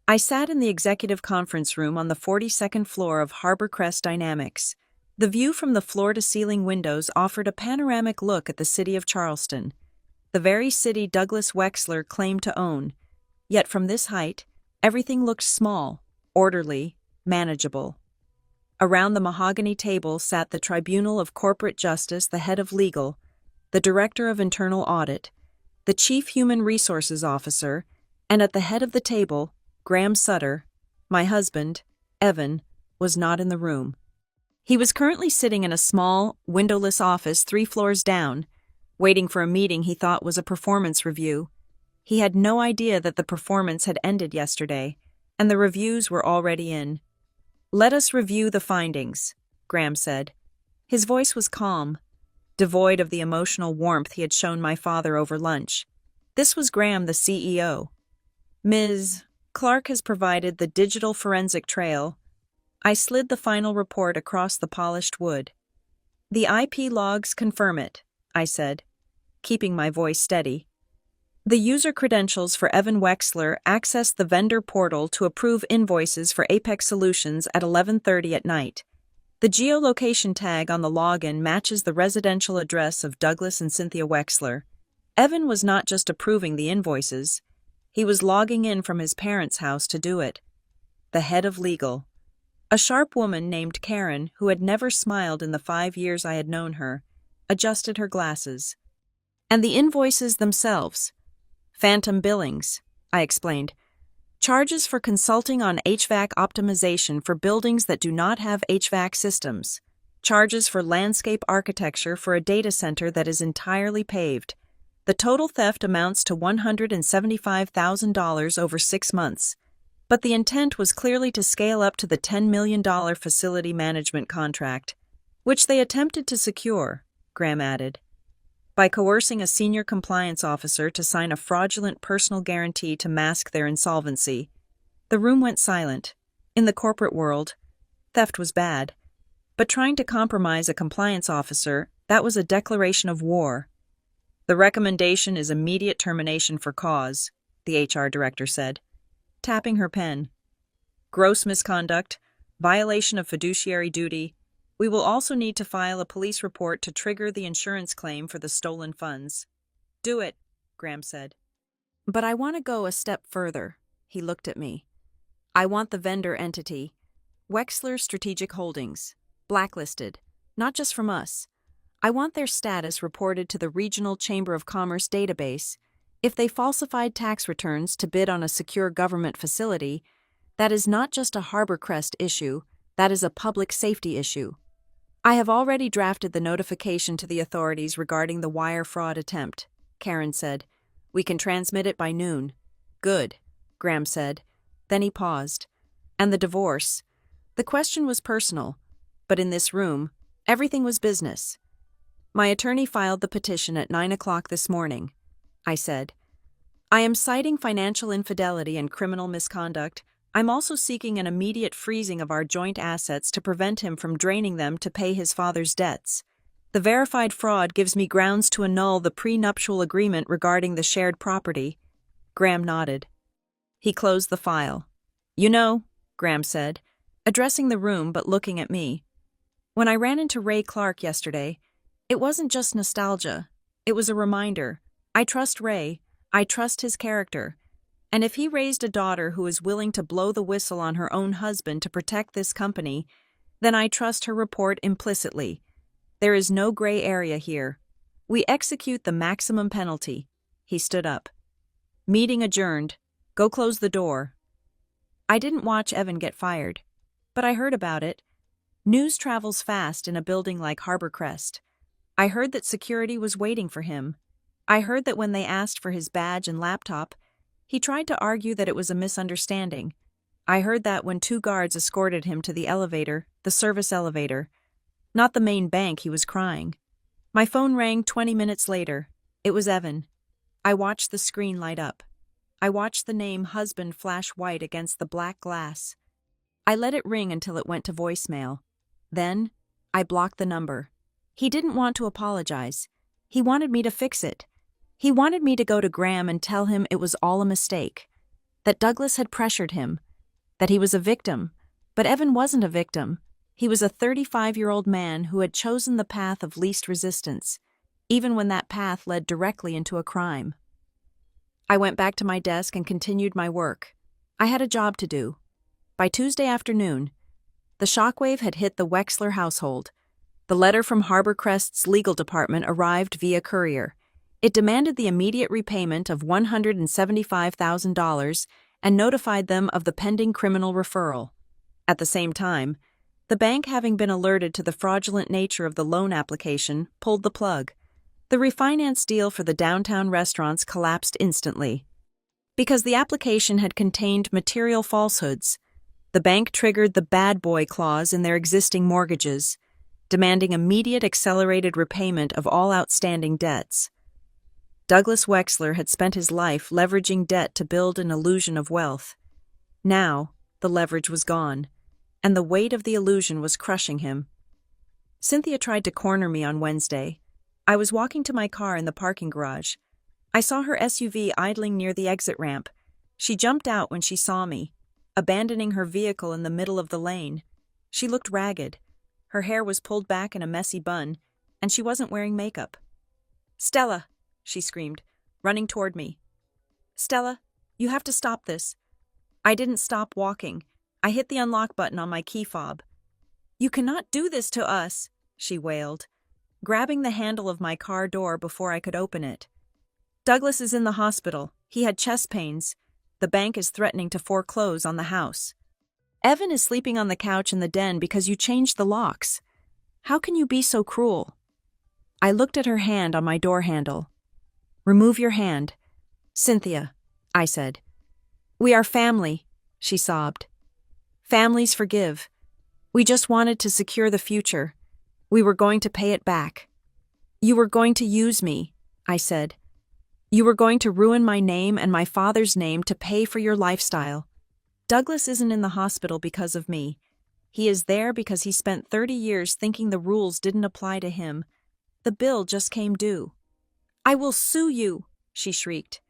I sat in the executive conference room on the 42nd floor of Harborcrest Dynamics. The view from the floor-to-ceiling windows offered a panoramic look at the city of Charleston, the very city Douglas Wexler claimed to own. Yet from this height, everything looked small, orderly, manageable. Around the mahogany table sat the Tribunal of Corporate Justice, the head of legal, the Director of Internal Audit, the Chief Human Resources Officer, and at the head of the table, Graham Sutter, my husband, Evan, was not in the room. He was currently sitting in a small, windowless office 3 floors down, waiting for a meeting he thought was a performance review. He had no idea that the performance had ended yesterday, and the reviews were already in. Let us review the findings, Graham said. His voice was calm, devoid of the emotional warmth he had shown my father over lunch. This was Graham, the CEO. Ms. Clark has provided the digital forensic trail. I slid the final report across the polished wood. The IP logs confirm it, I said, keeping my voice steady. The user credentials for Evan Wexler accessed the vendor portal to approve invoices for Apex Solutions at 11:30 at night. The geolocation tag on the login matches the residential address of Douglas and Cynthia Wexler. Evan was not just approving the invoices. He was logging in from his parents' house to do it. The head of legal, a sharp woman named Karen, who had never smiled in the 5 years I had known her, adjusted her glasses. And the invoices themselves. Phantom billings, I explained. Charges for consulting on HVAC optimization for buildings that do not have HVAC systems. Charges for landscape architecture for a data center that is entirely paved. The total theft amounts to $175,000 over 6 months. But the intent was clearly to scale up to the $10 million facility management contract, which they attempted to secure, Graham added, by coercing a senior compliance officer to sign a fraudulent personal guarantee to mask their insolvency. The room went silent. In the corporate world, theft was bad. But trying to compromise a compliance officer, that was a declaration of war. The recommendation is immediate termination for cause, the HR director said, tapping her pen. Gross misconduct, violation of fiduciary duty. We will also need to file a police report to trigger the insurance claim for the stolen funds. Do it, Graham said. But I want to go a step further. He looked at me. I want the vendor entity, Wexler Strategic Holdings, blacklisted, not just from us. I want their status reported to the Regional Chamber of Commerce database. If they falsified tax returns to bid on a secure government facility, that is not just a Harbor Crest issue, that is a public safety issue. I have already drafted the notification to the authorities regarding the wire fraud attempt, Karen said. We can transmit it by noon. Good, Graham said. Then he paused. And the divorce? The question was personal, but in this room, everything was business. My attorney filed the petition at 9 o'clock this morning, I said. I am citing financial infidelity and criminal misconduct. I'm also seeking an immediate freezing of our joint assets to prevent him from draining them to pay his father's debts. The verified fraud gives me grounds to annul the prenuptial agreement regarding the shared property. Graham nodded. He closed the file. You know, Graham said, addressing the room but looking at me. When I ran into Ray Clark yesterday, it wasn't just nostalgia. It was a reminder. I trust Ray. I trust his character. And if he raised a daughter who is willing to blow the whistle on her own husband to protect this company, then I trust her report implicitly. There is no gray area here. We execute the maximum penalty. He stood up. Meeting adjourned. Go close the door. I didn't watch Evan get fired, but I heard about it. News travels fast in a building like Harbor Crest. I heard that security was waiting for him. I heard that when they asked for his badge and laptop, he tried to argue that it was a misunderstanding. I heard that when 2 guards escorted him to the elevator, the service elevator, not the main bank, he was crying. My phone rang 20 minutes later. It was Evan. I watched the screen light up. I watched the name husband flash white against the black glass. I let it ring until it went to voicemail. Then, I blocked the number. He didn't want to apologize. He wanted me to fix it. He wanted me to go to Graham and tell him it was all a mistake, that Douglas had pressured him, that he was a victim. But Evan wasn't a victim. He was a 35-year-old man who had chosen the path of least resistance, even when that path led directly into a crime. I went back to my desk and continued my work. I had a job to do. By Tuesday afternoon, the shockwave had hit the Wexler household. The letter from Harbor Crest's legal department arrived via courier. It demanded the immediate repayment of $175,000 and notified them of the pending criminal referral. At the same time, the bank, having been alerted to the fraudulent nature of the loan application, pulled the plug. The refinance deal for the downtown restaurants collapsed instantly. Because the application had contained material falsehoods, the bank triggered the bad boy clause in their existing mortgages, demanding immediate accelerated repayment of all outstanding debts. Douglas Wexler had spent his life leveraging debt to build an illusion of wealth. Now, the leverage was gone, and the weight of the illusion was crushing him. Cynthia tried to corner me on Wednesday. I was walking to my car in the parking garage. I saw her SUV idling near the exit ramp. She jumped out when she saw me, abandoning her vehicle in the middle of the lane. She looked ragged. Her hair was pulled back in a messy bun, and she wasn't wearing makeup. "Stella!" she screamed, running toward me. "Stella, you have to stop this." I didn't stop walking. I hit the unlock button on my key fob. "You cannot do this to us," she wailed, grabbing the handle of my car door before I could open it. "Douglas is in the hospital. He had chest pains. The bank is threatening to foreclose on the house. Evan is sleeping on the couch in the den because you changed the locks. How can you be so cruel?" I looked at her hand on my door handle. "Remove your hand." "Cynthia," I said. "We are family," she sobbed. "Families forgive. We just wanted to secure the future. We were going to pay it back." "You were going to use me," I said. "You were going to ruin my name and my father's name to pay for your lifestyle. Douglas isn't in the hospital because of me. He is there because he spent 30 years thinking the rules didn't apply to him. The bill just came due." "I will sue you," she shrieked,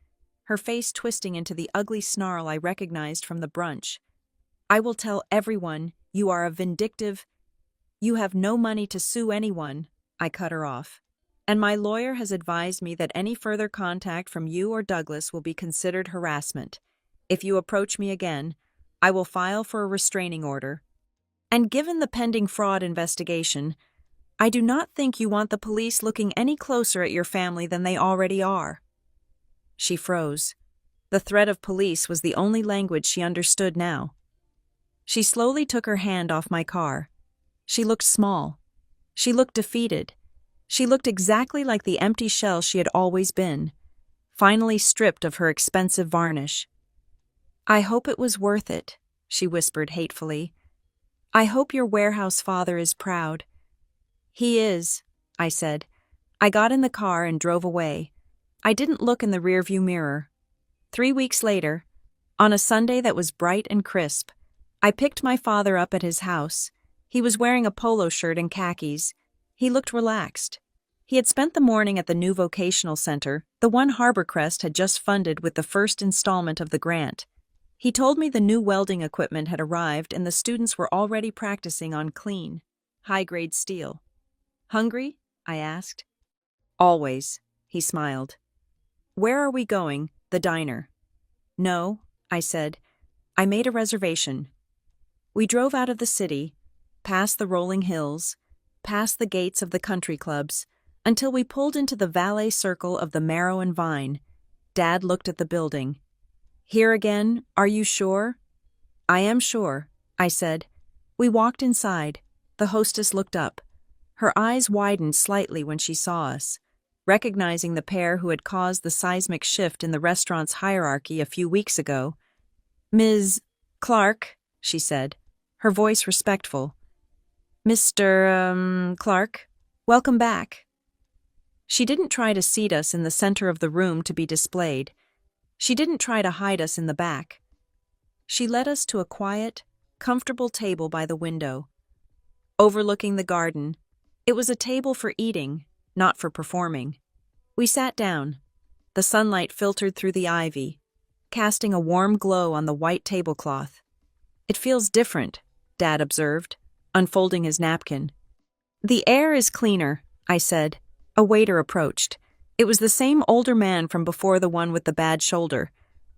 her face twisting into the ugly snarl I recognized from the brunch. "I will tell everyone you are a vindictive—" "You have no money to sue anyone," I cut her off. "And my lawyer has advised me that any further contact from you or Douglas will be considered harassment. If you approach me again, I will file for a restraining order. And given the pending fraud investigation, I do not think you want the police looking any closer at your family than they already are." She froze. The threat of police was the only language she understood now. She slowly took her hand off my car. She looked small. She looked defeated. She looked exactly like the empty shell she had always been, finally stripped of her expensive varnish. "I hope it was worth it," she whispered hatefully. "I hope your warehouse father is proud." "He is," I said. I got in the car and drove away. I didn't look in the rearview mirror. 3 weeks later, on a Sunday that was bright and crisp, I picked my father up at his house. He was wearing a polo shirt and khakis. He looked relaxed. He had spent the morning at the new vocational center, the one Harborcrest had just funded with the first installment of the grant. He told me the new welding equipment had arrived and the students were already practicing on clean, high-grade steel. "Hungry?" I asked. "Always," he smiled. "Where are we going?" "The diner." "No," I said. "I made a reservation." We drove out of the city, past the rolling hills, past the gates of the country clubs, until we pulled into the valet circle of the Marrow and Vine. Dad looked at the building. "Here again, are you sure?" "I am sure," I said. We walked inside. The hostess looked up. Her eyes widened slightly when she saw us, recognizing the pair who had caused the seismic shift in the restaurant's hierarchy a few weeks ago. "Ms. Clark," she said, her voice respectful. "Mr. Clark, welcome back." She didn't try to seat us in the center of the room to be displayed. She didn't try to hide us in the back. She led us to a quiet, comfortable table by the window, overlooking the garden. It was a table for eating, not for performing. We sat down. The sunlight filtered through the ivy, casting a warm glow on the white tablecloth. "It feels different," Dad observed, unfolding his napkin. "The air is cleaner," I said. A waiter approached. It was the same older man from before, the one with the bad shoulder.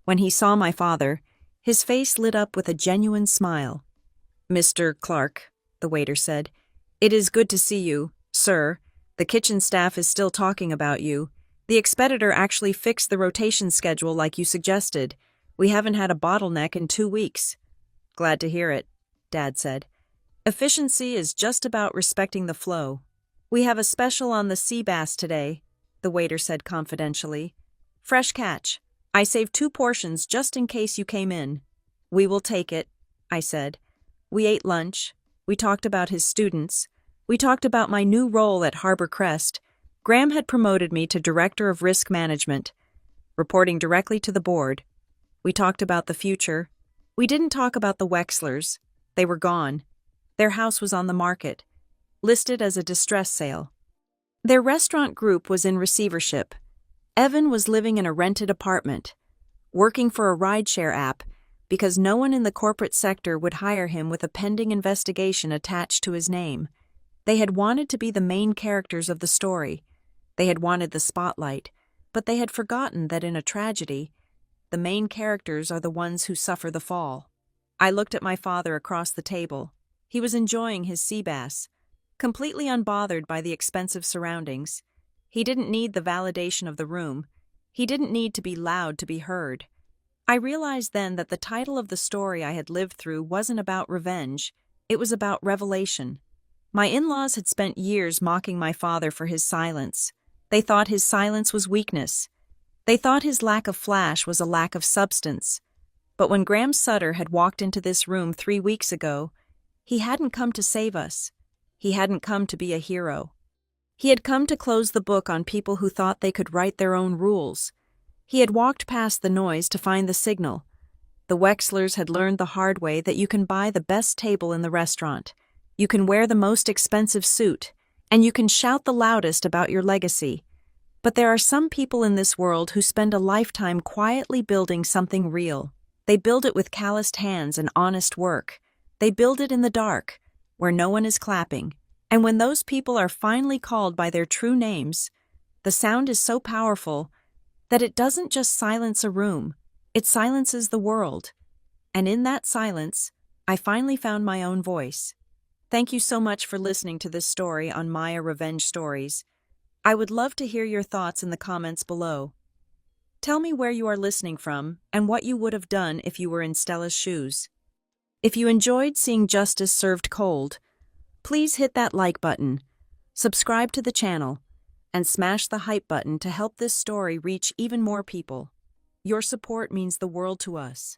When he saw my father, his face lit up with a genuine smile. "Mr. Clark," the waiter said, "it is good to see you, sir. The kitchen staff is still talking about you. The expeditor actually fixed the rotation schedule like you suggested. We haven't had a bottleneck in 2 weeks." "Glad to hear it," Dad said. "Efficiency is just about respecting the flow. We have a special on the sea bass today," the waiter said confidentially. "Fresh catch. I saved 2 portions just in case you came in." "We will take it," I said. We ate lunch. We talked about his students. We talked about my new role at Harborcrest. Graham had promoted me to Director of Risk Management, reporting directly to the board. We talked about the future. We didn't talk about the Wexlers. They were gone. Their house was on the market, listed as a distress sale. Their restaurant group was in receivership. Evan was living in a rented apartment, working for a rideshare app because no one in the corporate sector would hire him with a pending investigation attached to his name. They had wanted to be the main characters of the story. They had wanted the spotlight, but they had forgotten that in a tragedy, the main characters are the ones who suffer the fall. I looked at my father across the table. He was enjoying his sea bass, completely unbothered by the expensive surroundings. He didn't need the validation of the room. He didn't need to be loud to be heard. I realized then that the title of the story I had lived through wasn't about revenge. It was about revelation. My in-laws had spent years mocking my father for his silence. They thought his silence was weakness. They thought his lack of flash was a lack of substance. But when Graham Sutter had walked into this room 3 weeks ago, he hadn't come to save us. He hadn't come to be a hero. He had come to close the book on people who thought they could write their own rules. He had walked past the noise to find the signal. The Wexlers had learned the hard way that you can buy the best table in the restaurant, you can wear the most expensive suit, and you can shout the loudest about your legacy. But there are some people in this world who spend a lifetime quietly building something real. They build it with calloused hands and honest work. They build it in the dark, where no one is clapping. And when those people are finally called by their true names, the sound is so powerful that it doesn't just silence a room, it silences the world. And in that silence, I finally found my own voice. Thank you so much for listening to this story on Maya Revenge Stories. I would love to hear your thoughts in the comments below. Tell me where you are listening from and what you would have done if you were in Stella's shoes. If you enjoyed seeing justice served cold, please hit that like button, subscribe to the channel, and smash the hype button to help this story reach even more people. Your support means the world to us.